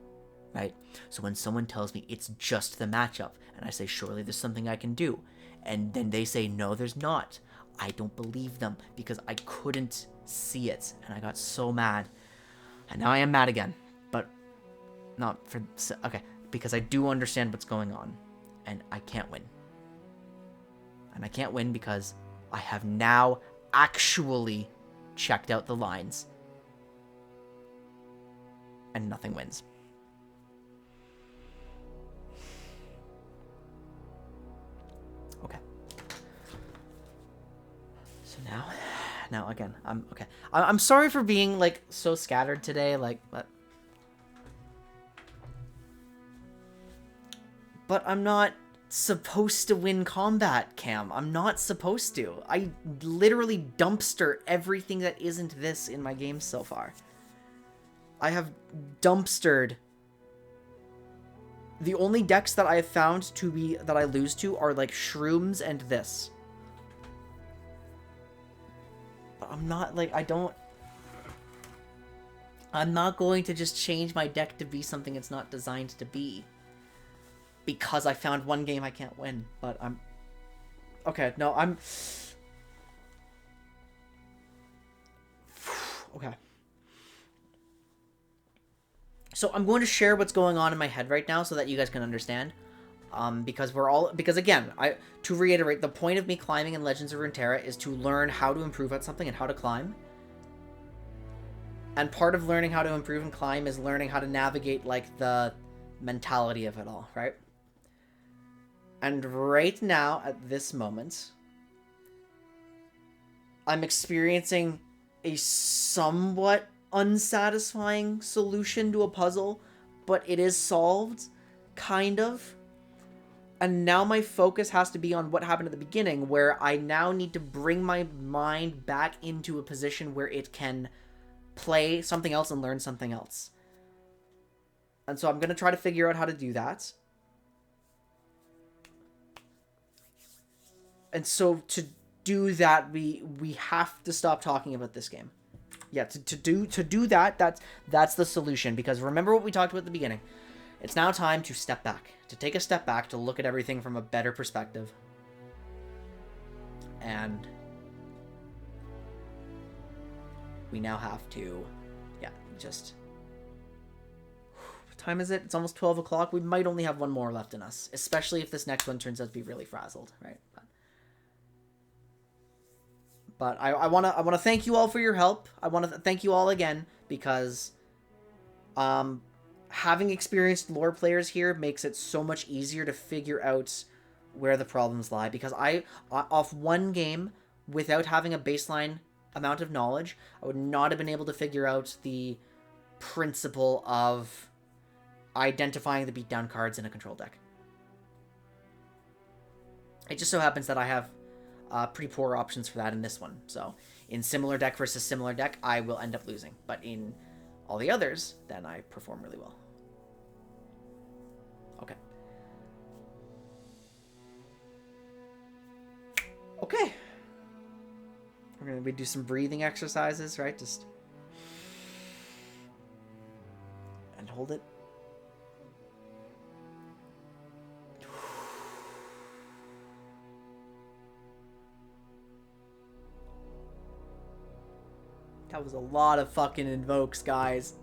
right? So when someone tells me it's just the matchup, and I say, surely there's something I can do, and then they say, no, there's not, I don't believe them, because I couldn't see it, and I got so mad, and now I am mad again, but not for, okay, because I do understand what's going on, and I can't win. And I can't win because I have now actually checked out the lines. And nothing wins. Okay. So now again, okay. I'm sorry for being, like, so scattered today, like, but I'm not supposed to win combat, Cam. I'm not supposed to. I literally dumpster everything that isn't this in my games so far. I have dumpstered. The only decks that I have found that I lose to are like Shrooms and this. But I'm not like, I'm not going to just change my deck to be something it's not designed to be. Because I found one game I can't win, but I'm... Okay, no, I'm... Okay. So I'm going to share what's going on in my head right now so that you guys can understand. Because again, to reiterate, the point of me climbing in Legends of Runeterra is to learn how to improve at something and how to climb. And part of learning how to improve and climb is learning how to navigate, like, the mentality of it all, right? And right now, at this moment, I'm experiencing a somewhat unsatisfying solution to a puzzle, but it is solved, kind of. And now my focus has to be on what happened at the beginning, where I now need to bring my mind back into a position where it can play something else and learn something else. And so I'm going to try to figure out how to do that. And so to do that, we have to stop talking about this game. Yeah, to do that, that's the solution. Because remember what we talked about at the beginning. It's now time to step back. To take a step back to look at everything from a better perspective. And we now have to, yeah, just... What time is it? It's almost 12 o'clock. We might only have one more left in us. Especially if this next one turns out to be really frazzled, right? But I want to thank you all for your help. I want to thank you all again because having experienced lore players here makes it so much easier to figure out where the problems lie. Because off one game, without having a baseline amount of knowledge, I would not have been able to figure out the principle of identifying the beatdown cards in a control deck. It just so happens that I have pretty poor options for that in this one. So in similar deck versus similar deck, I will end up losing. But in all the others, then I perform really well. Okay. Okay. We're going to do some breathing exercises, right? Just... and hold it. That was a lot of fucking invokes, guys.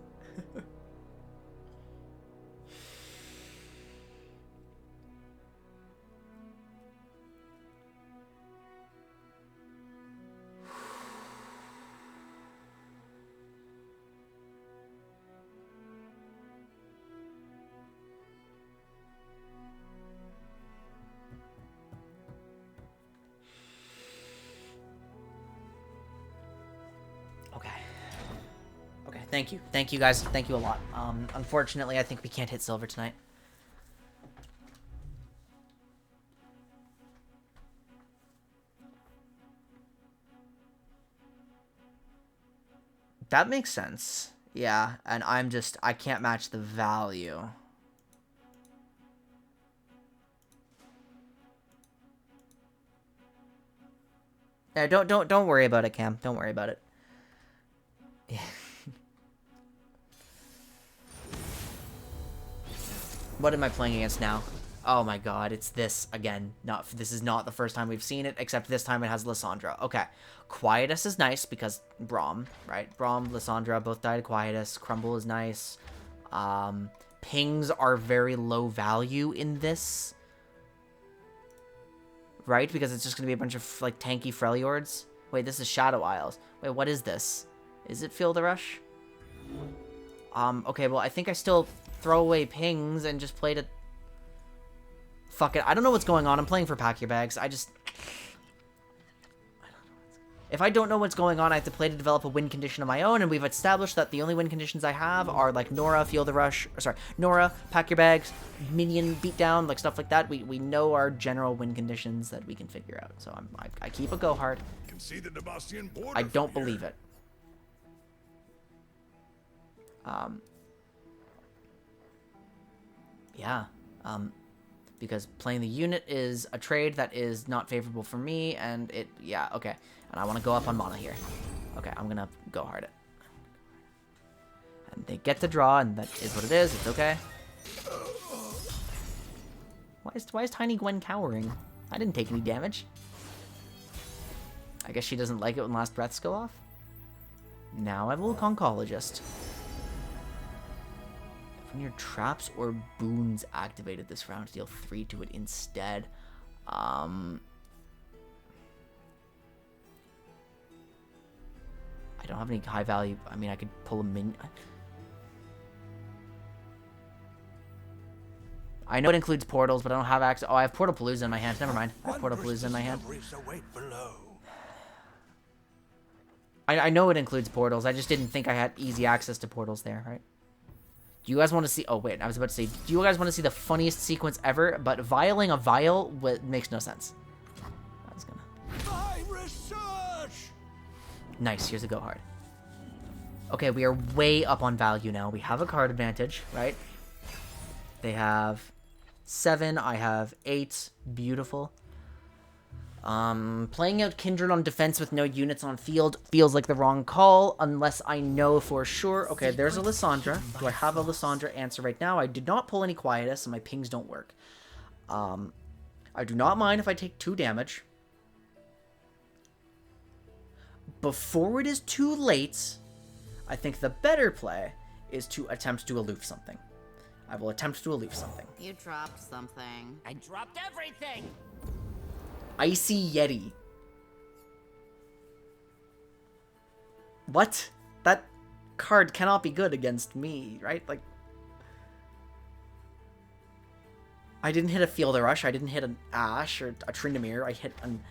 Thank you. Thank you, guys. Thank you a lot. Unfortunately, I think we can't hit silver tonight. That makes sense. Yeah, and I can't match the value. Yeah, don't worry about it, Cam. Don't worry about it. Yeah. What am I playing against now? Oh my god, it's this again. This is not the first time we've seen it, except this time it has Lysandra. Okay. Quietus is nice because Braum, right? Braum, Lysandra both died Quietus. Crumble is nice. Pings are very low value in this. Right? Because it's just going to be a bunch of, like, tanky Freljords. Wait, this is Shadow Isles. Wait, what is this? Is it Feel the Rush? Okay, well, I think I still throw away pings and just play to... Fuck it. I don't know what's going on. I'm playing for Pack Your Bags. If I don't know what's going on, I have to play to develop a win condition of my own, and we've established that the only win conditions I have are, like, Nora, Feel the Rush... Or, sorry, Nora, Pack Your Bags, Minion Beatdown, like, stuff like that. We know our general win conditions that we can figure out. So I keep a go hard. Can see the Demacian border. I don't believe it. Yeah, because playing the unit is a trade that is not favorable for me, and yeah, okay. And I want to go up on mana here. Okay, I'm gonna go hard it. And they get the draw, and that is what it is, it's okay. Why is Tiny Gwen cowering? I didn't take any damage. I guess she doesn't like it when last breaths go off. Now I have a little Concologist. When your traps or boons activated this round, deal 3 to it instead. I don't have any high value. I mean, I could pull a minion. I know it includes portals, but I don't have access. Oh, I have Portal Palooza in my hand. Never mind. I have Portal Palooza in my hand. I know it includes portals. I just didn't think I had easy access to portals there, right? Do you guys want to see... Oh, wait. I was about to say, do you guys want to see the funniest sequence ever? But vialing a vial makes no sense. I was gonna... My research! Nice. Here's a go hard. Okay, we are way up on value now. We have a card advantage, right? They have 7. I have 8. Beautiful. Playing out Kindred on defense with no units on field feels like the wrong call, unless I know for sure. Okay, there's a Lysandra. Do I have a Lysandra answer right now? I did not pull any Quietus, and my pings don't work. I do not mind if I take 2 damage. Before it is too late, I think the better play is to attempt to aloof something. I will attempt to aloof something. You dropped something. I dropped everything. Icy Yeti. What? That card cannot be good against me, right? Like, I didn't hit a Field Rush. I didn't hit an Ash or a Tryndamere. I hit an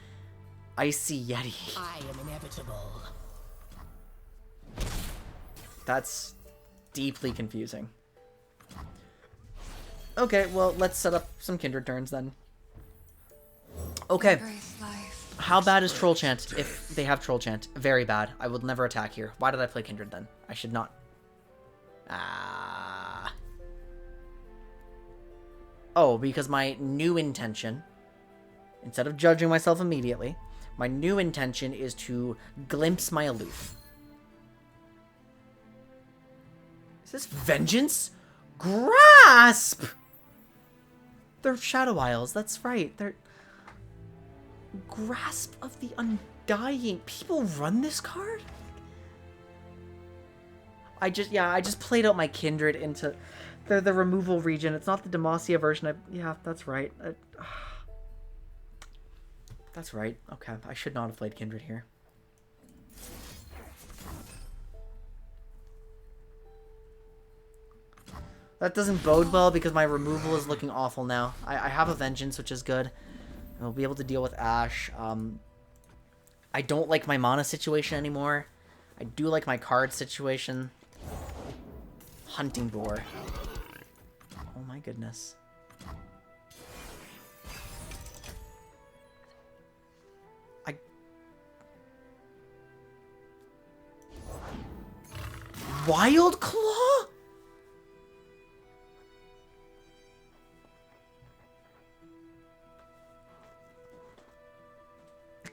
Icy Yeti. I am inevitable. That's deeply confusing. Okay, well, let's set up some Kindred turns then. Okay. How bad is Troll Chant if they have Troll Chant? Very bad. I will never attack here. Why did I play Kindred then? I should not. Oh, because my new intention, instead of judging myself immediately, my new intention is to glimpse my aloof. Is this Vengeance? Grasp! They're Shadow Isles, that's right. They're... Grasp of the Undying. People run this card? I just played out my Kindred into the removal region. It's not the Demacia version. Yeah, that's right. That's right. Okay, I should not have played Kindred here. That doesn't bode well because my removal is looking awful now. I have a Vengeance, which is good. I'll be able to deal with Ash. I don't like my mana situation anymore. I do like my card situation. Hunting Boar. Oh my goodness. Wild Claw?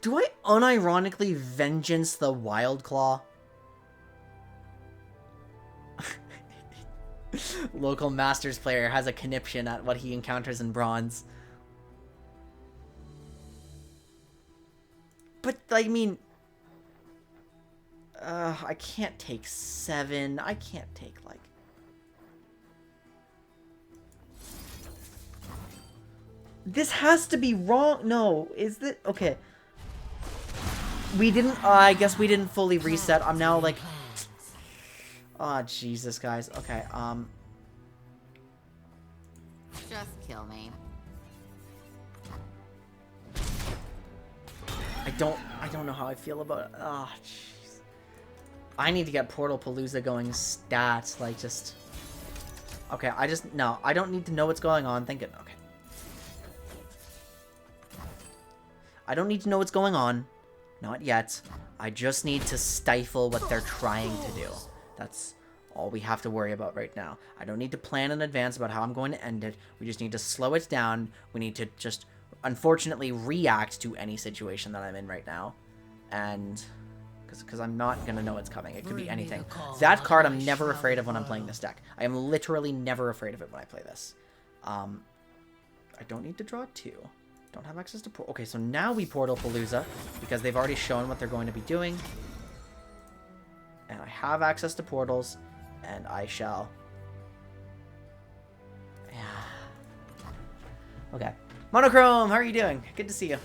Do I unironically Vengeance the Wild Claw? Local Masters player has a conniption at what he encounters in Bronze. But, I mean... I can't take 7. I can't take, like... This has to be wrong. No, is it? Okay. We didn't... I guess we didn't fully reset. I'm now, like... Oh, Jesus, guys. Okay, Just kill me. I don't know how I feel about it. Oh, jeez. I need to get Portal Palooza going stats. Like, just... Okay, no, I don't need to know what's going on. Thank it. Okay. I don't need to know what's going on. Not yet. I just need to stifle what they're trying to do. That's all we have to worry about right now. I don't need to plan in advance about how I'm going to end it. We just need to slow it down. We need to just, unfortunately, react to any situation that I'm in right now. And... Because I'm not going to know what's coming. It could be anything. That card I'm never afraid of when I'm playing this deck. I am literally never afraid of it when I play this. I don't need to draw 2. Don't have access to... Okay, so now we Portal Palooza, because they've already shown what they're going to be doing. And I have access to portals, and I shall... Yeah. Okay. Monochrome, how are you doing? Good to see you.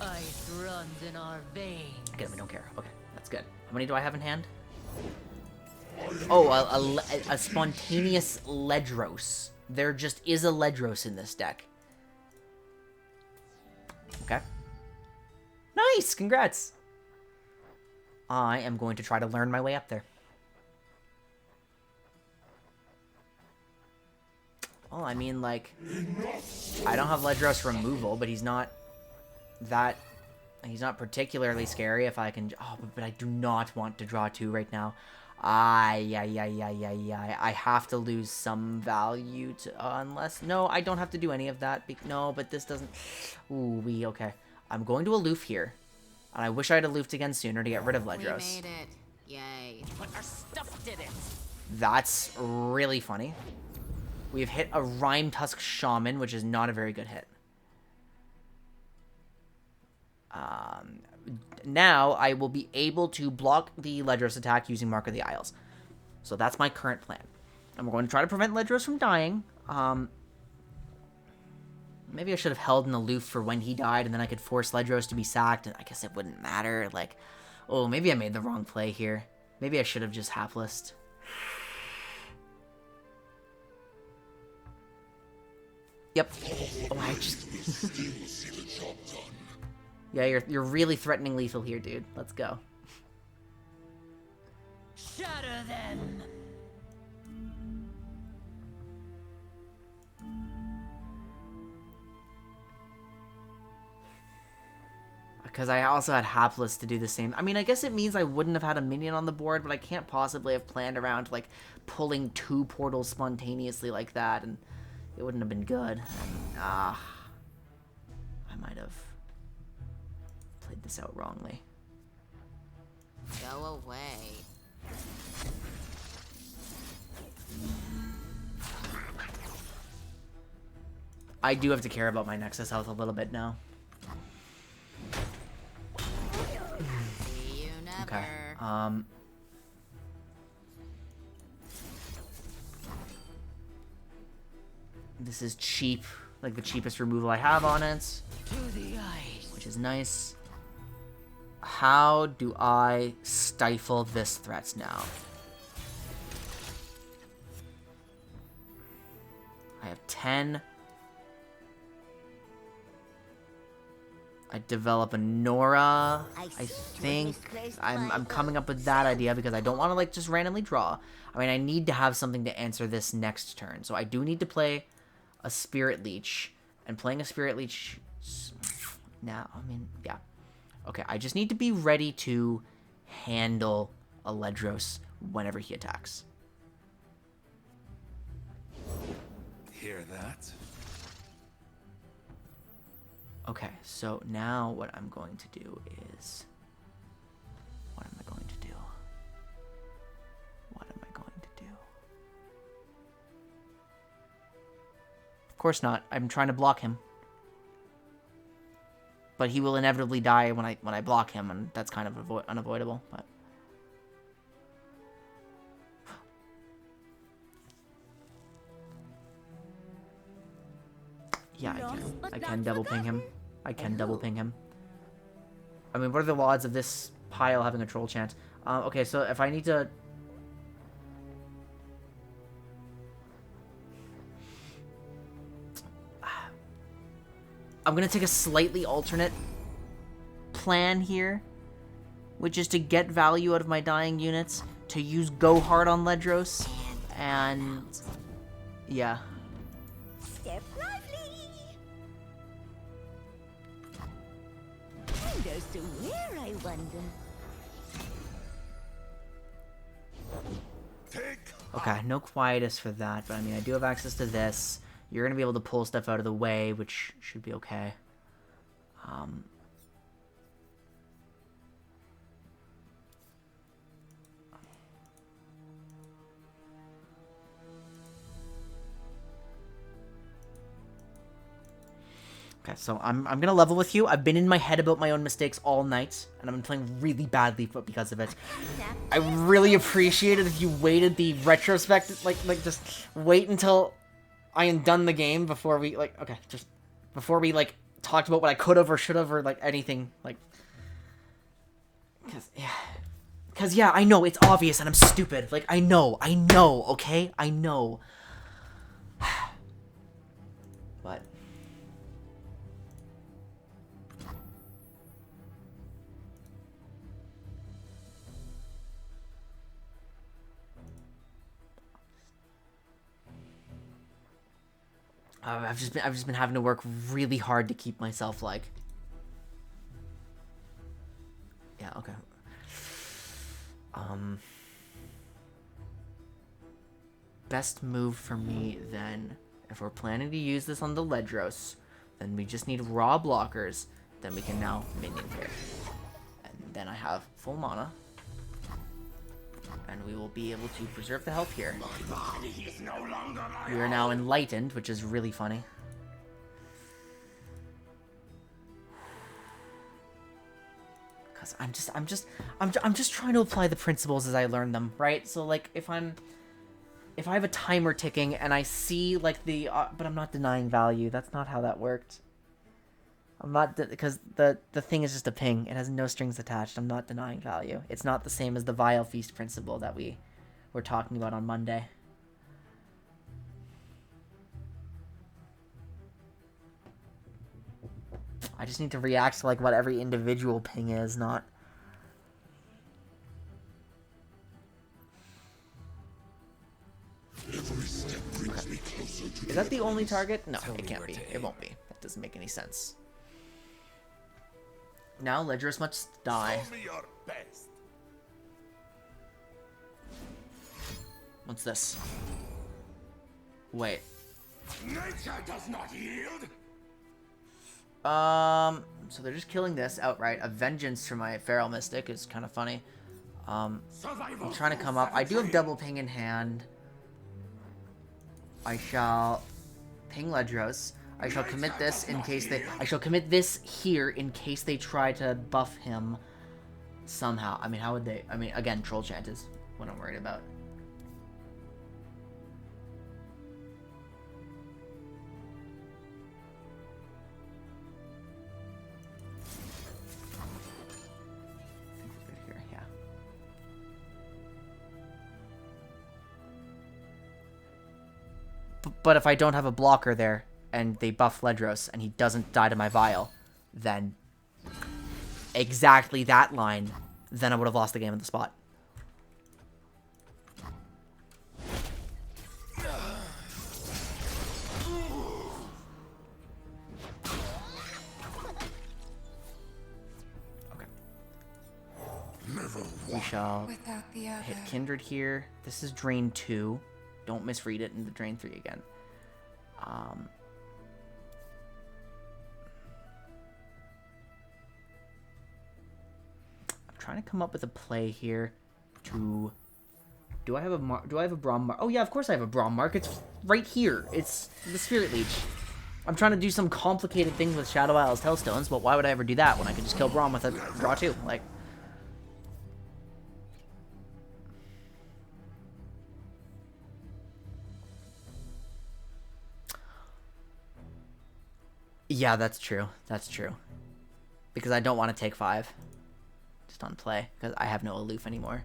Ice runs in our veins. Good, we don't care. Okay, that's good. How many do I have in hand? Oh, a spontaneous Ledros. There just is a Ledros in this deck. Okay. Nice! Congrats! I am going to try to learn my way up there. Well, I mean, like... I don't have Ledros removal, but he's not that... He's not particularly scary if I can... Oh, but I do not want to draw 2 right now. I have to lose some value to... unless... No, I don't have to do any of that. No, but this doesn't... Ooh, okay. I'm going to aloof here. And I wish I had aloofed again sooner to get rid of Ledros. We made it. Yay. But our stuff didn't. That's really funny. We've hit a Rhyme Tusk Shaman, which is not a very good hit. Now I will be able to block the Ledros attack using Mark of the Isles. So that's my current plan. And we're going to try to prevent Ledros from dying. Maybe I should have held an aloof for when he died, and then I could force Ledros to be sacked, and I guess it wouldn't matter. Like, oh, maybe I made the wrong play here. Maybe I should have just haplessed. Yep. Oh, I just... Yeah, you're really threatening lethal here, dude. Let's go. Shatter them. Because I also had Hapless to do the same. I mean, I guess it means I wouldn't have had a minion on the board, but I can't possibly have planned around, like, pulling 2 portals spontaneously like that, and it wouldn't have been good. And, I might have played this out wrongly. Go away. I do have to care about my Nexus health a little bit now. See you never. Okay. This is cheap, like the cheapest removal I have on it, which is nice. How do I stifle this threat now? I have 10. I develop a Nora. I think I'm coming up with that idea because I don't want to like just randomly draw. I mean, I need to have something to answer this next turn. So I do need to play a Spirit Leech. And playing a Spirit Leech now, I mean, yeah. Okay, I just need to be ready to handle a Ledros whenever he attacks. Hear that? Okay, so now what I'm going to do is... What am I going to do? What am I going to do? Of course not. I'm trying to block him. But he will inevitably die when I block him, and that's kind of unavoidable, but... Yeah, I can double ping him. I can double ping him. I mean, what are the odds of this pile having a troll chance? Okay, so if I need to... I'm gonna take a slightly alternate plan here, which is to get value out of my dying units, to use Go Hard on Ledros, and... yeah. Step lively. Who goes to where, I wonder? Okay, no Quietus for that, but I mean, I do have access to this. You're going to be able to pull stuff out of the way, which should be okay. Okay, so I'm gonna level with you. I've been in my head about my own mistakes all night, and I've been playing really badly because of it. I really appreciate it if you waited the retrospect, like just wait until I am done the game before we, like, okay, just before we, like, talked about what I could have or should have or, like, anything, like, because, yeah, I know, it's obvious and I'm stupid, like, I know, okay, I know, but, I've just been having to work really hard to keep myself like... Yeah, okay. Best move for me then, if we're planning to use this on the Ledros, then we just need raw blockers then we can now minion here. And then I have full mana. And we will be able to preserve the health here. We are now enlightened, which is really funny. Cause I'm just trying to apply the principles as I learn them, right? So like if I have a timer ticking and I see like the but I'm not denying value. That's not how that worked. I'm not, because the thing is just a ping. It has no strings attached. I'm not denying value. It's not the same as the Vile Feast principle that we were talking about on Monday. I just need to react to like what every individual ping is, not... Every step brings me closer to Is that the only target? No, it can't be. It won't be. That doesn't make any sense. Now Ledgerus must die. Show me your best. What's this? Wait. Nature does not yield. So they're just killing this outright. A vengeance for my Feral Mystic is kind of funny. I'm trying to come up. I do have double ping in hand. I shall ping Ledros. I shall commit this in case they... I shall commit this here in case they try to buff him somehow. I mean, how would they... I mean, again, Troll Chant is what I'm worried about. Here, yeah. But if I don't have a blocker there, and they buff Ledros, and he doesn't die to my Vial, then exactly that line, then I would have lost the game on the spot. Okay. We shall hit Kindred here. This is Drain 2. Don't misread it into Drain 3 again. Trying to come up with a play here to... Do I have a Braum Mark? Oh yeah, of course I have a Braum Mark. It's right here. It's the Spirit Leech. I'm trying to do some complicated things with Shadow Isle's Hellstones, but why would I ever do that when I could just kill Braum with a draw 2? Like... Yeah, that's true. That's true. Because I don't want to take 5. Just on play. Because I have no aloof anymore.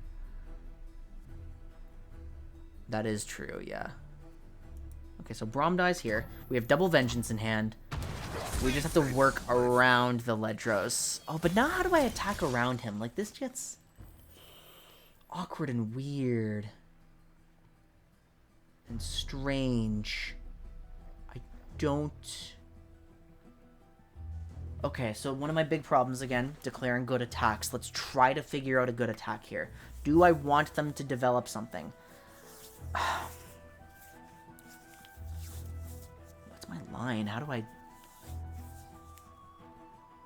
That is true, yeah. Okay, so Braum dies here. We have double Vengeance in hand. We just have to work around the Ledros. Oh, but now how do I attack around him? Like, this gets awkward and weird. And strange. I don't... Okay, so one of my big problems, again, declaring good attacks. Let's try to figure out a good attack here. Do I want them to develop something? What's my line? How do I...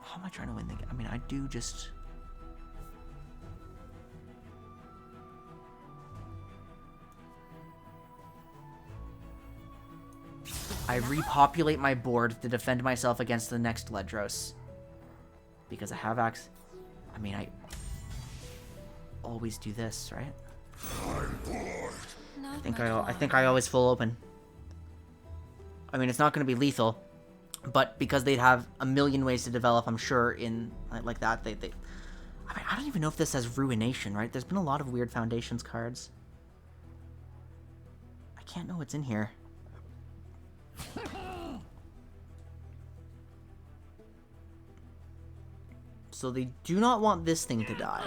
How am I trying to win the game? I mean, I do just... I repopulate my board to defend myself against the next Ledros. Because I have axe. I mean, I always do this, right? I think I always full open. I mean, it's not going to be lethal, but because they'd have a million ways to develop, I'm sure in like that I mean, I don't even know if this has Ruination, right? There's been a lot of weird Foundations cards. I can't know what's in here. So they do not want this thing to die.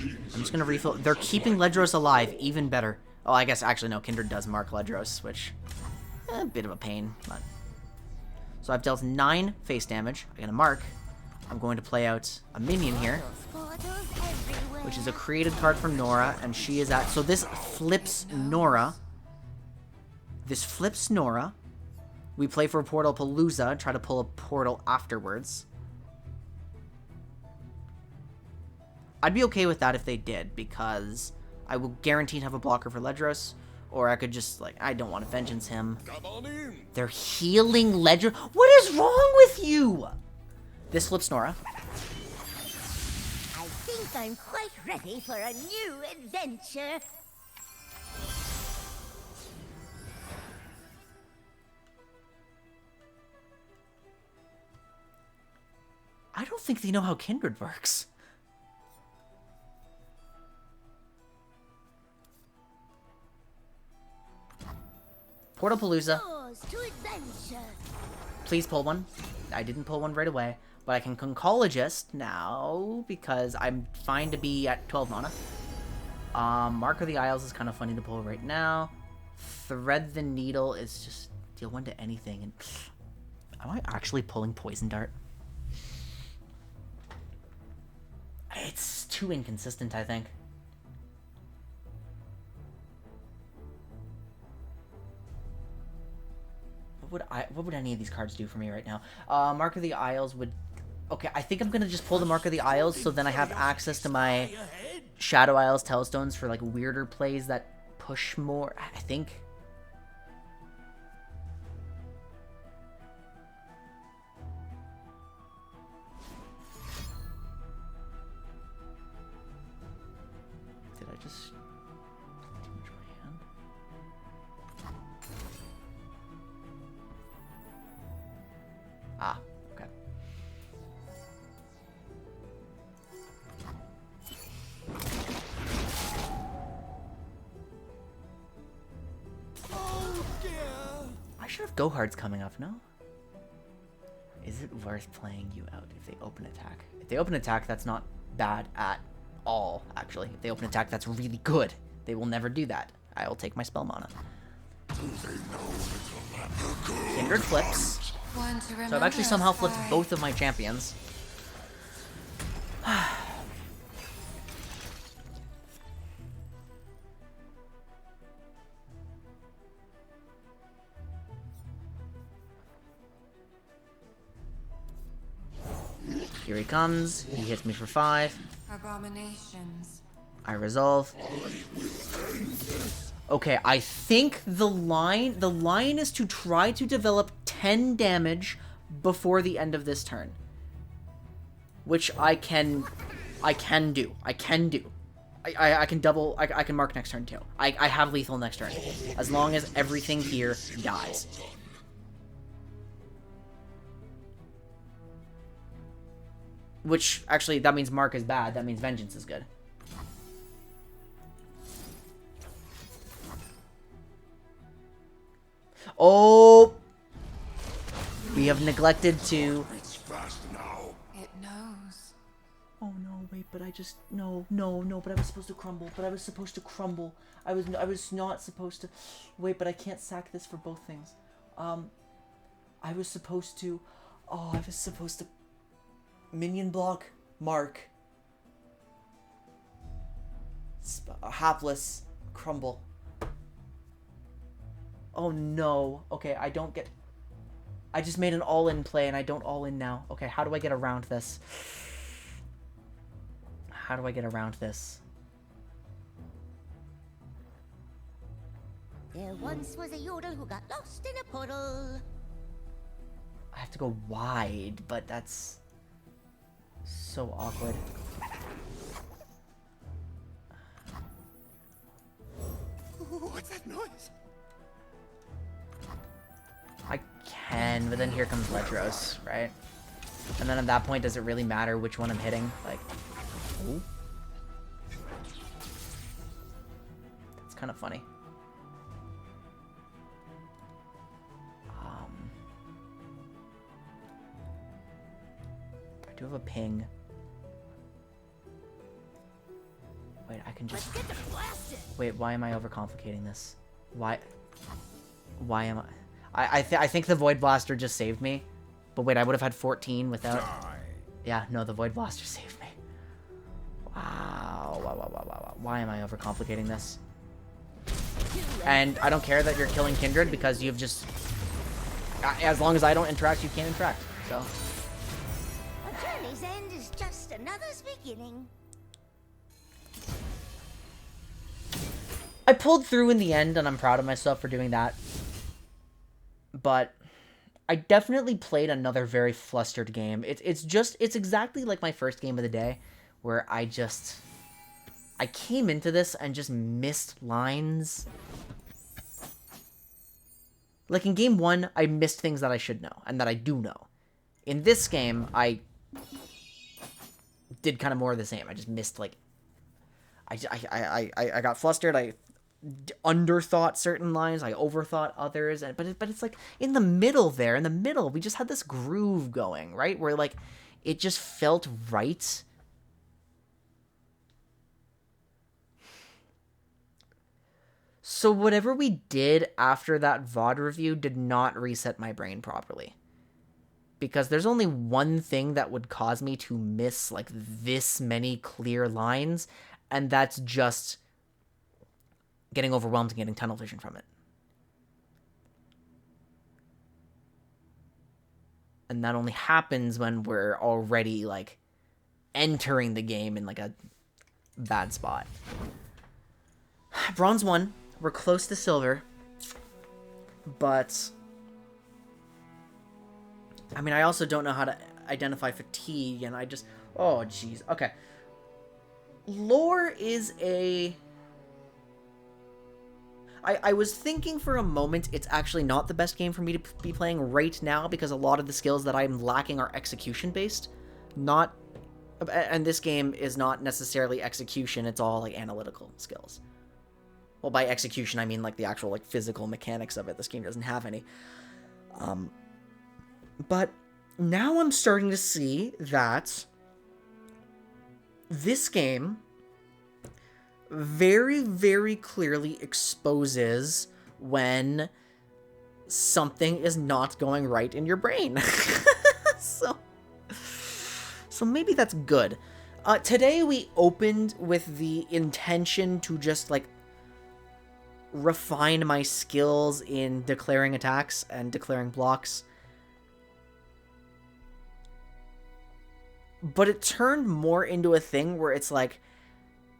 I'm just gonna refill. They're keeping Ledros alive, even better. Oh, I guess actually no, Kindred does mark Ledros, which a bit of a pain. But... So I've dealt 9 face damage. I got a mark. I'm going to play out a minion here, which is a created card from Nora, and she is at. So this flips Nora. This flips Nora. we play for Portal Palooza, try to pull a portal afterwards. I'd be okay with that if they did, because I will guaranteed have a blocker for Ledros, or I could just, like, I don't want to Vengeance him. Come on in. They're healing Ledros. What is wrong with you? This flips Nora. I think I'm quite ready for a new adventure. I don't think they know how Kindred works. Portal Palooza. Yours to adventure. Please pull one. I didn't pull one right away, but I can Conchologist now because I'm fine to be at 12 mana. Mark of the Isles is kind of funny to pull right now. Thread the Needle is just deal 1 to anything. And am I actually pulling Poison Dart? It's too inconsistent, I think. What would any of these cards do for me right now? Mark of the Isles would... Okay, I think I'm gonna just pull the Mark of the Isles, so then I have access to my Shadow Isles Telestones for, like, weirder plays that push more, I think. Did I just... damage my hand? Ah, okay. Oh dear. I should have Gohards coming up, no? Is it worth playing you out if they open attack? If they open attack, that's not bad at all, actually. If they open attack, that's really good. They will never do that. I will take my spell mana. Kindred flips. So I've actually somehow flipped both of my champions. Here he comes. He hits me for 5. Abominations. I resolve. Okay, I think the line is to try to develop 10 damage before the end of this turn. Which I can do. I can double, I can mark next turn too. I have lethal next turn. As long as everything here dies. Which, actually, that means Mark is bad. That means Vengeance is good. Oh! We have neglected to... It's fast now. It knows. Oh no, wait, but I just... No, but I was supposed to crumble. I was not supposed to... Wait, but I can't sack this for both things. I was supposed to... Oh, I was supposed to... Minion block, Mark. Hapless, crumble. Oh no. Okay, I don't get... I just made an all-in play and I don't all-in now. Okay, how do I get around this? How do I get around this? There once was a yodel who got lost in a portal. I have to go wide, but that's... so awkward. What's that noise? I can, but then here comes Ledros, right? And then at that point, does it really matter which one I'm hitting? Like, ooh. That's kind of funny. I do have a ping. Wait, I can just... Wait, why am I overcomplicating this? Why am I... I think the Void Blaster just saved me. But wait, I would have had 14 without... Yeah, no, the Void Blaster saved me. Wow. Why am I overcomplicating this? And I don't care that you're killing Kindred because you've just... As long as I don't interact, you can't interact. So. A journey's end is just another's beginning. I pulled through in the end, and I'm proud of myself for doing that. But I definitely played another very flustered game. It's exactly like my first game of the day, where I came into this and just missed lines. Like in game 1, I missed things that I should know, and that I do know. In this game, I did kind of more of the same. I just missed, like... I got flustered, I underthought certain lines, I overthought others, but it's like, in the middle, we just had this groove going, right? Where, like, it just felt right. So whatever we did after that VOD review did not reset my brain properly. Because there's only one thing that would cause me to miss, like, this many clear lines, and that's just getting overwhelmed and getting tunnel vision from it. And that only happens when we're already, like, entering the game in, like, a bad spot. Bronze 1. We're close to silver. But... I mean, I also don't know how to identify fatigue, and I just... Oh, jeez. Okay. Lore is a... I was thinking for a moment it's actually not the best game for me to be playing right now, because a lot of the skills that I'm lacking are execution-based. Not... And this game is not necessarily execution, it's all, like, analytical skills. Well, by execution, I mean, like, the actual, like, physical mechanics of it. This game doesn't have any. But now I'm starting to see that this game very, very clearly exposes when something is not going right in your brain. So maybe that's good. Today we opened with the intention to just, like, refine my skills in declaring attacks and declaring blocks. But it turned more into a thing where it's like,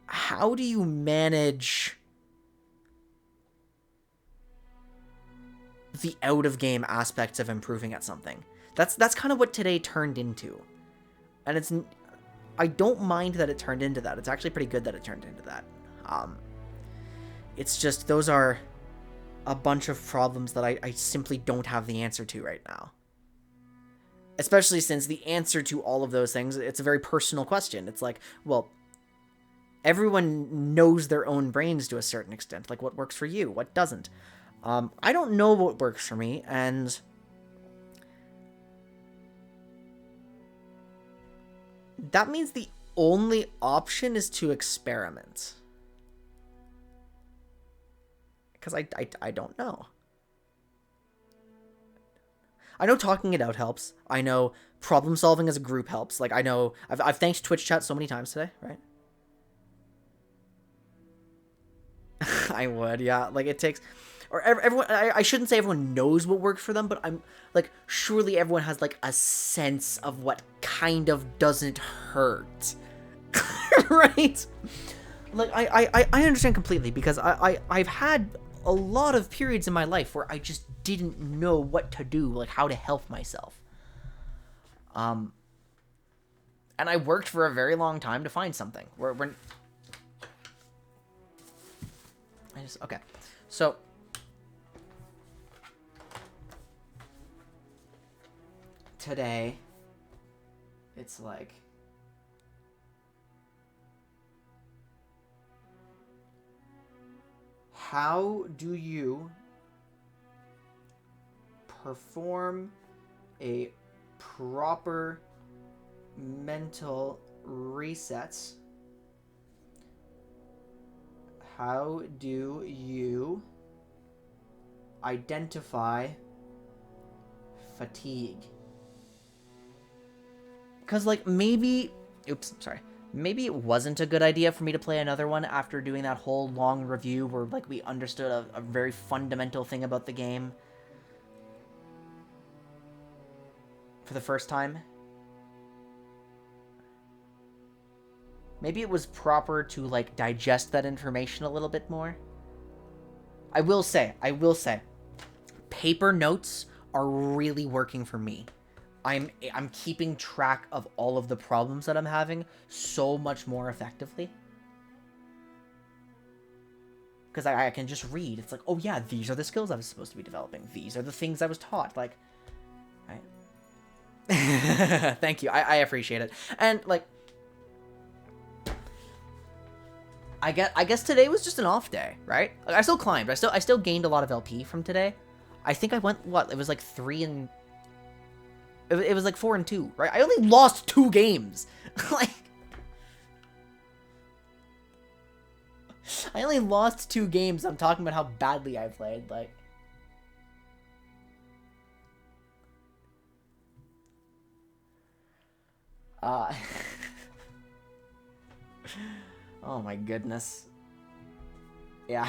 how do you manage the out-of-game aspects of improving at something? That's kind of what today turned into. And it's... I don't mind that it turned into that. It's actually pretty good that it turned into that. It's just, those are a bunch of problems that I simply don't have the answer to right now. Especially since the answer to all of those things, it's a very personal question. It's like, well, everyone knows their own brains to a certain extent. Like, what works for you? What doesn't? I don't know what works for me, and... that means the only option is to experiment. Because I don't know. I know talking it out helps. I know problem solving as a group helps. Like, I know... I've thanked Twitch chat so many times today, right? I would, yeah. Like, it takes... Or everyone... I shouldn't say everyone knows what works for them, but I'm... Like, surely everyone has, like, a sense of what kind of doesn't hurt. Right? Like, I understand completely, because I've had a lot of periods in my life where I just didn't know what to do, like, how to help myself. And I worked for a very long time to find something. Okay. So... today, it's like... how do you perform a proper mental reset? How do you identify fatigue? Because, like, maybe... oops, sorry. Maybe it wasn't a good idea for me to play another one after doing that whole long review where, like, we understood a very fundamental thing about the game. for the first time. Maybe it was proper to, like, digest that information a little bit more. I will say, paper notes are really working for me. I'm keeping track of all of the problems that I'm having so much more effectively. Because I can just read. It's like, oh yeah, these are the skills I was supposed to be developing. These are the things I was taught. Like, right? Thank you. I appreciate it. And, like, I guess today was just an off day, right? Like, I still climbed. I still gained a lot of LP from today. I think I went, what? It was like 3 and... It was like 4 and 2, right? I only lost 2 games. Like... I only lost 2 games. I'm talking about how badly I played, like... Oh my goodness. Yeah.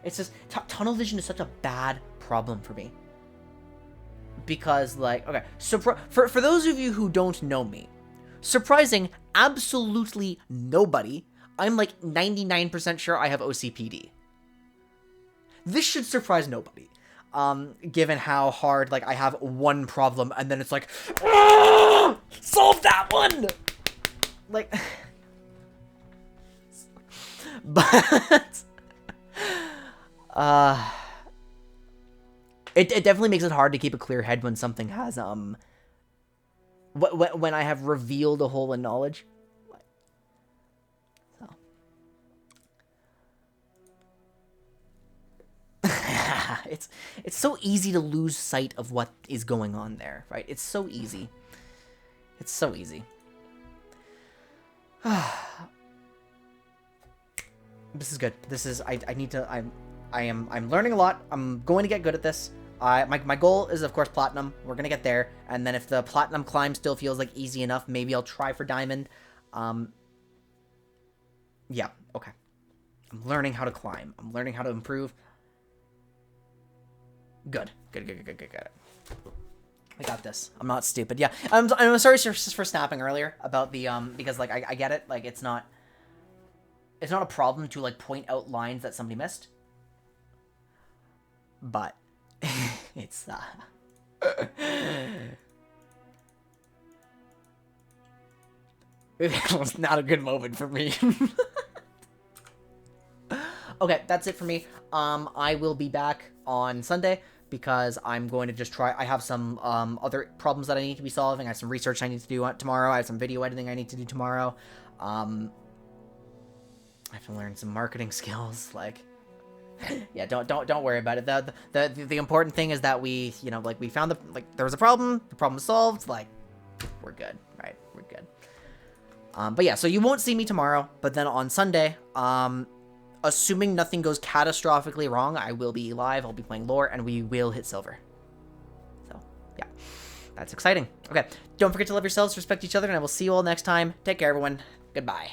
It's just... tunnel vision is such a bad problem for me. Because, like... Okay, so for those of you who don't know me, surprising absolutely nobody, I'm like 99% sure I have OCPD. This should surprise nobody. Given how hard, like, I have one problem and then it's like... Solve that one! Like... But... It definitely makes it hard to keep a clear head when something has, when I have revealed a hole in knowledge. So. It's so easy to lose sight of what is going on there, right? It's so easy. It's so easy. This is good. This is, I need to, I'm learning a lot. I'm going to get good at this. My goal is, of course, platinum. We're gonna get there, and then if the platinum climb still feels like easy enough, maybe I'll try for diamond. Yeah, okay. I'm learning how to climb. I'm learning how to improve. Good. I got this. I'm not stupid. Yeah, I'm sorry for snapping earlier about the, because, like, I get it. Like, it's not a problem to, like, point out lines that somebody missed. But it's it was not a good moment for me. Okay, that's it for me. I will be back on Sunday because I'm going to just try. I have some other problems that I need to be solving. I have some research I need to do tomorrow. I have some video editing I need to do tomorrow. I have to learn some marketing skills, like. Yeah, don't worry about it. The important thing is that we, you know, like, we found there was a problem, the problem was solved, like, we're good, right? We're good. But yeah, so you won't see me tomorrow, but then on Sunday, assuming nothing goes catastrophically wrong, I will be live, I'll be playing lore, and we will hit silver. So, yeah, that's exciting. Okay, don't forget to love yourselves, respect each other, and I will see you all next time. Take care, everyone. Goodbye.